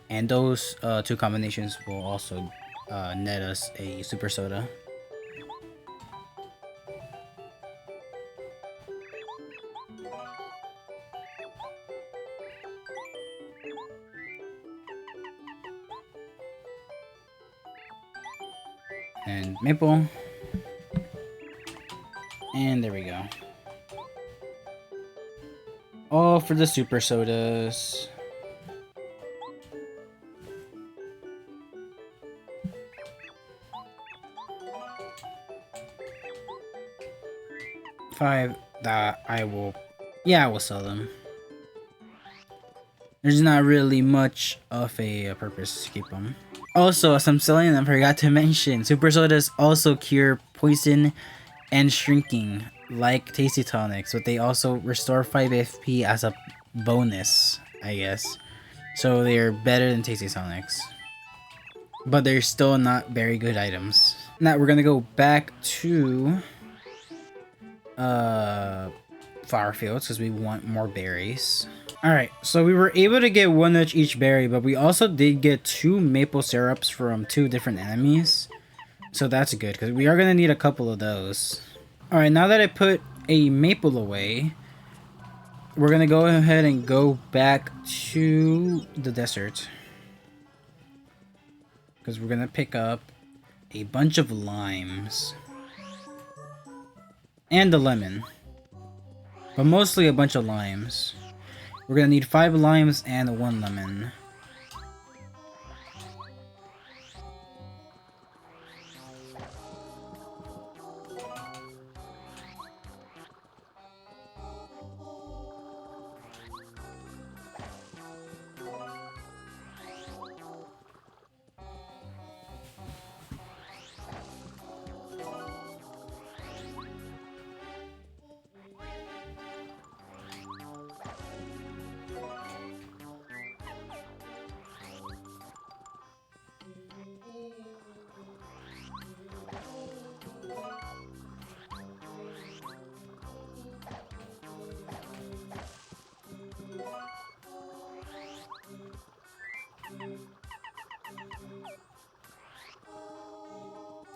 and those 2 combinations will also net us a super soda. And maple. And there we go. All for the super sodas. $5 that I will sell them. There's not really much of a purpose to keep them. Also, as I'm selling them, I forgot to mention, super sodas also cure poison and shrinking like Tasty Tonics, but they also restore 5 FP as a bonus, I guess. So they're better than Tasty Tonics. But they're still not very good items. Now we're gonna go back to flower fields because we want more berries. Alright, so we were able to get 1 of each berry, but we also did get 2 maple syrups from 2 different enemies. So that's good, because we are going to need a couple of those. Alright, now that I put a maple away, we're going to go ahead and go back to the desert. Because we're going to pick up a bunch of limes. And a lemon. But mostly a bunch of limes. We're going to need 5 limes and 1 lemon.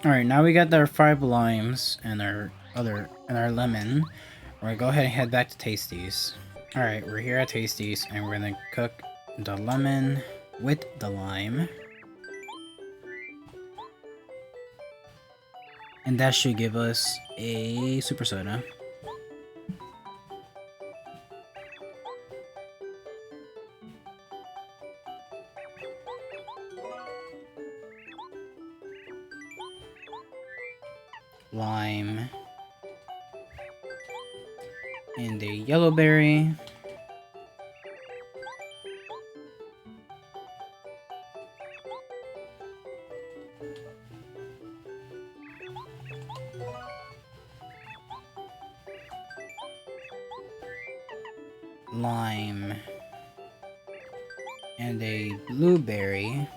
Alright, now we got our 5 limes and our lemon. We're gonna go ahead and head back to Tasties. Alright, we're here at Tasties and we're gonna cook the lemon with the lime. And that should give us a super soda. Lime. And a yellow berry. Lime. And a blueberry.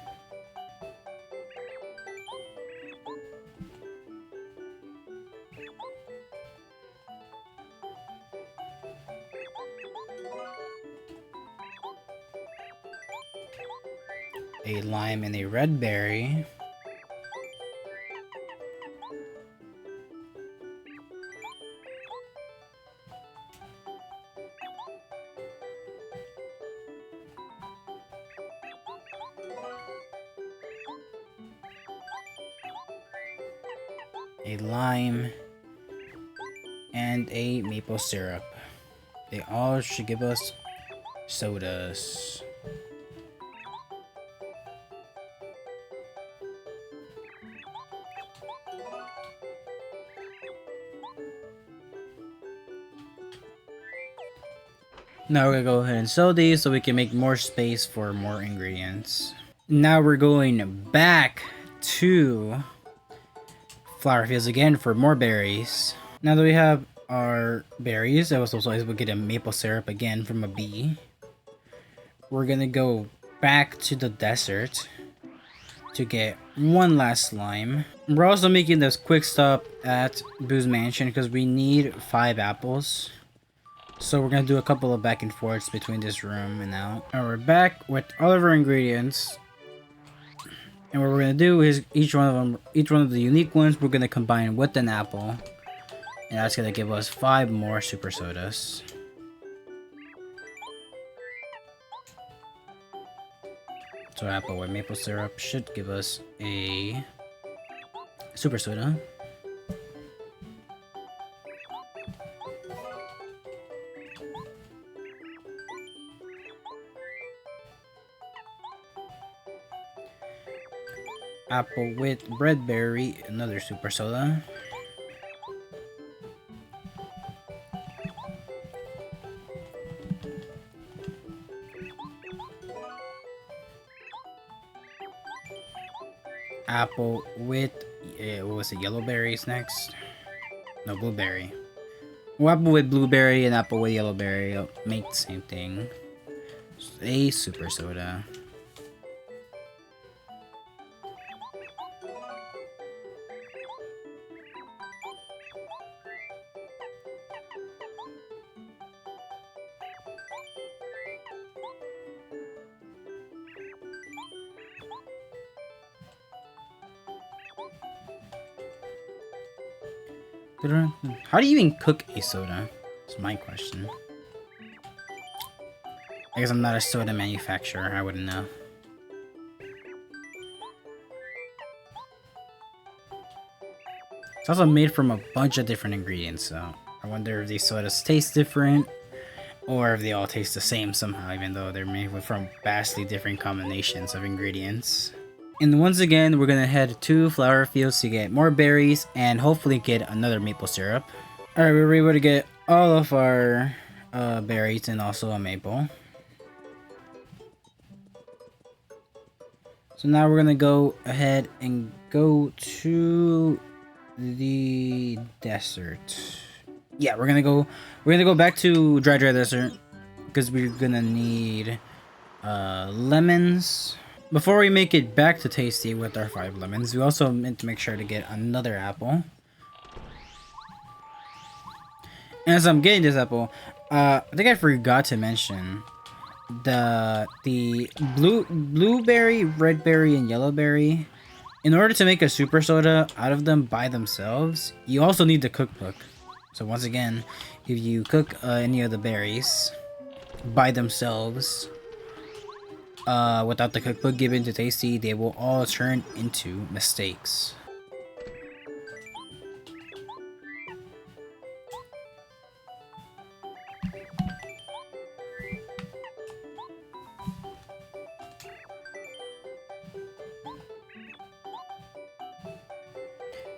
A lime and a red berry. A lime and a maple syrup. They all should give us sodas. Now we're gonna go ahead and sell these so we can make more space for more ingredients. Now we're going back to flower fields again for more berries. Now that we have our berries, I was also able to get a maple syrup again from a bee. We're gonna go back to the desert to get one last slime. We're also making this quick stop at Boo's Mansion because we need 5 apples. So we're gonna do a couple of back and forths between this room and out. And we're back with all of our ingredients. And what we're gonna do is each one of the unique ones, we're gonna combine with an apple. And that's gonna give us 5 more super sodas. So apple with maple syrup should give us a super soda. Apple with red berry, another super soda. Apple with, what was it, yellow berries next? No, blueberry. Well, apple with blueberry and apple with yellow berry make the same thing. A super soda. How do you even cook a soda? That's my question. I guess I'm not a soda manufacturer, I wouldn't know. It's also made from a bunch of different ingredients, so I wonder if these sodas taste different, or if they all taste the same somehow, even though they're made from vastly different combinations of ingredients. And once again, we're gonna head to flower fields to get more berries and hopefully get another maple syrup. Alright, we were able to get all of our berries and also a maple. So now we're gonna go ahead and go to the desert. Yeah, we're gonna go back to dry desert because we're gonna need lemons. Before we make it back to Tasty with our 5 lemons, we also meant to make sure to get another apple. And as I'm getting this apple, I think I forgot to mention the blueberry, red berry, and yellow berry In order to make a super soda out of them by themselves, you also need the cookbook. So once again, if you cook any of the berries by themselves, without the cookbook given to Tasty, they will all turn into mistakes.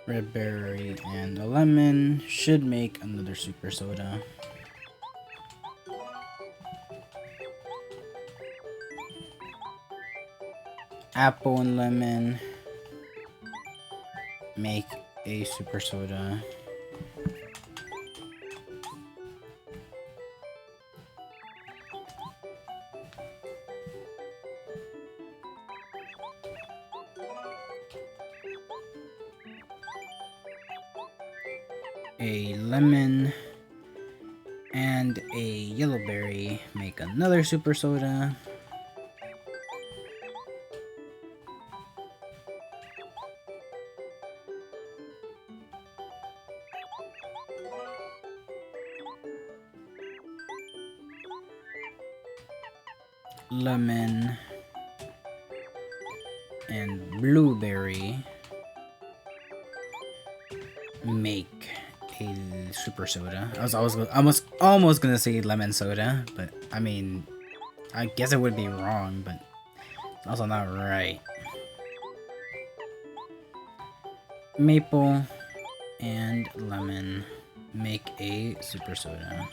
Red berry and a lemon should make another super soda. Apple and lemon make a super soda. A lemon and a yellow berry make another super soda. Lemon and blueberry make a super soda. I was almost gonna say lemon soda, but I mean, I guess it would be wrong, but it's also not right. Maple and lemon make a super soda.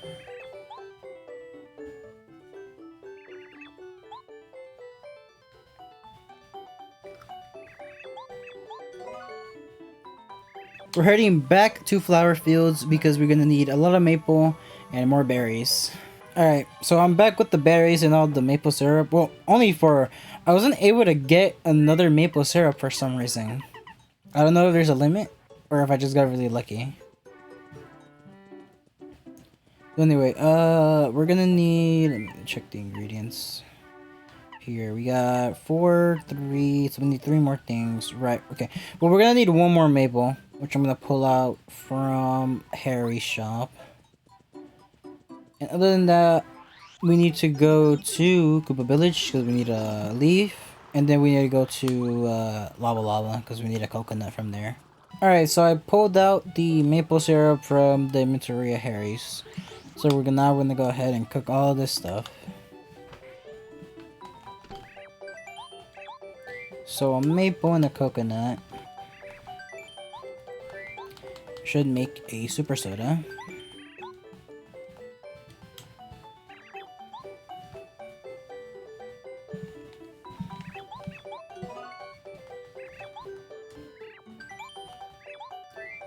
We're heading back to flower fields because we're gonna need a lot of maple and more berries. Alright, so I'm back with the berries and all the maple syrup. Well, only for... I wasn't able to get another maple syrup for some reason. I don't know if there's a limit or if I just got really lucky. So anyway, we're gonna need... Let me check the ingredients. Here, we got 4, 3, so we need 3 more things. Right, okay. Well, we're gonna need 1 more maple, which I'm gonna pull out from Harry's shop. And other than that, we need to go to Koopa Village because we need a leaf. And then we need to go to Lava Lava because we need a coconut from there. Alright, so I pulled out the maple syrup from the inventory at Harry's. So we're gonna go ahead and cook all this stuff. So a maple and a coconut should make a super soda.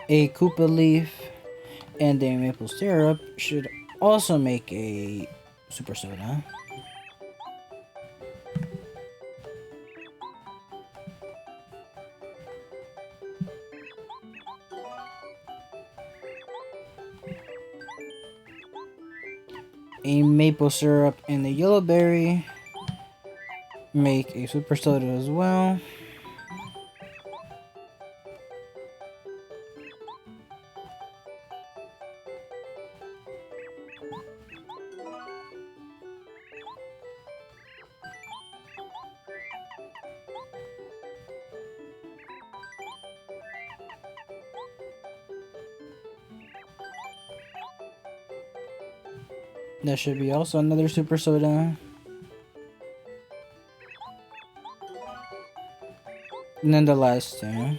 A Koopa leaf and a maple syrup should also make a super soda. A maple syrup and a yellow berry make a super soda as well. That should be also another super soda. And then the last two.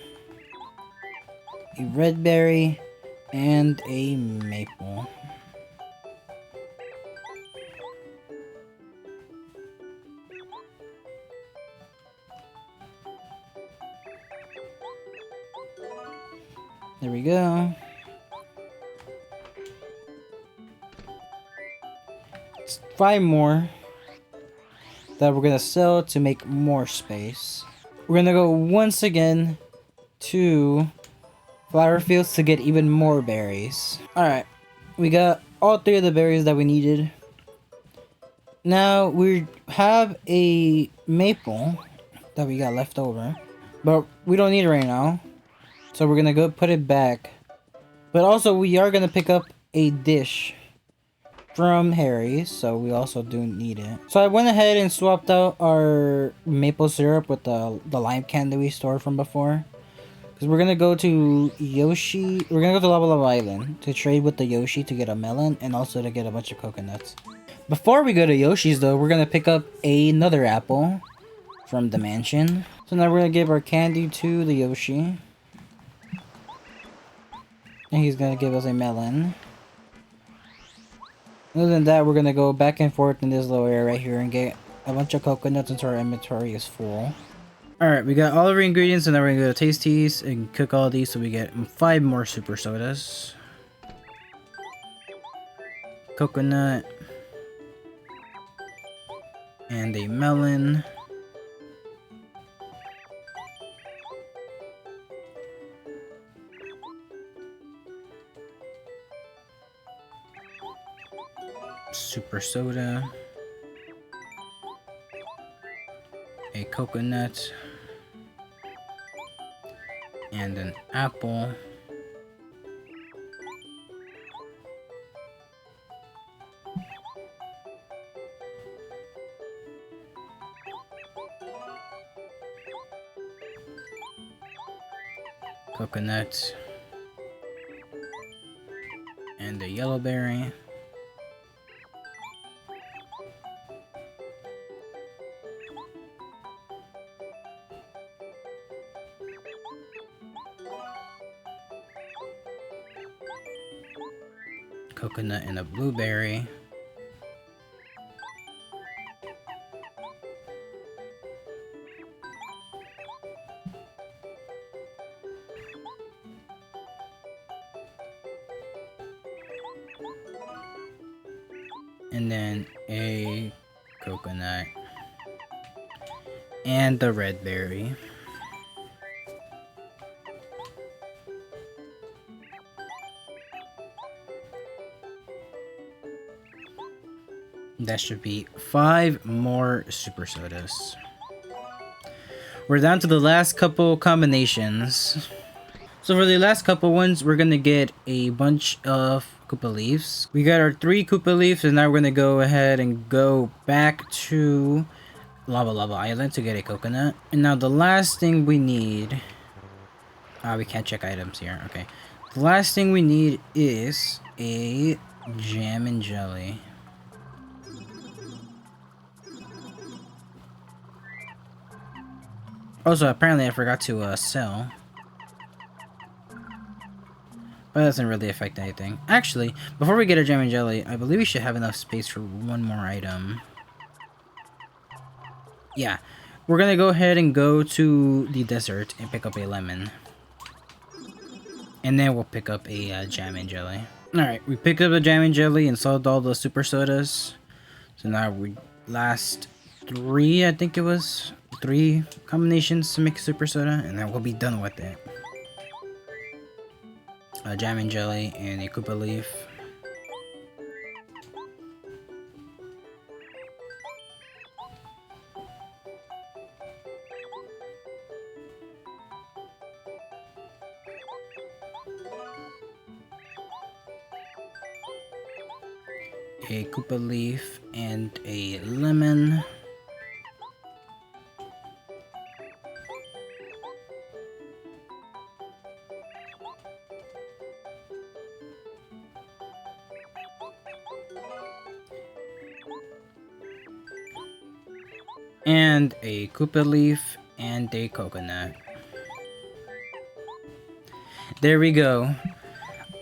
A red berry and a maple. There we go. 5 more that we're gonna sell to make more space. We're gonna go once again to flower fields to get even more berries. Alright, we got all 3 of the berries that we needed. Now we have a maple that we got left over. But we don't need it right now. So we're gonna go put it back. But also we are gonna pick up a dish from Harry's, so we also do need it. So I went ahead and swapped out our maple syrup with the lime can that we stored from before. Because we're gonna go to Yoshi, we're gonna go to Lava Lava Island to trade with the Yoshi to get a melon and also to get a bunch of coconuts. Before we go to Yoshi's though, we're gonna pick up another apple from the mansion. So now we're gonna give our candy to the Yoshi. And he's gonna give us a melon. Other than that, we're gonna go back and forth in this little area right here and get a bunch of coconuts until our inventory is full. Alright, we got all of our ingredients, and now we're gonna go to Tasties and cook all these so we get 5 more super sodas. Coconut. And a melon. Super soda, a coconut, and an apple. Coconut, and a yellow berry. Coconut and a blueberry. And then a coconut and the red berry. That should be 5 more super sodas. We're down to the last couple combinations. So for the last couple ones, we're gonna get a bunch of Koopa Leaves. We got our 3 Koopa Leaves, and now we're gonna go ahead and go back to Lava Lava Island to get a coconut. And now the last thing we need... we can't check items here. Okay. The last thing we need is a jam and jelly. Also, apparently I forgot to sell. But that doesn't really affect anything. Actually, before we get a jam and jelly, I believe we should have enough space for one more item. Yeah. We're gonna go ahead and go to the desert and pick up a lemon. And then we'll pick up a jam and jelly. Alright, we picked up a jam and jelly and sold all the super sodas. So now we last 3, I think it was. 3 combinations to make super soda, and then we'll be done with it. A jam and jelly and a Koopa Leaf. A Koopa Leaf and a lemon. And a Koopa Leaf and a coconut. There we go.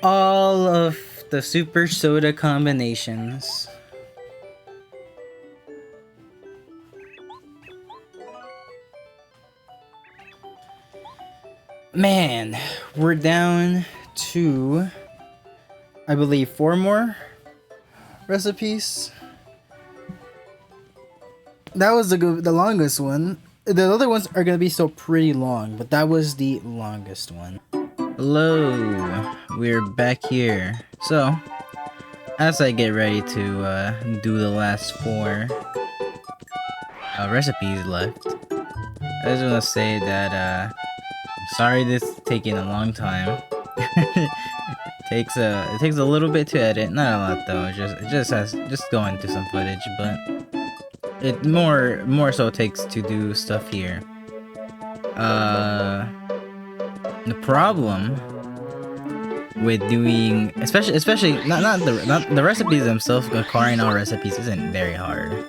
All of the super soda combinations. Man, we're down to, I believe, 4 more recipes. That was the longest one. The other ones are gonna be still pretty long, but that was the longest one. Hello, we're back here. So, as I get ready to do the last 4 recipes left, I just want to say that I'm sorry this is taking a long time. It takes a little bit to edit, not a lot though. It just has going through some footage, but it more so takes to do stuff here. The problem with doing, especially not the recipes themselves, acquiring all recipes isn't very hard,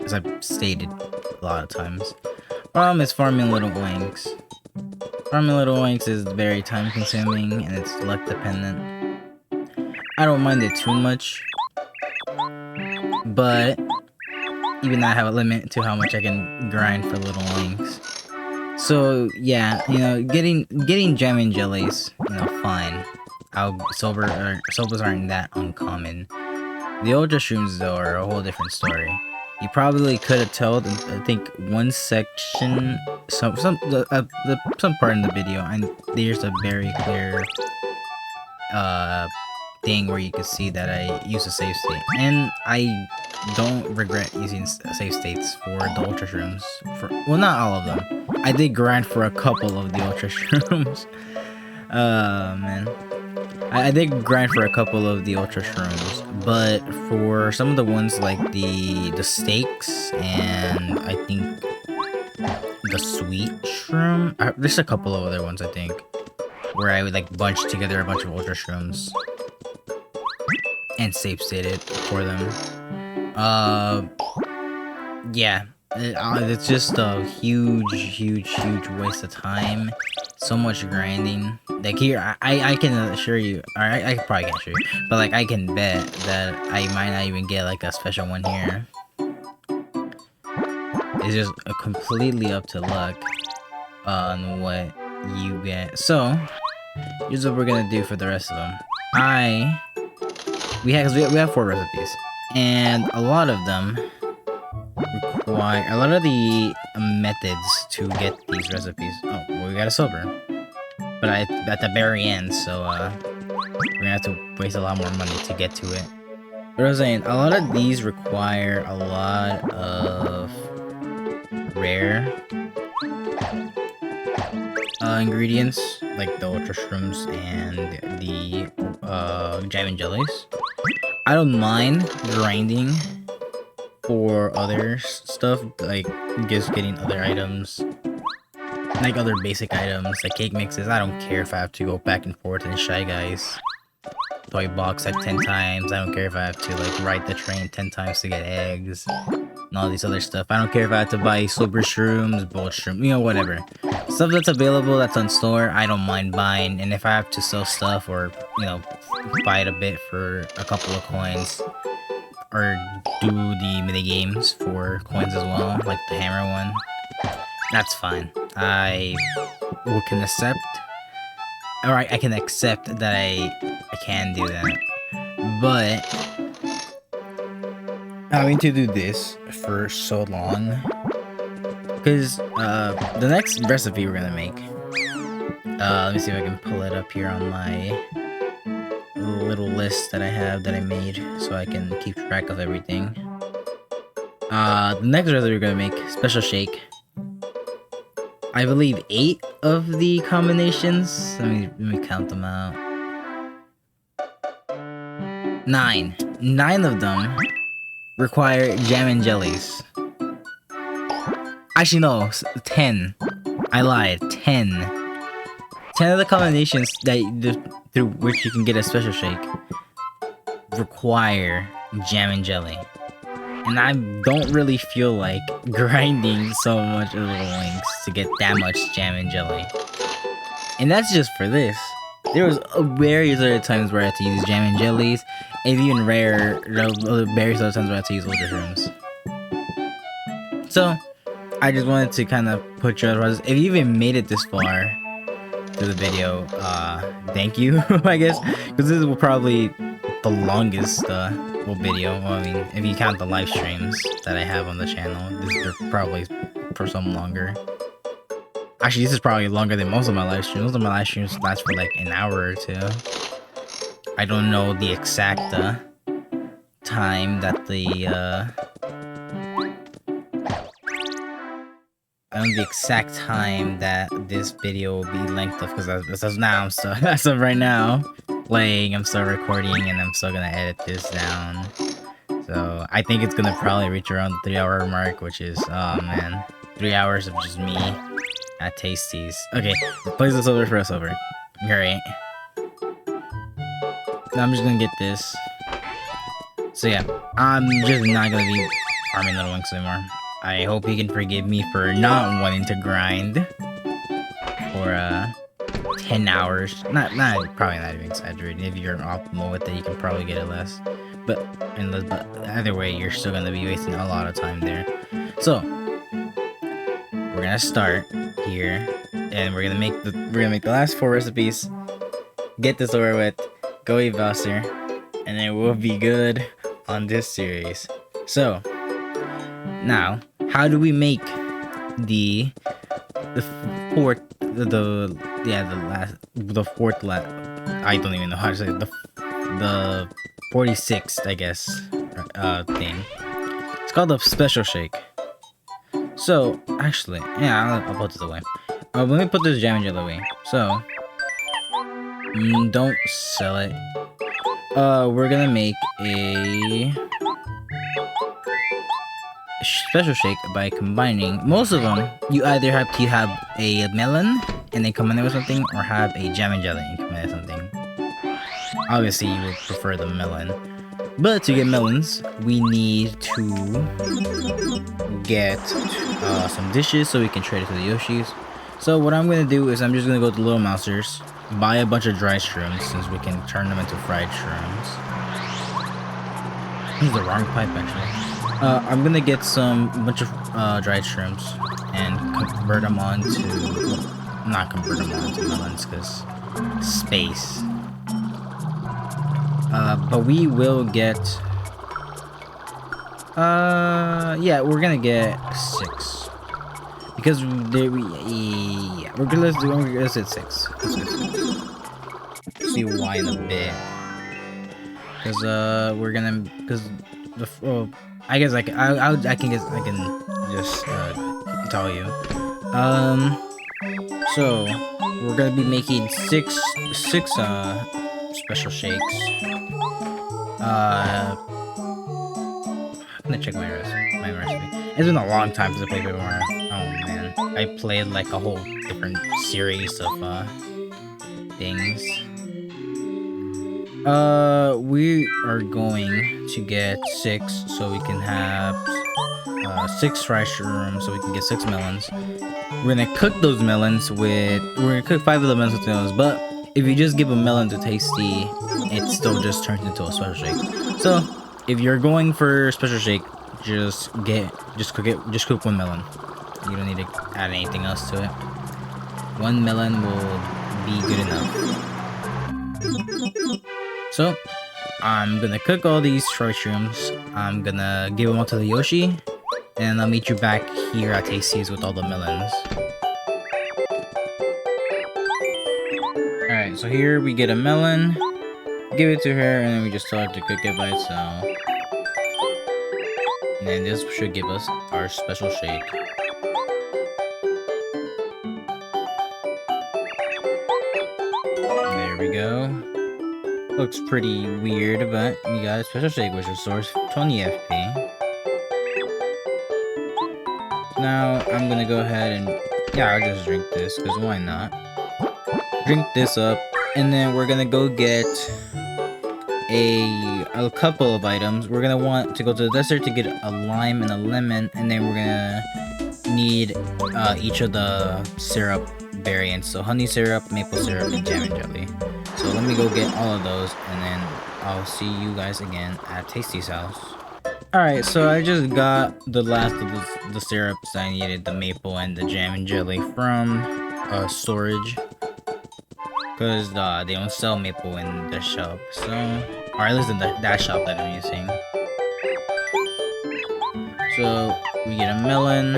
as I've stated a lot of times. Problem is farming little oinks. Farming little oinks is very time consuming and it's luck dependent. I don't mind it too much, but even I have a limit to how much I can grind for little oinks. So yeah, you know, getting gem and jellies, you know, fine. Sobas aren't that uncommon. The ultra shrooms though are a whole different story. You probably could have told, I think, one section, some part in the video, and there's a very clear thing where you can see that I use a save state, and I don't regret using save states for the ultra shrooms. Well, not all of them. I did grind for a couple of the ultra shrooms. Man. I did grind for a couple of the ultra shrooms, but for some of the ones like the steaks and I think the sweet shroom, there's a couple of other ones I think where I would like bunch together a bunch of ultra shrooms and save state it for them. Yeah, it's just a huge waste of time. So much grinding. Like here, I can assure you, or I probably can't assure you, but like I can bet that I might not even get like a special one here. It's just completely up to luck on what you get. So here's what we're gonna do for the rest of them. We have 4 recipes, and a lot of them require a lot of the methods to get these recipes. Oh, well, we got a silver, but at the very end, so we're gonna have to waste a lot more money to get to it. But I was saying, a lot of these require a lot of rare ingredients, like the ultra shrooms and the jam and jellies. I don't mind grinding for other stuff, like just getting other items, like other basic items, like cake mixes. I don't care if I have to go back and forth in Shy Guys toy box like 10 times. I don't care if I have to like ride the train 10 times to get eggs and all these other stuff. I don't care if I have to buy silver shrooms, gold shroom, you know, whatever. Stuff that's available, that's on store, I don't mind buying. And if I have to sell stuff or, you know, buy it a bit for a couple of coins, or do the mini games for coins as well, like the hammer one, that's fine. I can accept, or I can accept that I can do that. But having to do this for so long, because the next recipe we're gonna make, let me see if I can pull it up here on my little list that I have that I made so I can keep track of everything. The next recipe we're gonna make, special shake. I believe 8 of the combinations. Let me count them out. 9 of them require jam and jellies. Actually, no, 10. I lied. 10 of the combinations through which you can get a special shake require jam and jelly. And I don't really feel like grinding so much of the links to get that much jam and jelly. And that's just for this. There was various other times where I had to use jam and jellies, and even rarer, various other times where I had to use ultra shrooms. So, I just wanted to kind of put you on. If you even made it this far to the video, thank you, I guess, because this is probably the longest video. Well, I mean, if you count the live streams that I have on the channel, they're probably for some longer. Actually, this is probably longer than most of my live streams. Most of my live streams last for like an hour or 2. I don't know the exact time that the on the exact time that this video will be length of, because as of now, I'm still, as of right now, playing, I'm still recording, and I'm still gonna edit this down. So I think it's gonna probably reach around the 3-hour mark, which is, oh man, 3 hours of just me at Tasties. Okay, place this over for us over. Great. Now I'm just gonna get this. So yeah, I'm just not gonna be farming Little Winks anymore. I hope you can forgive me for not wanting to grind for 10 hours. Not probably not even exaggerating. If you're optimal with it, you can probably get it less. But either way, you're still gonna be wasting a lot of time there. So we're gonna start here, and we're gonna make the last 4 recipes. Get this over with. Go eat Buster, and then we'll be good on this series. So now, how do we make the fourth I don't even know how to say it, the 46th, I guess, thing. It's called a special shake. So actually, yeah, I'll put this away. Let me put this jam and jelly away. So don't sell it. We're gonna make a special shake by combining most of them. You either have to have a melon and then combine it with something, or have a jam and jelly and combine it with something. Obviously, you would prefer the melon, but to get melons, we need to get some dishes so we can trade it to the Yoshis. So what I'm gonna do is I'm just gonna go to Little Mousers, buy a bunch of dry shrooms since we can turn them into fried shrooms. This is the wrong pipe actually. I'm gonna get a bunch of dried shrooms and convert them not convert them onto melons because space. But we will get, yeah, we're gonna get 6 because let's hit 6. See why in a bit. Because I guess I can just tell you. So we're gonna be making six special shakes. I'm gonna check my recipe. It's been a long time since I played Paper Mario. Oh man, I played like a whole different series of things. We are going to get 6 so we can have 6 fried shrooms so we can get 6 melons. We're gonna cook those melons we're gonna cook 5 of the melons with melons, but if you just give a melon to Tasty, it still just turns into a special shake. So if you're going for a special shake, just cook 1 melon. You don't need to add anything else to it. 1 melon will be good enough. So I'm gonna cook all these fried shrooms. I'm gonna give them all to the Yoshi, and I'll meet you back here at Tasty's with all the melons. Alright, so here we get a melon, give it to her, and then we just tell her to cook it by itself. And then this should give us our special shake. There we go. Looks pretty weird, but we got a special shake which restores 20 FP. Now I'm gonna go ahead and I'll just drink this because why not? Drink this up, and then we're gonna go get a couple of items. We're gonna want to go to the desert to get a lime and a lemon, and then we're gonna need each of the syrup variants. So honey syrup, maple syrup, and jam and jelly. So let me go get all of those, and then I'll see you guys again at Tasty's house. Alright, so I just got the last of the syrups I needed, the maple and the jam and jelly from storage. Because they don't sell maple in the shop, so... or at least in that shop that I'm using. So we get a melon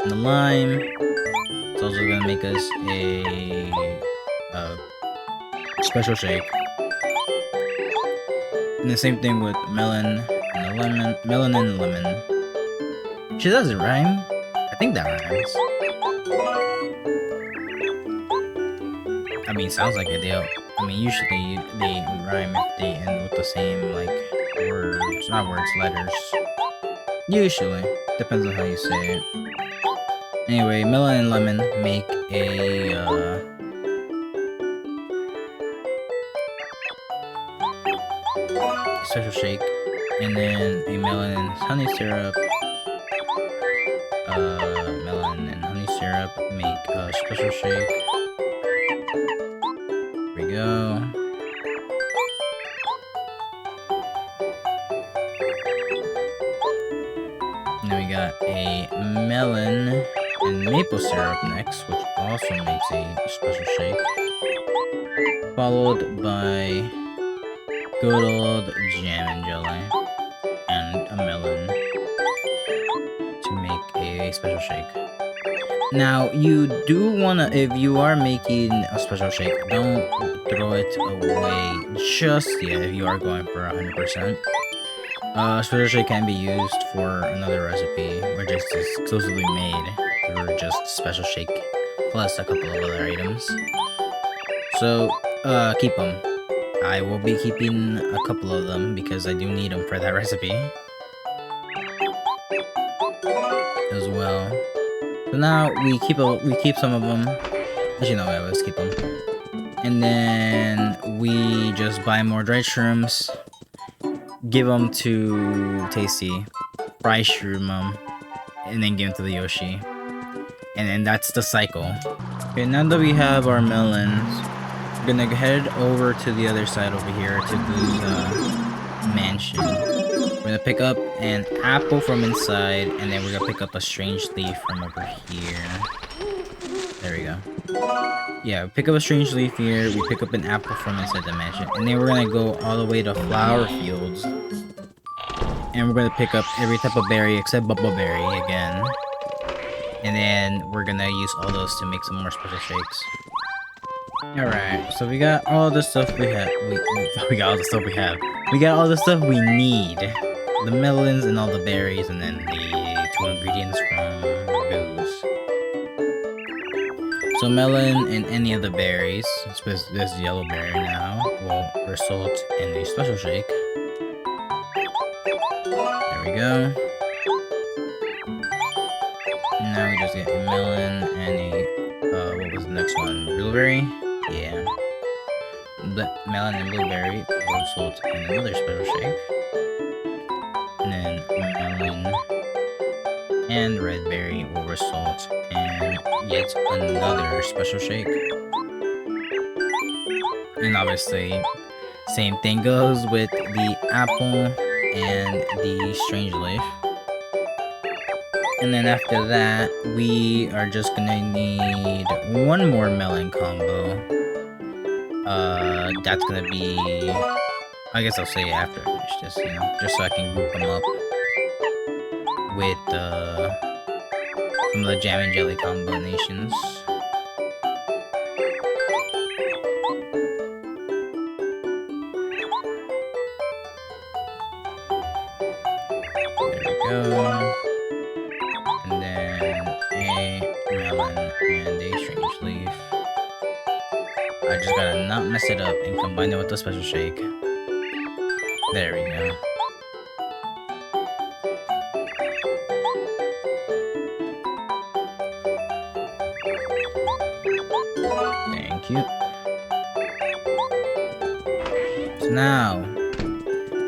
and a lime. It's also gonna make us a special shake. And the same thing with melon and a lemon. Melon and a lemon. She doesn't rhyme. I think that rhymes. I mean, sounds like it. I mean, usually they rhyme if they end with the same like words, not words, letters. Usually, depends on how you say it. Anyway, melon and lemon make a special shake, and then a melon and honey syrup. Melon and honey syrup make a special shake. Here we go. Now we got a melon and maple syrup next, which also makes a special shake. Followed by good old jam and jelly and a melon to make a special shake. Now, you do wanna, if you are making a special shake, don't throw it away just yet if you are going for 100%. Special shake can be used for another recipe, which is exclusively made through just special shake plus a couple of other items. So, keep them. I will be keeping a couple of them because I do need them for that recipe as well. So now we keep some of them. Actually, no, I always keep them. And then we just buy more dried shrooms, give them to Tasty, fry shroom them, and then give them to the Yoshi. And then that's the cycle. Okay, now that we have our melons, we're gonna head over to the other side over here to Boo's mansion. We're gonna pick up an apple from inside, and then we're gonna pick up a strange leaf from over here. There we go. Yeah, pick up a strange leaf here, we pick up an apple from inside the mansion, and then we're gonna go all the way to flower fields. And we're gonna pick up every type of berry except bubbleberry again. And then we're gonna use all those to make some more special shakes. Alright, so we got all the stuff we have. We got all the stuff we have. We got all the stuff we need. The melons and all the berries, and then the 2 ingredients from Boo's. So melon and any of the berries, this yellow berry now, will result in a special shake. There we go. Now we just get a melon and a, what was the next one? Blueberry? Yeah. Melon and blueberry will result in another special shake. And then melon and red berry will result in yet another special shake. And obviously, same thing goes with the apple and the strange leaf. And then after that, we are just gonna need one more melon combo. That's gonna be, I guess I'll say it after I finish this, you know, just so I can group them up with some of the jam and jelly combinations. There we go. And then a melon and a strange leaf. I just gotta not mess it up and combine it with the special shake. There we go. Thank you. So now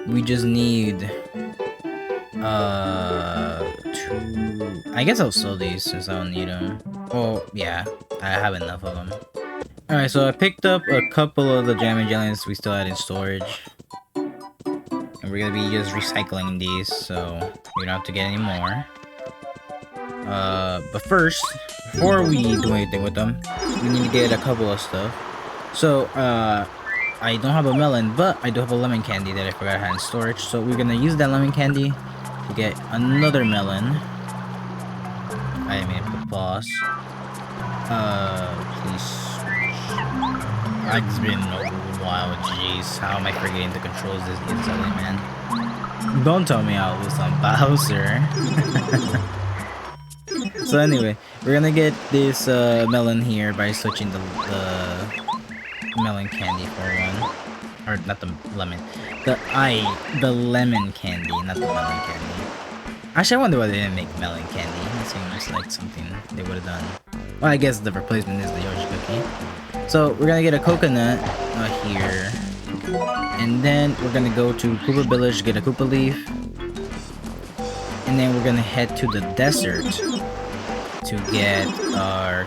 we just need I guess I'll sell these since I don't need them. Oh yeah, I have enough of them. Alright, so I picked up a couple of the jam and jellies we still had in storage. And we're gonna be just recycling these, so we don't have to get any more. But first, before we do anything with them, we need to get a couple of stuff. So, I don't have a melon, but I do have a lemon candy that I forgot I had in storage. So we're gonna use that lemon candy to get another melon. I made a pause. Please. It's been a while, jeez. How am I forgetting the controls this easily, man? Don't tell me I'll lose on Bowser. So anyway, we're gonna get this melon here by switching the melon candy for one. Or not the lemon. The lemon candy, not the melon candy. Actually, I wonder why they didn't make melon candy. It seems like something they would have done. Well, I guess the replacement is the Yoshi cookie. So we're gonna get a coconut here. And then we're gonna go to Koopa Village, get a Koopa leaf. And then we're gonna head to the desert to get our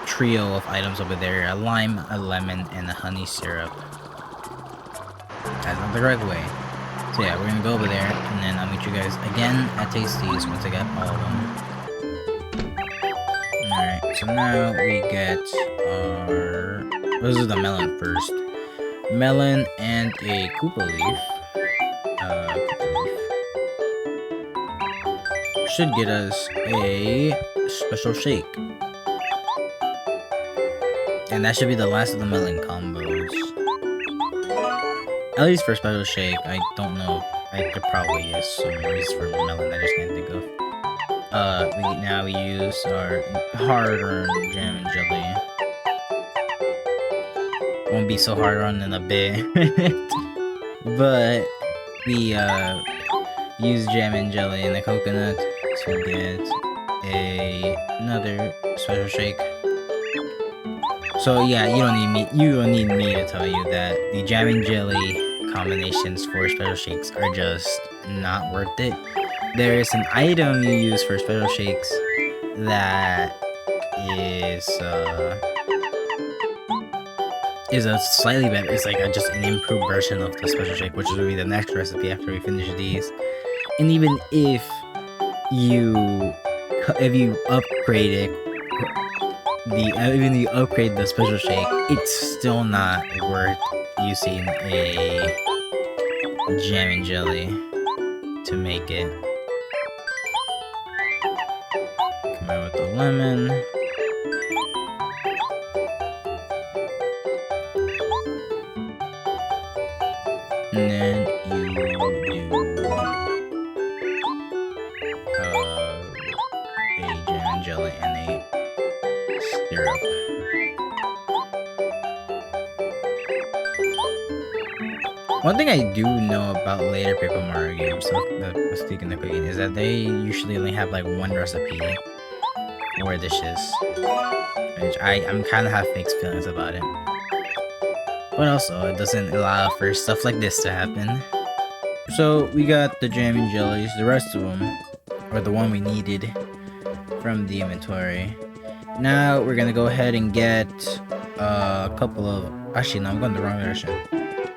trio of items over there. A lime, a lemon, and a honey syrup. That's not the correct way. So yeah, we're gonna go over there, and then I'll meet you guys again at Tasty's once I get all of them. Alright, so now we get our... This is the melon first. Melon and a Koopa leaf. Should get us a special shake. And that should be the last of the melon combos. At least for special shake, I don't know. There probably is some reason for melon I just can't think of. Now we use our hard-earned jam and jelly. Won't be so hard-earned in a bit. But we use jam and jelly and the coconut to get another special shake. So yeah, you don't need me to tell you that the jam and jelly combinations for special shakes are just not worth it. There is an item you use for special shakes that is a slightly better. It's like just an improved version of the special shake, which will be the next recipe after we finish these. And even if you upgrade it, even if you upgrade the special shake, it's still not worth using a jam and jelly to make it. Come out with the lemon. And then you do a jam and jelly and a syrup. One thing I do know about later Paper Mario games, speaking of cooking, is that they usually only have like one recipe for dishes, which I'm kind of have mixed feelings about it. But also, it doesn't allow for stuff like this to happen. So we got the jam and jellies, the rest of them, or the one we needed from the inventory. Now we're gonna go ahead and get a couple of. Actually, no, I'm going the wrong direction.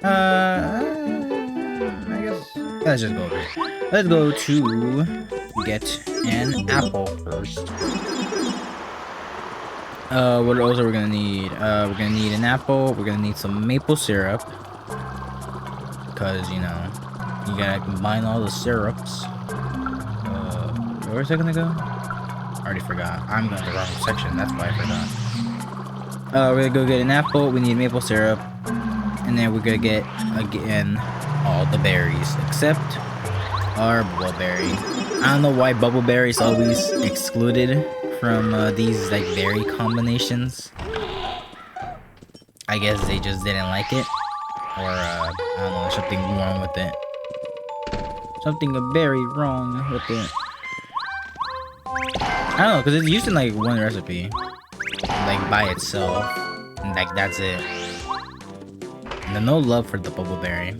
I guess let's just go over here. Let's go to get an apple first. What else are we gonna need? We're gonna need an apple. We're gonna need some maple syrup, cause you know you gotta combine all the syrups. Where's that gonna go? I already forgot. I'm going the wrong section. That's why I forgot. We're gonna go get an apple. We need maple syrup. And then we're gonna get, again, all the berries, except our bubbleberry. I don't know why bubbleberry is always excluded from these, like, berry combinations. I guess they just didn't like it. Or, I don't know, something wrong with it. Something very wrong with it. I don't know, because it's used in, like, one recipe. Like, by itself. And, like, that's it. And no love for the bubbleberry.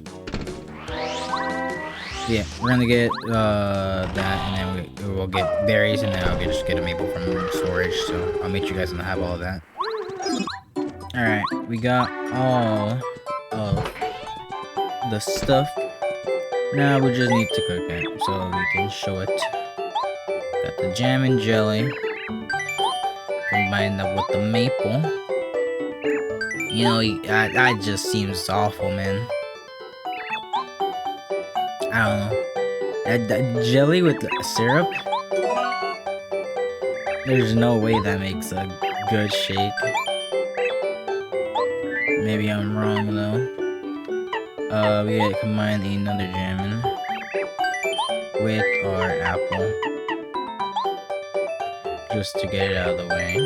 Yeah, we're gonna get that, and then we'll get berries, and then I'll just get a maple from storage. So I'll meet you guys when I have all of that. All right, we got all of the stuff. Now we just need to cook it, so we can show it. Got the jam and jelly. Combine that with the maple. You know, that just seems awful, man. I don't know. That jelly with the syrup? There's no way that makes a good shake. Maybe I'm wrong, though. We gotta combine another jammin' with our apple. Just to get it out of the way.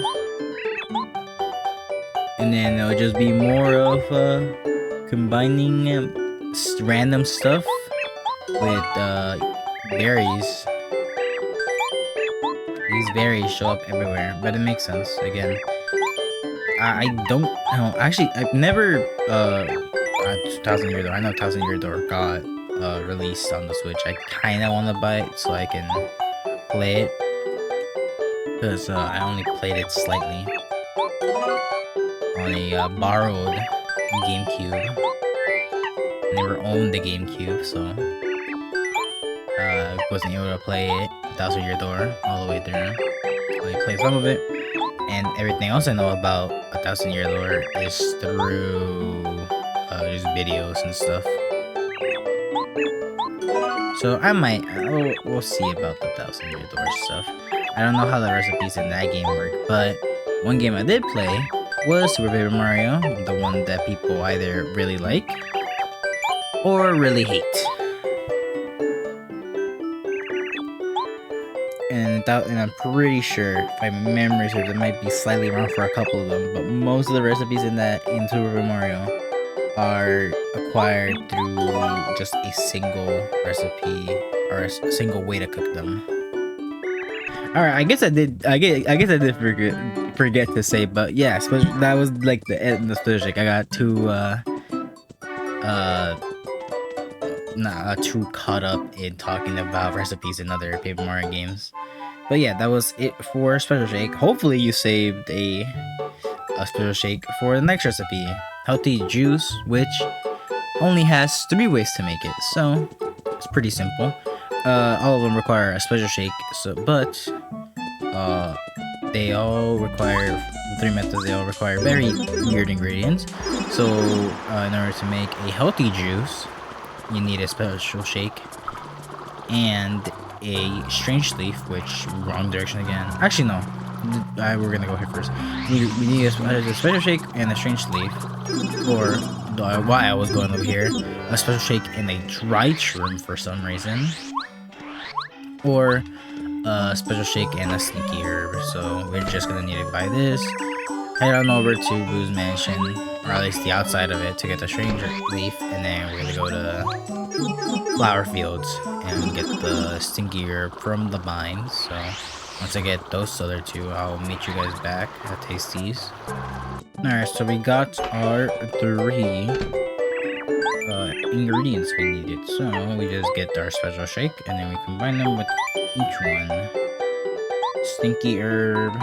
and then it'll just be more of combining random stuff with berries. These berries show up everywhere, but it makes sense. Again, I don't know. Actually, I've never 1000 Year Door. I know 1000 Year Door got released on the Switch. I kind of want to buy it so I can play it, because I only played it slightly on a borrowed GameCube. I never owned the GameCube, so I wasn't able to play it 1000 Year Door all the way through. I only played some of it, and everything else I know about 1000 Year Door is through just videos and stuff. So I might, we'll see about the 1000 Year Door stuff. I don't know how the recipes in that game work, but one game I did play was Super Paper Mario, the one that people either really like or really hate. And I'm pretty sure, if my memory serves, it might be slightly wrong for a couple of them, but most of the recipes in Super Paper Mario are acquired through just a single recipe or a single way to cook them. Alright, I guess I did forget to say, but yeah, that was like the end of the special shake. I got too caught up in talking about recipes in other Paper Mario games. But yeah, that was it for Special Shake. Hopefully you saved a Special Shake for the next recipe. Healthy Juice, which only has 3 ways to make it, so it's pretty simple. All of them require a Special Shake, but they all require, the 3 methods, they all require very weird ingredients. So in order to make a healthy juice, you need a Special Shake and a Strange Leaf, which, wrong direction again. Actually, no. We're gonna go here first. We need a Special Shake and a Strange Leaf, or why I was going over here, a Special Shake and a Dried Shroom for some reason, or a Special Shake and a Stinky Herb. So we're just gonna need to buy this, head on over to Boo's Mansion, or at least the outside of it, to get the Strange Leaf, and then we're gonna go to Flower Fields and get the Stinky Herb from the vines. So once I get those other 2, I'll meet you guys back at Tasty's. Alright, so we got our 3 ingredients we needed. So we just get our Special Shake, and then we combine them with each one. Stinky Herb,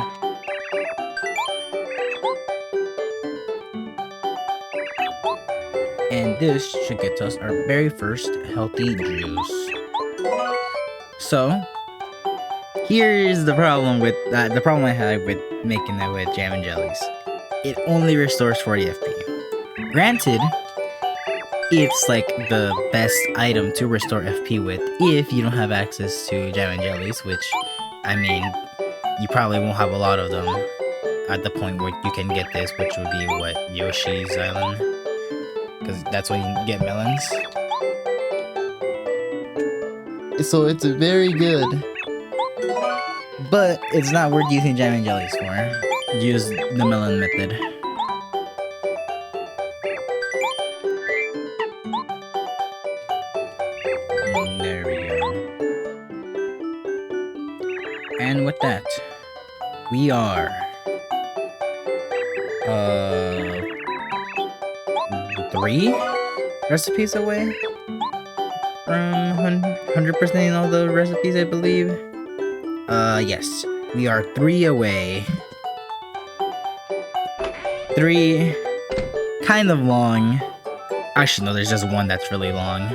and this should get us our very first healthy juice. So here's the problem with the problem I had with making it with jam and jellies. It only restores 40 FP. Granted, it's like the best item to restore FP with if you don't have access to jam and jellies, which, I mean, you probably won't have a lot of them at the point where you can get this, which would be what, Yoshi's Island, because that's when you get melons. So it's very good, but it's not worth using jam and jellies for. Use the melon method. There we go. And with that, we are 3 recipes away from 100%ing all the recipes, I believe. Yes, we are 3 away. 3 kind of long. Actually, no, there's just 1 that's really long.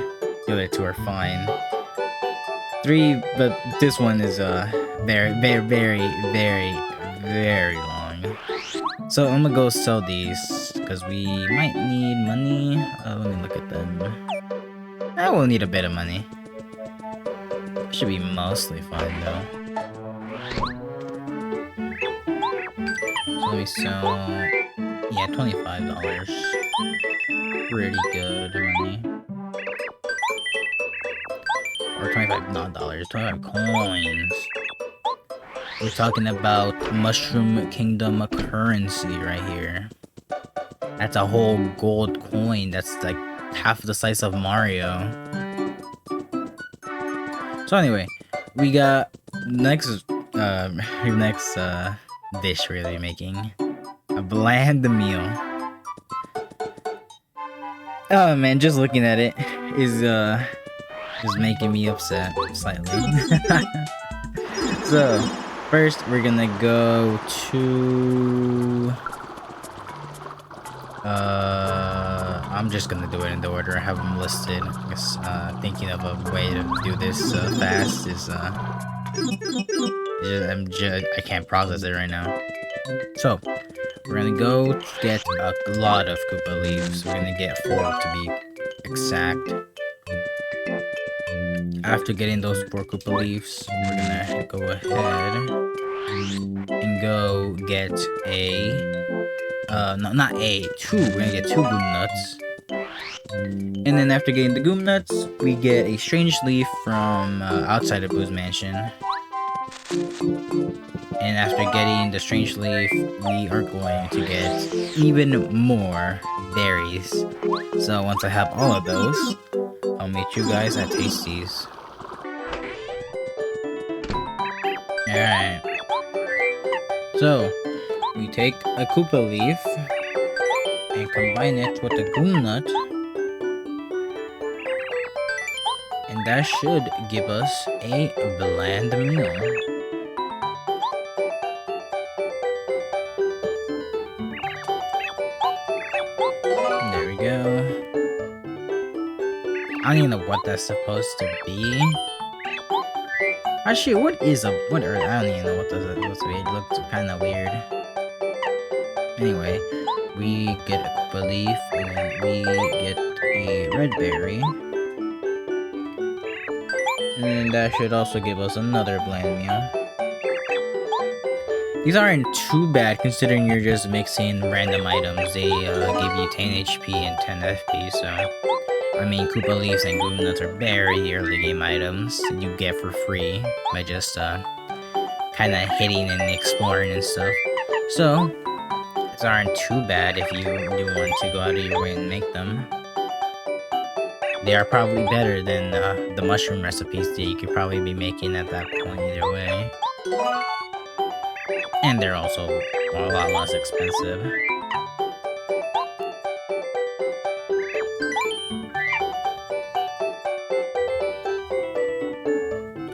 The other 2 are fine. 3, but this one is very, very, very, very, very long. So I'm gonna go sell these because we might need money. Let me look at them. I will need a bit of money. Should be mostly fine though. So let me sell. Yeah, $25. Pretty good money. Or 25, not dollars, 25 coins. We're talking about Mushroom Kingdom currency right here. That's a whole gold coin. That's like half the size of Mario. So anyway, we got next dish we're really making. A bland meal. Oh man, just looking at it is making me upset slightly. So first we're gonna go to I'm just gonna do it in the order I have them listed. I guess thinking of a way to do this fast is I can't process it right now. So we're gonna go get a lot of Koopa leaves. We're gonna get 4 to be exact. After getting those 4 Koopa leaves, we're gonna go ahead and go get no, not 2. We're gonna get 2 Goom Nuts. And then after getting the Goom Nuts, we get a strange leaf from outside of Boo's mansion. And after getting the strange leaf, we are going to get even more berries. So once I have all of those, I'll meet you guys at Tasty's. Alright. So, we take a Koopa leaf and combine it with a Goom Nut. And that should give us a bland meal. There we go. I don't even know what that's supposed to be. Actually, what is a... what are... I don't even know what that's supposed to be. It looks kind of weird. Anyway, we get a Koopa leaf, and then we get a red berry. And that should also give us another bland meal. These aren't too bad considering you're just mixing random items. They give you 10 HP and 10 FP, so... I mean, Koopa leaves and Goom Nuts are very early game items that you get for free by just kind of hitting and exploring and stuff. So, these aren't too bad if you do want to go out of your way and make them. They are probably better than the mushroom recipes that you could probably be making at that point either way. And they're also a lot less expensive.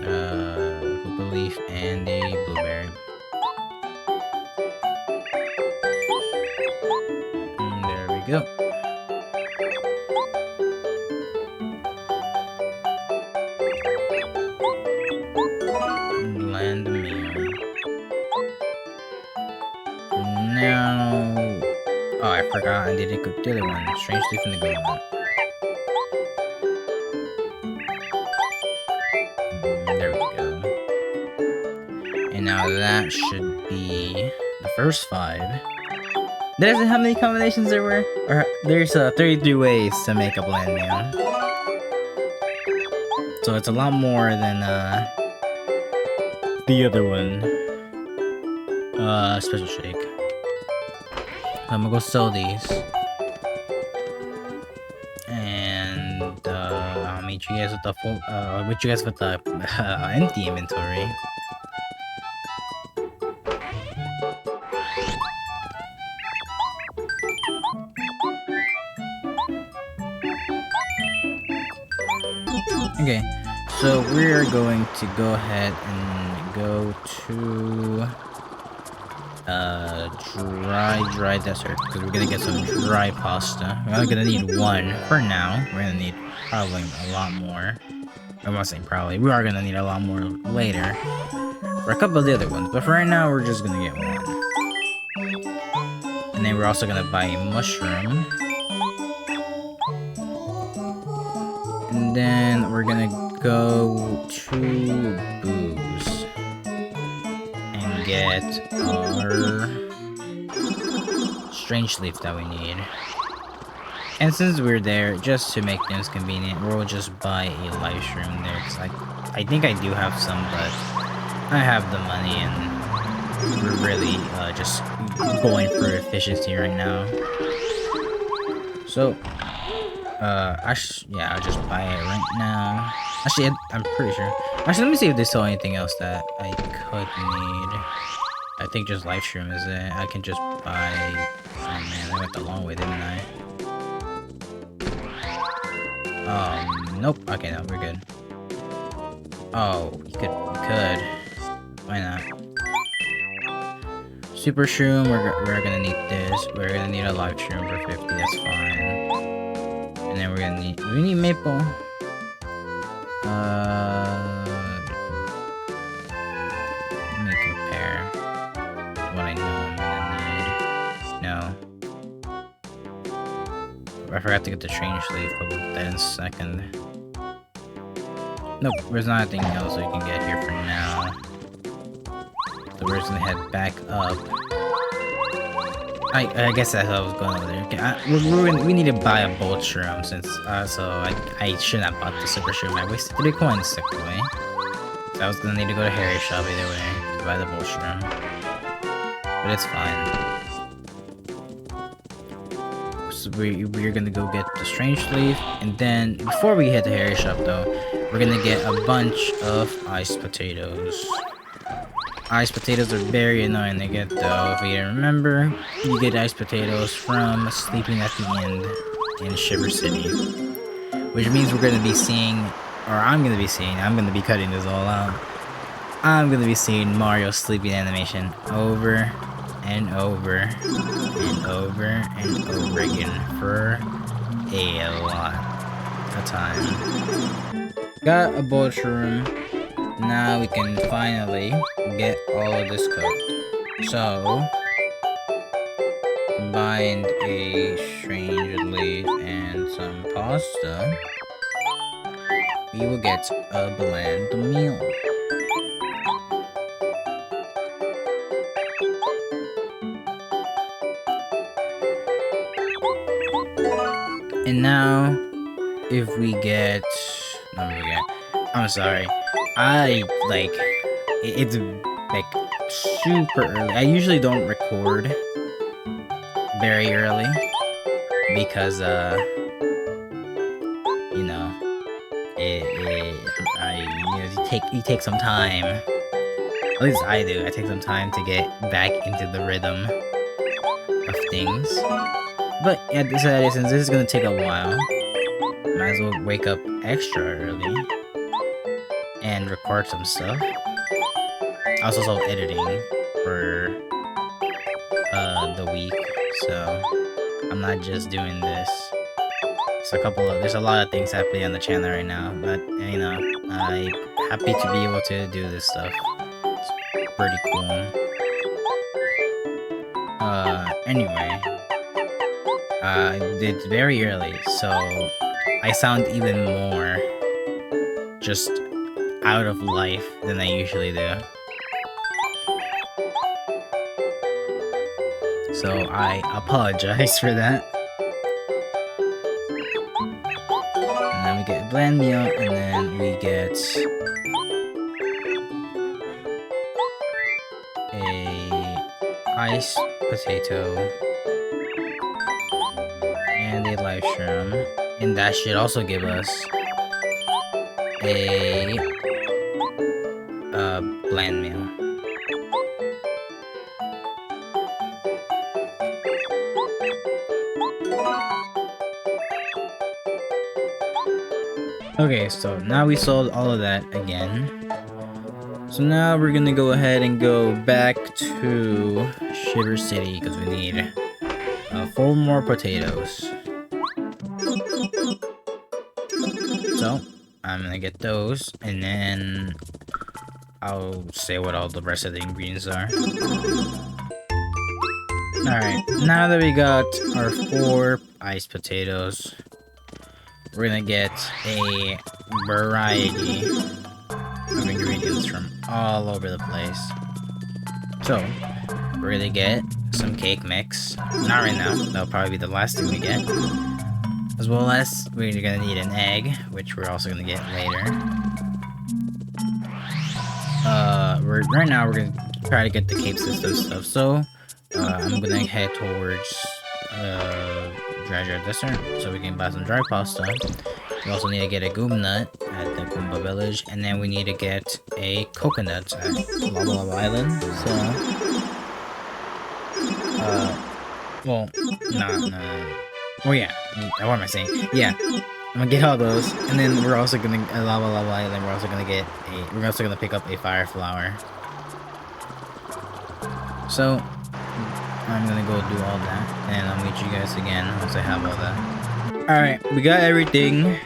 Koopa leaf and a blueberry. And there we go. Bland meal. Now... oh, I forgot I didn't cook the other one. Strange leaf and the good one. There we go. And now that should be the first 5. There's how many combinations there were? Or there's 33 ways to make a bland meal. So it's a lot more than the other one. Special shake. I'm gonna go sell these. And I'll meet you guys with the full empty inventory. Okay, so we're going to go ahead and go to dry desert because we're gonna get some dry pasta. We're only gonna need 1 for now. We're gonna need probably a lot more. I'm not saying probably. We are gonna need a lot more later for a couple of the other ones, but for right now we're just gonna get 1. And then we're also gonna buy a mushroom. And then we're gonna go to Boo's and get our strange leaf that we need. And since we're there, just to make things convenient, we'll just buy a life shroom there, because I think I do have some, but I have the money and we're really just going for efficiency right now. So, yeah, I'll just buy it right now. Actually, I'm pretty sure. Actually, let me see if they sell anything else that I could need. I think just live stream is it. I can just buy. Oh man, I went the long way, didn't I? Nope. Okay, no, we're good. Oh, we could. Why not? Super shroom. We're gonna need this. We're gonna need a live shroom for 50. That's fine. And then we need maple. Let me compare what I know I'm gonna need. No. I forgot to get the strange leaf, but we'll get that in a second. Nope, there's not anything else we can get here for now. So we're just gonna head back up. I guess that's how I was going over there. Okay, we need to buy a bolt shroom since so I shouldn't have bought the super shroom. I wasted 3 coins technically. So I was gonna need to go to Harry's shop either way to buy the bolt shroom. But it's fine. So we're gonna go get the strange leaf, and then before we hit the Harry's shop though, we're gonna get a bunch of iced potatoes. Iced potatoes are very annoying to get though. If you remember, you get iced potatoes from sleeping at the end in Shiver City. Which means we're going to be seeing, or I'm going to be cutting this all out. I'm going to be seeing Mario sleeping animation over and over and over and over again for a lot of time. Got a bolt shroom. Now we can finally get all of this cooked. So, combine a strange leaf and some pasta, we will get a bland meal. And now, if we get... I'm sorry. It's like super early. I usually don't record very early because you know, you take some time. At least I do. I take some time to get back into the rhythm of things. But yeah, since this is gonna take a while, might as well wake up extra early and record some stuff. I was also editing for the week, so I'm not just doing this. There's a lot of things happening on the channel right now, but you know, I'm happy to be able to do this stuff. It's pretty cool. Anyway, it's very early, so I sound even more just out of life than I usually do. So I apologize for that. And then we get a bland meal, and then we get a iced potato and a live shroom, and that should also give us a bland meal. Okay, so now we sold all of that again. So now we're gonna go ahead and go back to Shiver City because we need 4 more potatoes. So I'm gonna get those, and then I'll say what all the rest of the ingredients are. Alright, now that we got our 4 iced potatoes, we're gonna get a variety of ingredients from all over the place. So, we're gonna get some cake mix. Not right now, that'll probably be the last thing we get. As well as, we're gonna need an egg, which we're also gonna get later. Right now we're gonna try to get the cake system stuff, so I'm gonna head towards dry desert, so we can buy some dry pasta. We also need to get a goom nut at the Goomba Village, and then we need to get a coconut at Lava Lava Island. So, well, no. Oh yeah, what am I saying? Yeah, I'm gonna get all those, and then we're also gonna Lava Lava Island. We're also gonna pick up a fire flower. So, I'm gonna go do all that, and I'll meet you guys again once I have all that. Alright, we got everything.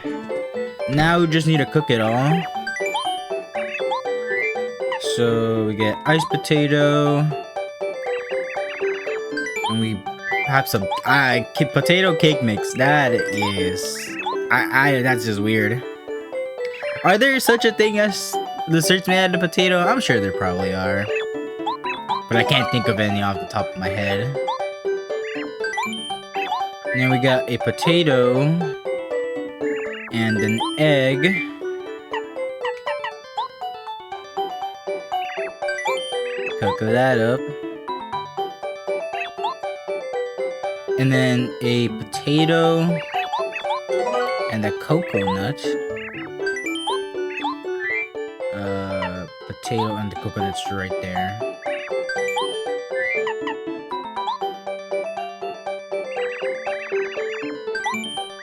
Now we just need to cook it all. So we get iced potato. And we have some potato cake mix. That is that's just weird. Are there such a thing as desserts made out of potato? I'm sure there probably are. But I can't think of any off the top of my head. And then we got a potato and an egg. Cook that up. And then a potato and a cocoa nut. Potato and the coconut's right there.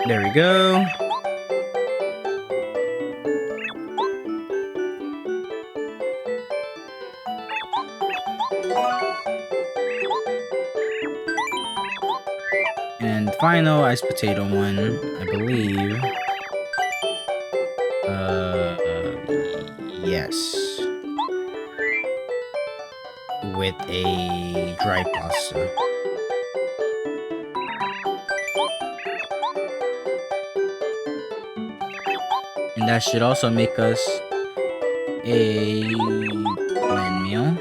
There we go. And final iced potato one, I believe. Yes. With a dry pasta. And that should also make us a bland meal.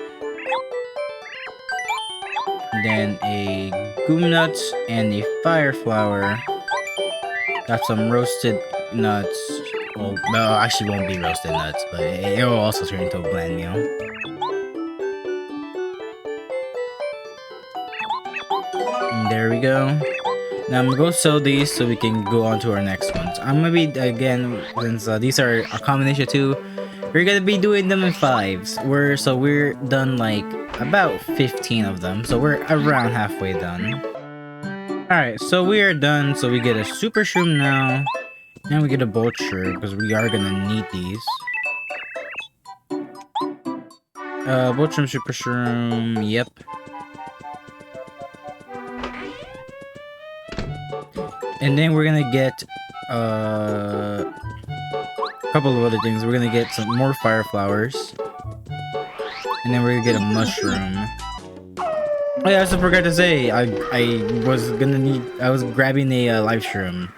And then a goom nuts and a fire flower. Got some roasted nuts. Well, no, actually won't be roasted nuts, but it will also turn into a bland meal. And there we go. Now I'm gonna go sell these so we can go on to our next ones. I'm gonna be, again, since these are a combination too, we're gonna be doing them in 5s. We're done like about 15 of them, so we're around halfway done. Alright, so we are done. So we get a super shroom now, and we get a bolt shroom because we are gonna need these. Bolt shroom, super shroom, yep. And then we're gonna get a couple of other things. We're gonna get some more fire flowers, and then we're gonna get a mushroom. Oh yeah, I also forgot to say I was grabbing a live shroom.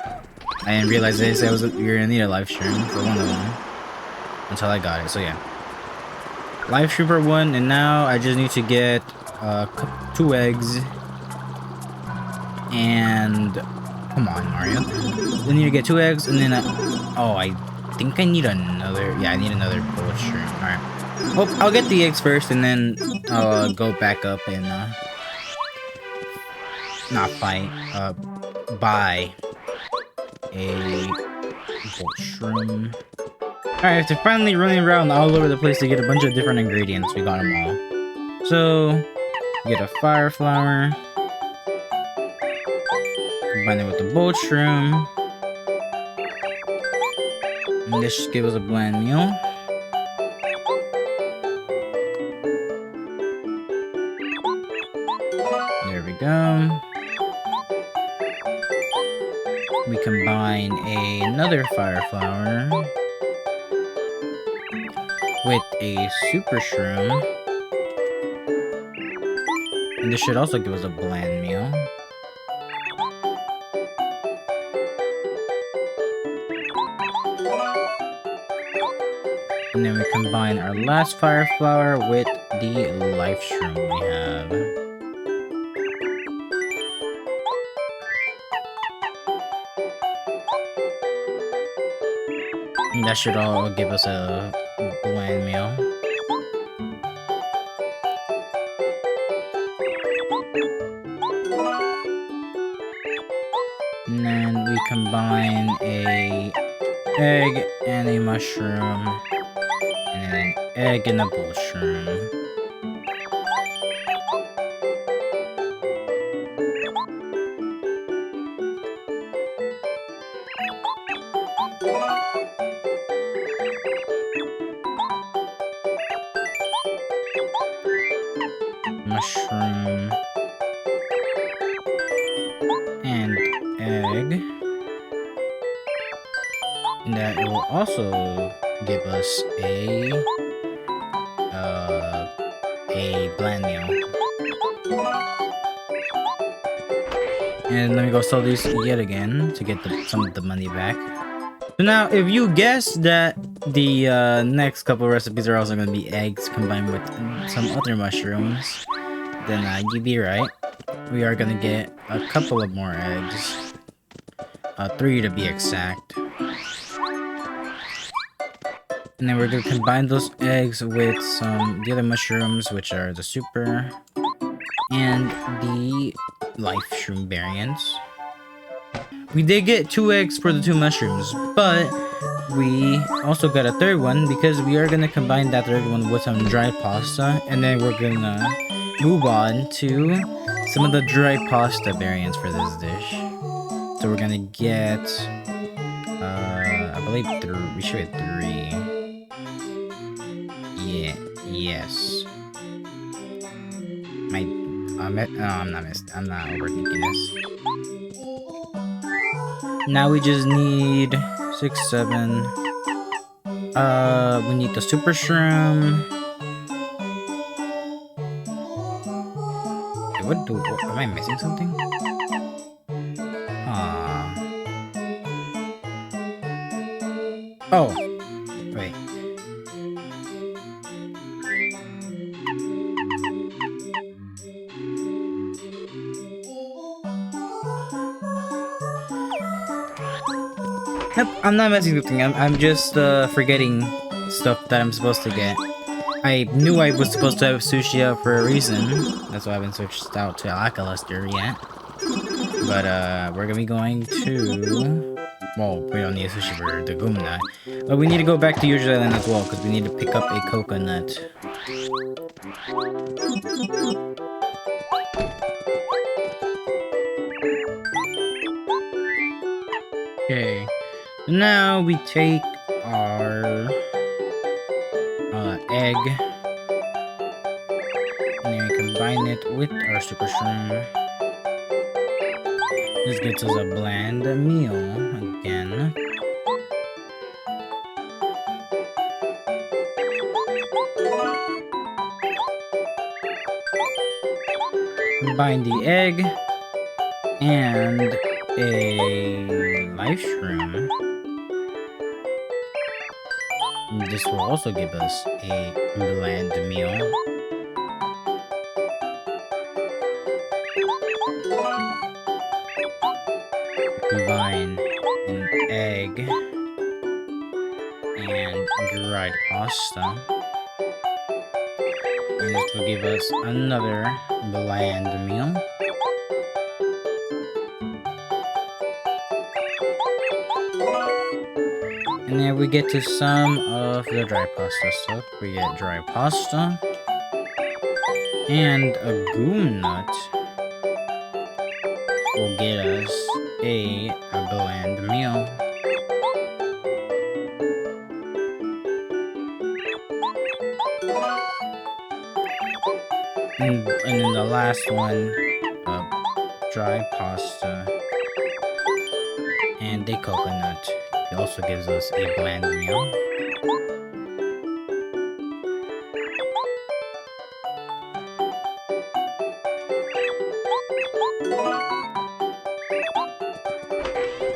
I didn't realize this. You're gonna need a live shroom for one of them until I got it. So yeah, live shroom for one, and now I just need to get 2 eggs and. Come on, Mario. We need to get 2 eggs, and then I think I need another. Yeah, I need another bullet shroom. Alright. Oh, I'll get the eggs first, and then I'll go back up and not fight. Buy a bolt shroom. Alright, after finally running around all over the place to get a bunch of different ingredients, we got them all. So, get a fire flower. Combine it with the bolt shroom. And this should give us a bland meal. There we go. We combine another fire flower with a super shroom. And this should also give us a bland meal. And then we combine our last fire flower with the life shroom we have. And that should all give us a bland meal. And then we combine a egg and a mushroom. And then an egg and a mushroom. Mushroom and egg, and that will also give us a bland meal. And let me go sell these yet again to get some of the money back. So now, if you guess that the next couple recipes are also going to be eggs combined with some other mushrooms, then you'd be right. We are gonna get a couple of more eggs. 3 to be exact. And then we're gonna combine those eggs with the other mushrooms, which are the super and the life shroom variants. We did get 2 eggs for the 2 mushrooms, but we also got a third one because we are gonna combine that third one with some dried pasta, and then we're gonna move on to some of the dry pasta variants for this dish. So we're gonna get, I believe we should get 3. Yeah, yes. I'm not overthinking this. Now we just need 6, 7. We need the super shroom. Am I missing something? Oh, wait. Nope, I'm not missing something. I'm just forgetting stuff that I'm supposed to get. I knew I was supposed to have sushi out for a reason. That's why I haven't switched out to Alkalister yet. But we're gonna be going to... Well, we don't need a sushi for the Gumna. But we need to go back to Yuji Island as well, because we need to pick up a coconut. Okay. Now we take our egg, and then we combine it with our super shroom. This gets us a bland meal again. Combine the egg and a life shroom. This will also give us a bland meal. Combine an egg and dried pasta. And this will give us another bland meal. And then we get to some of the dry pasta stuff. We get dry pasta and a goon nut will get us a bland meal. And then the last one, dry pasta and a coconut. It also gives us a bland meal.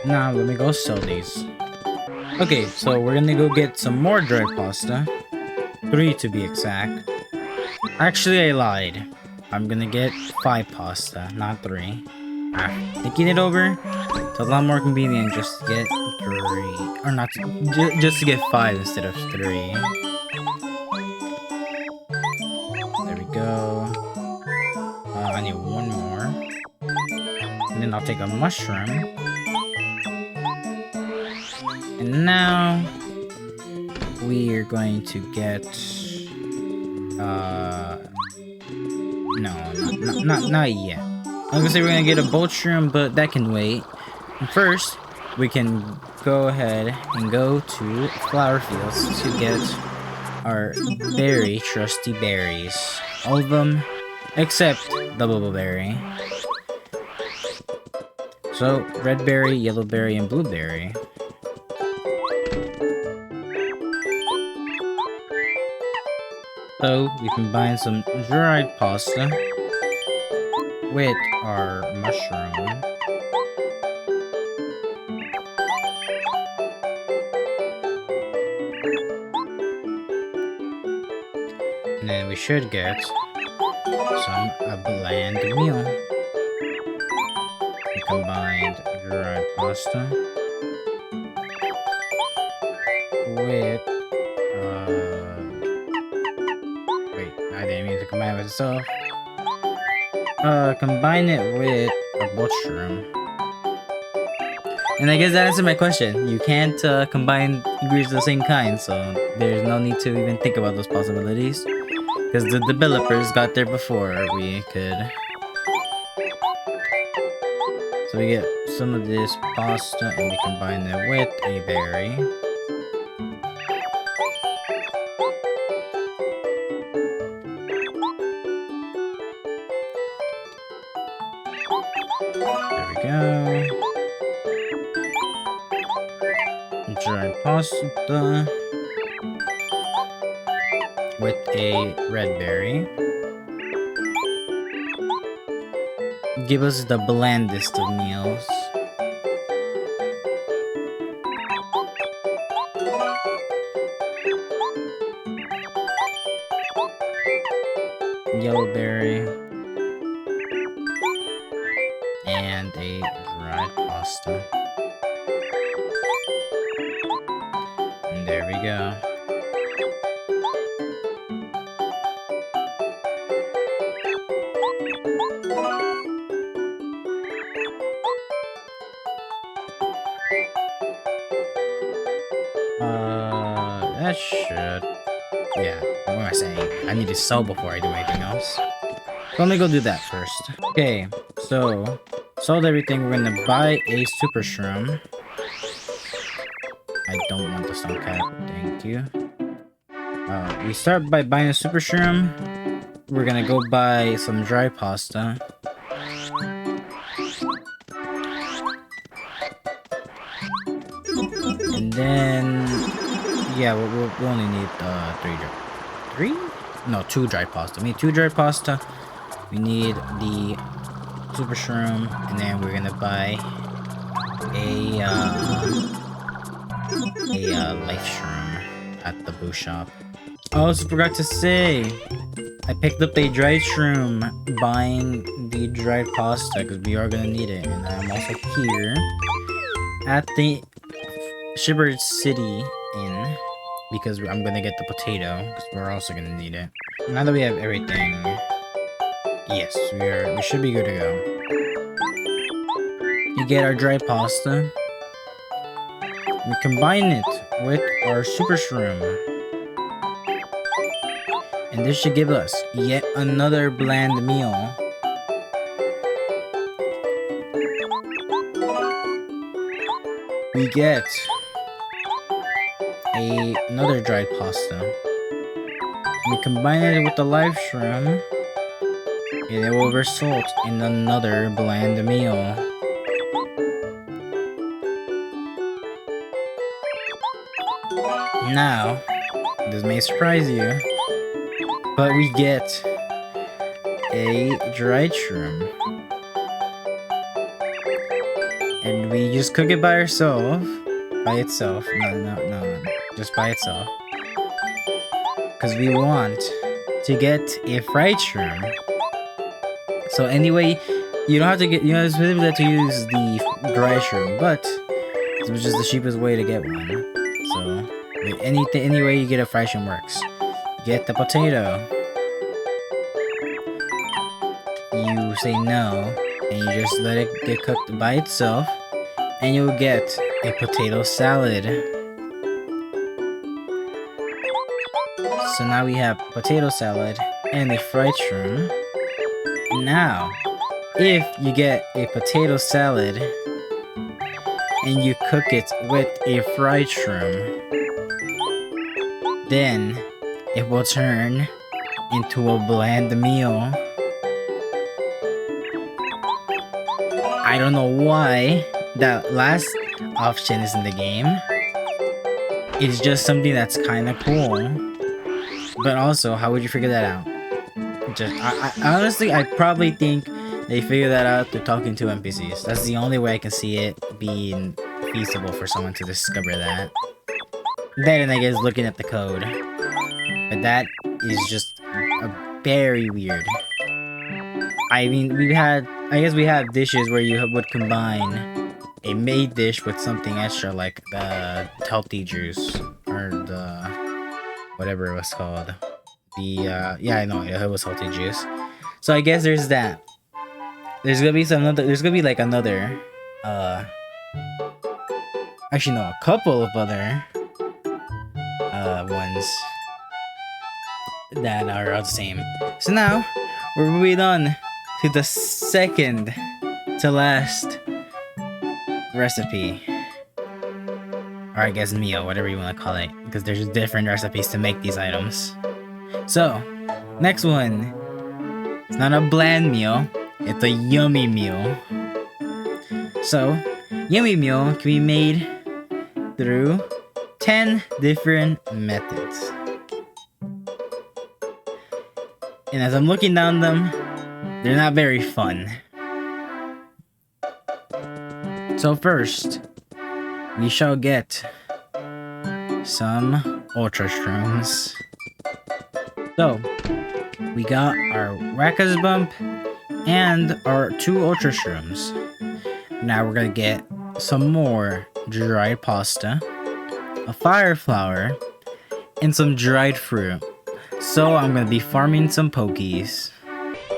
Now let me go sell these. Okay, so we're gonna go get some more dry pasta. 3 to be exact. Actually, I lied. I'm gonna get 5 pasta, not 3. Thinking it over, it's a lot more convenient just to get 3. Or not, just to get 5 instead of 3. There we go. I need 1 more. And then I'll take a mushroom. And now we are going to get no, not yet. I was gonna say we're gonna get a bolt shroom, but that can wait. And first, we can go ahead and go to flower fields to get our very trusty berries. All of them except the bubbleberry. So, red berry, yellow berry, and blueberry. So, we combine some dried pasta with our mushroom. And then we should get a bland meal. We combined dried pasta with wait, I didn't mean to combine it with itself. Combine it with a mushroom. And I guess that answered my question. You can't combine ingredients of the same kind, so there's no need to even think about those possibilities. Because the developers got there before we could. So we get some of this pasta and we combine it with a berry. There we go. Dried pasta with a red berry. Give us the blandest of meals. Yellow berry. And a dried pasta. And there we go. That should... Yeah, what am I saying? I need to sell before I do anything else. So let me go do that first. Okay, so... sold everything, we're gonna buy a super shroom. I don't want the stone cap, thank you. We start by buying a super shroom. We're gonna go buy some dry pasta. And then... yeah, we'll only need two dry pasta. We need 2 dry pasta. We need the super shroom, and then we're gonna buy a life shroom at the boo shop. I also forgot to say, I picked up a dried shroom buying the dried pasta because we are gonna need it, and I'm also here at the Shivered City Inn because I'm gonna get the potato because we're also gonna need it. Now that we have everything, yes, we should be good to go. You get our dry pasta. We combine it with our super shroom. And this should give us yet another bland meal. We get another dried pasta. We combine it with the live shroom. And it will result in another bland meal. Now, this may surprise you, but we get a dried shroom. And we just cook it by itself. No, just by itself. Because we want to get a fried shroom. So anyway, you don't have to get, it's really good to use the dry shroom, but it was just the cheapest way to get one. So, any way you get a fried shroom works. Get the potato. You say no, and you just let it get cooked by itself, and you'll get a potato salad. So now we have potato salad and a fried shroom. Now, if you get a potato salad and you cook it with a fried shroom, then it will turn into a bland meal. I don't know why that last option is in the game. It's just something that's kind of cool. But also, how would you figure that out? I honestly, I probably think they figure that out through talking to NPCs. That's the only way I can see it being feasible for someone to discover that. Then I guess looking at the code. But that is just very weird. I mean, I guess we have dishes where you would combine a made dish with something extra like the healthy juice or the whatever it was called. Yeah, I know it was healthy juice. So I guess there's that. There's gonna be like another actually no, a couple of other ones that are all the same. So now we're moving on to the second to last recipe, or I guess meal, whatever you want to call it, because there's different recipes to make these items. So next one, it's not a bland meal, it's a yummy meal. So yummy meal can be made through 10 different methods, and as I'm looking down them, they're not very fun. So first, we shall get some ultra shrooms. So, we got our Wacka's Bump and our 2 ultra shrooms. Now we're gonna get some more dried pasta, a fire flower, and some dried fruit. So I'm gonna be farming some pokies.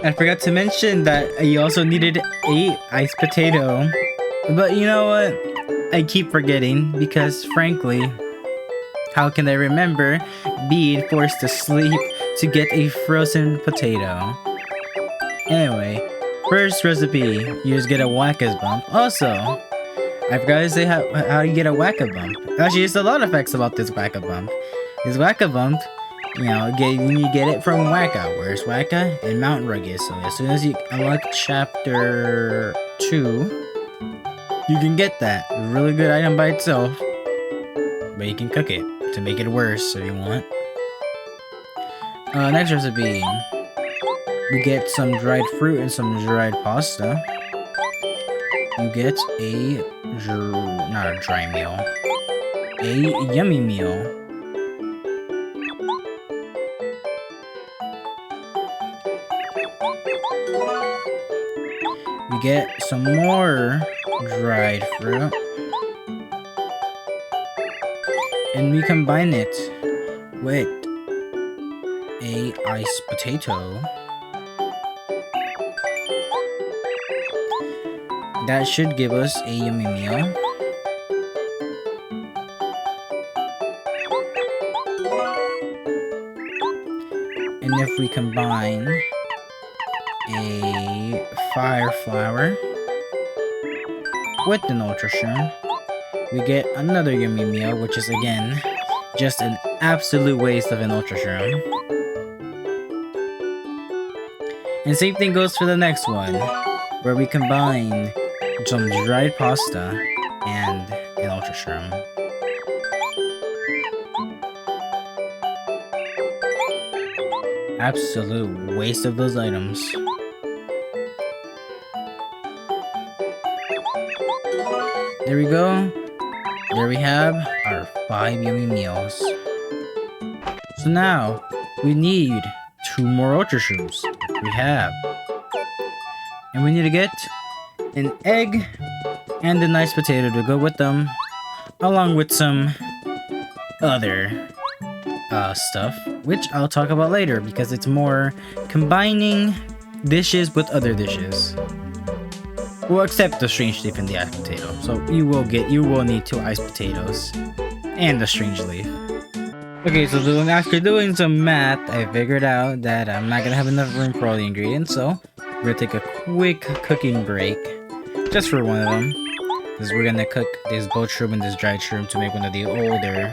I forgot to mention that you also needed a iced potato. But you know what? I keep forgetting because frankly, how can I remember being forced to sleep to get a frozen potato? Anyway, first recipe, you just get a Wacka's Bump. Also, I forgot to say how you get a Wacka Bump. Actually, there's a lot of facts about this Wacka Bump. This Wacka Bump, you know, you get it from Wacka. Where's Wacka? In Mount Rugged. So as soon as you unlock chapter 2, you can get that. A really good item by itself. But you can cook it to make it worse if you want. Next recipe. We get some dried fruit and some dried pasta. You get not a dry meal, a yummy meal. We get some more dried fruit, and we combine it with a iced potato. That should give us a yummy meal. And if we combine a fire flower with an ultra shroom, we get another yummy meal, which is again just an absolute waste of an ultra shroom. And same thing goes for the next one, where we combine some dried pasta and an ultra shroom. Absolute waste of those items. There we go. There we have our 5 yummy meals. So now we need 2 more ultra shrooms. We have. And we need to get an egg and a nice potato to go with them, along with some other stuff, which I'll talk about later because it's more combining dishes with other dishes. Well, except the strange leaf and the iced potato. So you will need 2 iced potatoes and the strange leaf. Okay, so after doing some math, I figured out that I'm not gonna have enough room for all the ingredients, so we're gonna take a quick cooking break, just for one of them, because we're gonna cook this boiled shroom and this dried shroom to make one of the older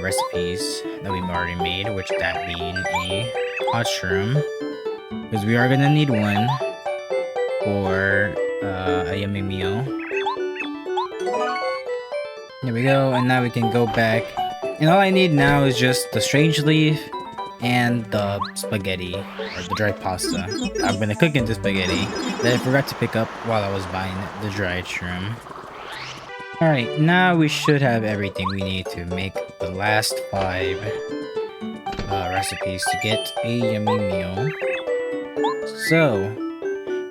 recipes that we've already made, which that being a hot shroom, because we are gonna need one for a yummy meal. There we go, and now we can go back. And all I need now is just the strange leaf and the spaghetti, or the dried pasta. I'm gonna cook into spaghetti that I forgot to pick up while I was buying the dried shroom. Alright, now we should have everything we need to make the last 5 recipes to get a yummy meal. So,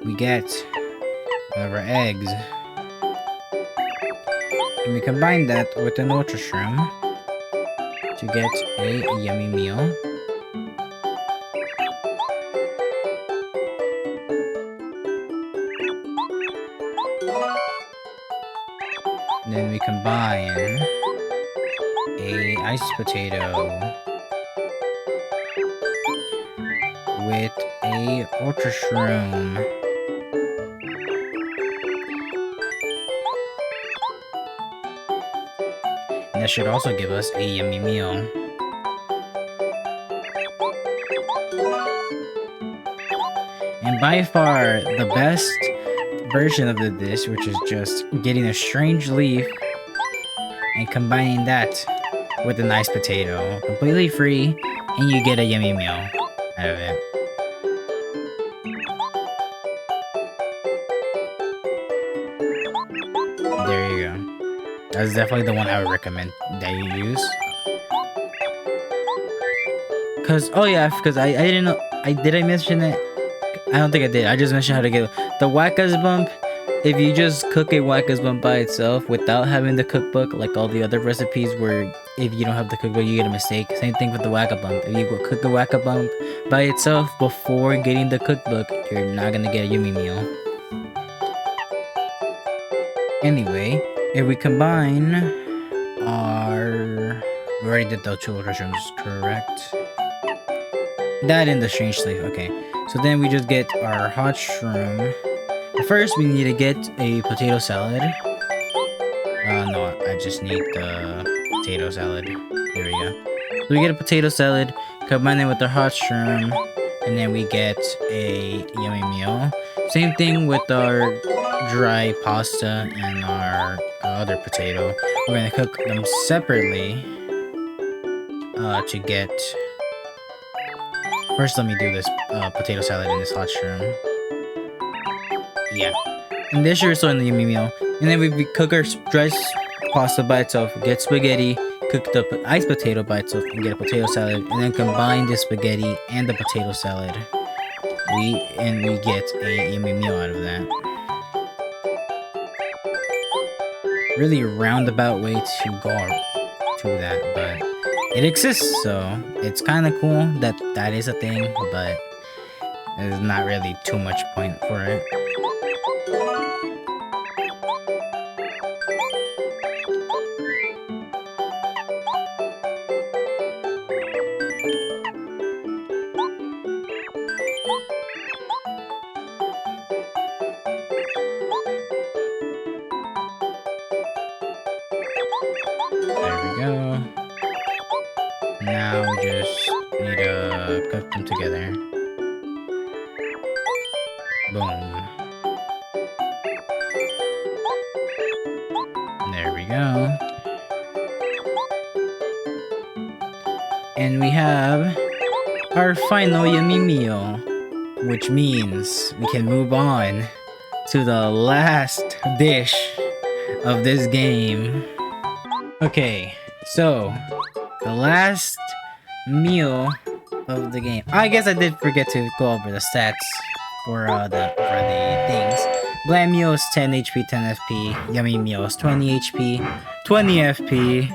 we get our eggs, and we combine that with an ultra shroom to get a yummy meal. Then we combine a iced potato with a ultra shroom. And that should also give us a yummy meal. And by far the best version of the dish, which is just getting a strange leaf and combining that with a nice potato, completely free, and you get a yummy meal out of it. There you go. That's definitely the one I would recommend that you use. Cause I didn't know. Did I mention it? I don't think I did. I just mentioned how to get the Wacka's Bump. If you just cook a Wacka's Bump by itself without having the cookbook, like all the other recipes where if you don't have the cookbook you get a mistake. Same thing with the Wacka Bump. If you go cook a Wacka Bump by itself before getting the cookbook, you're not gonna get a yummy meal. Anyway, if we combine we already did the 2 mushrooms, correct? That and the strange leaf, okay. So then we just get our hot shroom. First, we need to get a potato salad. No, I just need the potato salad. There we go. So we get a potato salad, combine it with our hot shroom, and then we get a yummy meal. Same thing with our dry pasta and our other potato. We're gonna cook them separately to get. First, let me do this potato salad and this hot shroom. Yeah. And this is in the yummy meal. And then we cook our dry pasta by itself, get spaghetti, cook the iced potato by itself, and get a potato salad. And then combine the spaghetti and the potato salad. We get a yummy meal out of that. Really roundabout way to go to that, but it exists, so it's kind of cool that that is a thing, but there's not really too much point for it. There we go. Now we just need to cook them together. Boom. There we go. And we have our final yummy meal, which means we can move on to the last dish of this game. Okay, so the last meal of the game. I guess I did forget to go over the stats for the things. Bland meal is 10 HP, 10 FP. Yummy meal is 20 HP, 20 FP.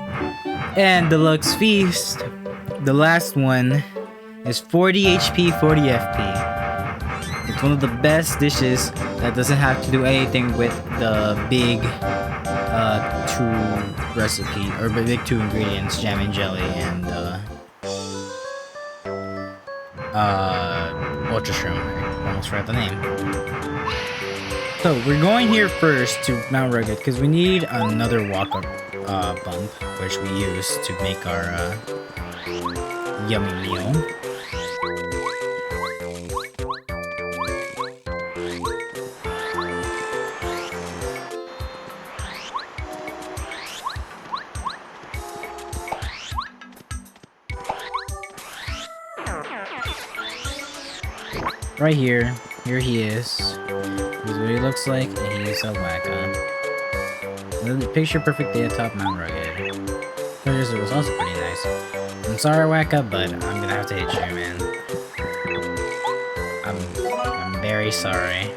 And Deluxe Feast, the last one, is 40 HP, 40 FP. It's one of the best dishes that doesn't have to do anything with the big two recipe or big two ingredients, jam and jelly and ultra shroom. I almost forgot the name. So we're going here first to Mount Rugged because we need another walk-up bump, which we use to make our yummy meal. Right here he is. This is what he looks like, and he's a wacko. Picture perfect day atop Mount Rugged. Pictures was also pretty nice. I'm sorry, Wacka, but I'm gonna have to hit you, man. I'm very sorry.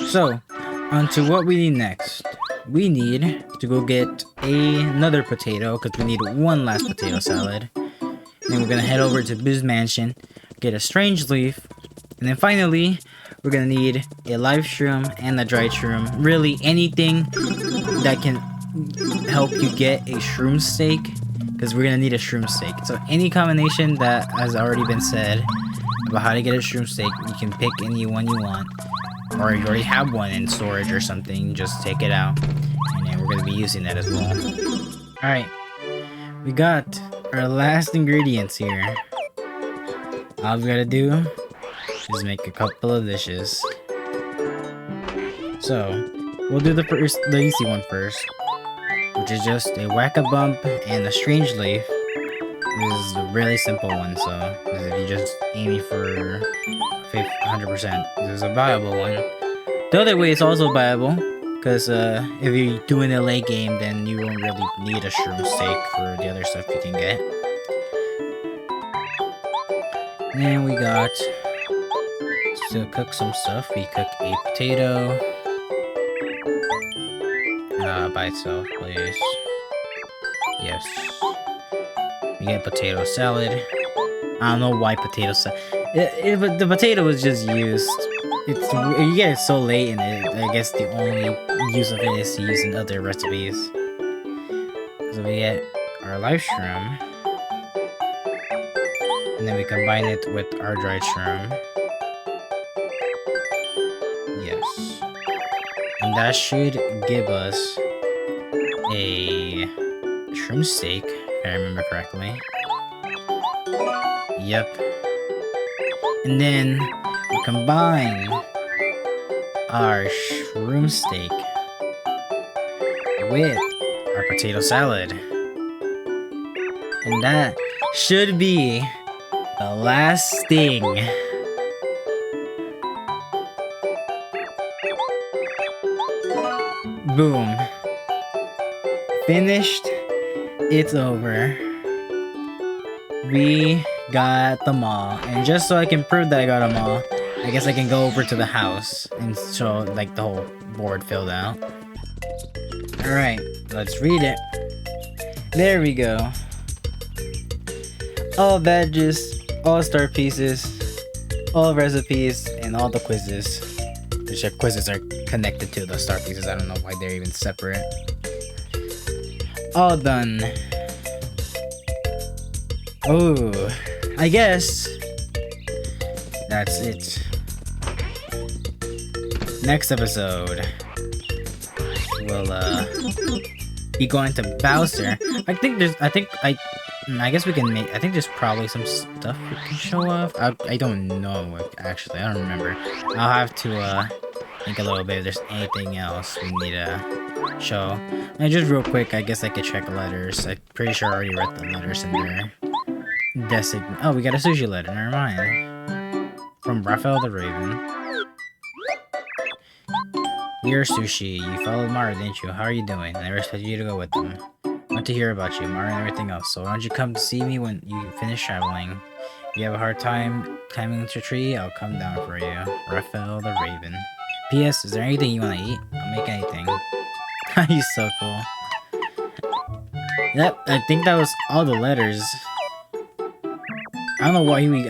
So, on to what we need next. We need to go get another potato, because we need one last potato salad. Then we're gonna head over to Boo's Mansion, get a strange leaf, and then finally, we're gonna need a live shroom and a dried shroom. Really, anything that can help you get a shroom steak, because we're gonna need a shroom steak. So any combination that has already been said about how to get a shroom steak, you can pick any one you want. Or you already have one in storage or something, just take it out. And then we're gonna be using that as well. Alright, we got our last ingredients here. All we gotta do is make a couple of dishes. So, we'll do the easy one first, which is just a whack-a-bump and a strange leaf. This is a really simple one, so if you just aiming for 100%, this is a viable one. The other way is also viable, because if you're doing a late game, then you won't really need a shroom steak for the other stuff you can get. And we got to cook some stuff. We cook a potato by itself, please. Yes. We get potato salad. I don't know why potato salad. The potato was just used. You get it so late, and I guess the only use of it is to use in other recipes. So we get our live shroom, and then we combine it with our dried shroom. Yes. And that should give us a shroom steak, if I remember correctly. Yep. And then we combine our shroom steak with our potato salad. And that should be the last thing. Boom. Finished. It's over. We got them all. And just so I can prove that I got them all, I guess I can go over to the house and show like the whole board filled out. Alright, let's read it. There we go. All badges, all star pieces, all recipes, and all the quizzes. Which the quizzes are connected to the star pieces. I don't know why they're even separate. All done. Oh, I guess that's it. Next episode, we'll be going to Bowser. I guess we can make. I think there's probably some stuff we can show off. I don't know actually. I don't remember. I'll have to think a little bit if there's anything else we need to show. And just real quick, I guess I could check letters. I'm pretty sure I already read the letters in there. Oh, we got a sushi letter. Never mind. From Raphael the Raven. Dear Sushi, you followed Mara, didn't you? How are you doing? I expected you to go with them. Want to hear about you, Mara, and everything else. So why don't you come to see me when you finish traveling? If you have a hard time climbing into a tree, I'll come down for you. Raphael the Raven. P.S. Is there anything you want to eat? I'll make anything. He's so cool. Yep, I think that was all the letters. I don't know why we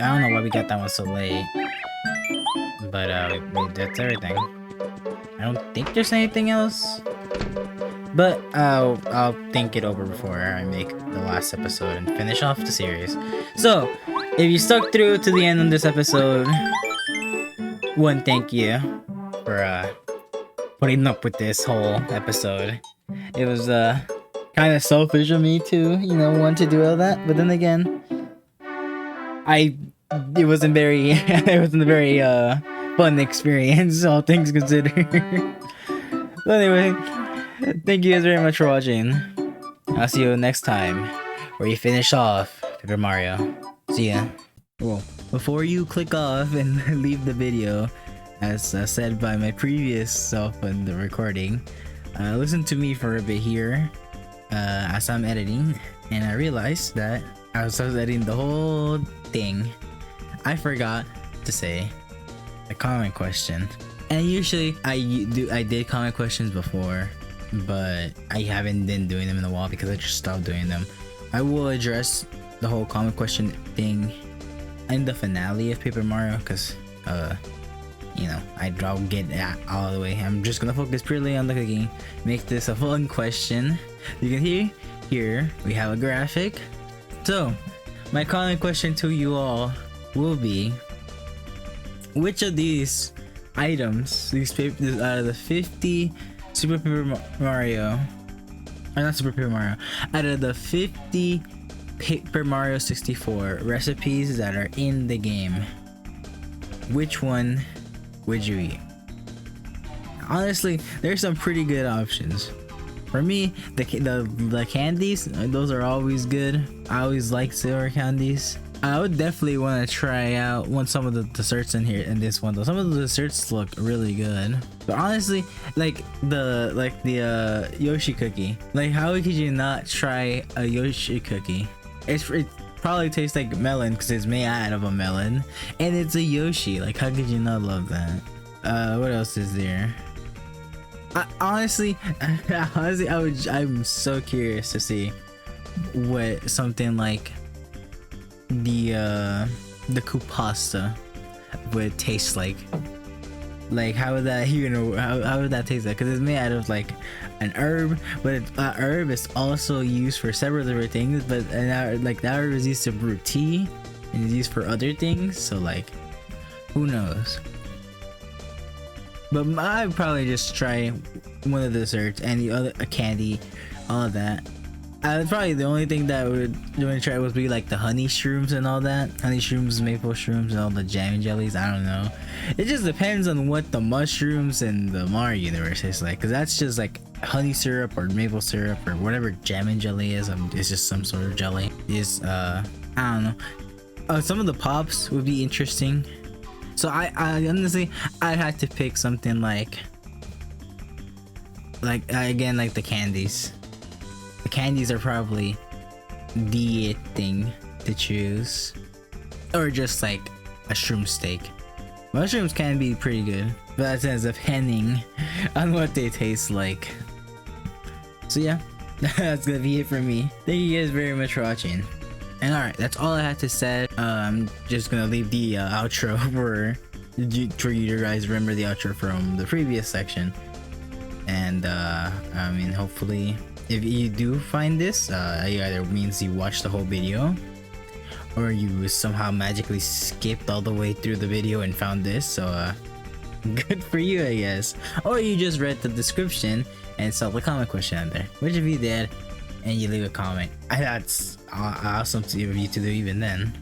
got that one so late. But that's everything. I don't think there's anything else. But I'll think it over before I make the last episode and finish off the series. So, if you stuck through to the end of this episode, one, thank you for putting up with this whole episode. It was kind of selfish of me to, want to do all that, but then again, it wasn't a very fun experience, all things considered. But anyway, thank you guys very much for watching. I'll see you next time, where you finish off Paper Mario. See ya. Well, before you click off and leave the video, as said by my previous self in the recording, listen to me for a bit here as I'm editing, and I realized that as I was editing the whole thing, I forgot to say a comment question. And usually I did comment questions before, but I haven't been doing them in a while because I just stopped doing them. I will address the whole comment question thing in the finale of Paper Mario because I'll get that all the way. I'm just gonna focus purely on the cooking, make this a fun question. You can hear here we have a graphic. So my comment question to you all will be, which of these items, out of the 50 Super Paper Mario, or not Super Paper Mario, out of the 50 Paper Mario 64 recipes that are in the game, which one would you eat? Honestly, there's some pretty good options. For me, the candies, those are always good. I always like silver candies. I would definitely want to try out some of the desserts in here in this one though. Some of the desserts look really good. But honestly, like the Yoshi cookie. Like, how could you not try a Yoshi cookie? It probably tastes like melon because it's made out of a melon, and it's a Yoshi. Like, how could you not love that? What else is there? Honestly, I'm so curious to see what something like the Coop pasta would taste like. Like, how would that, how would that taste like? Because it's made out of like an herb, but that herb is also used for several different things. But that herb is used to brew tea and is used for other things. So like, who knows? But I'd probably just try one of the desserts and the other, a candy, all of that. Probably the only thing that I would really try would be like the honey shrooms and all that. Honey shrooms, maple shrooms, and all the jam jellies. I don't know. It just depends on what the mushrooms in the Mario universe is like. Because that's just like honey syrup or maple syrup or whatever jam and jelly is. It's just some sort of jelly. I don't know. Some of the pops would be interesting. So I honestly, I'd have to pick something like again, like the candies. The candies are probably the thing to choose, or just like a shroom steak. Mushrooms can be pretty good, but that's depending on what they taste like. So yeah, that's gonna be it for me. Thank you guys very much for watching. And alright, that's all I had to say. I'm just gonna leave the outro for you to guys remember the outro from the previous section. And I mean, hopefully, if you do find this, it either means you watched the whole video, or you somehow magically skipped all the way through the video and found this. So good for you, I guess. Or you just read the description and saw the comment question on there. Which of you did, and you leave a comment. That's awesome of you to do even then.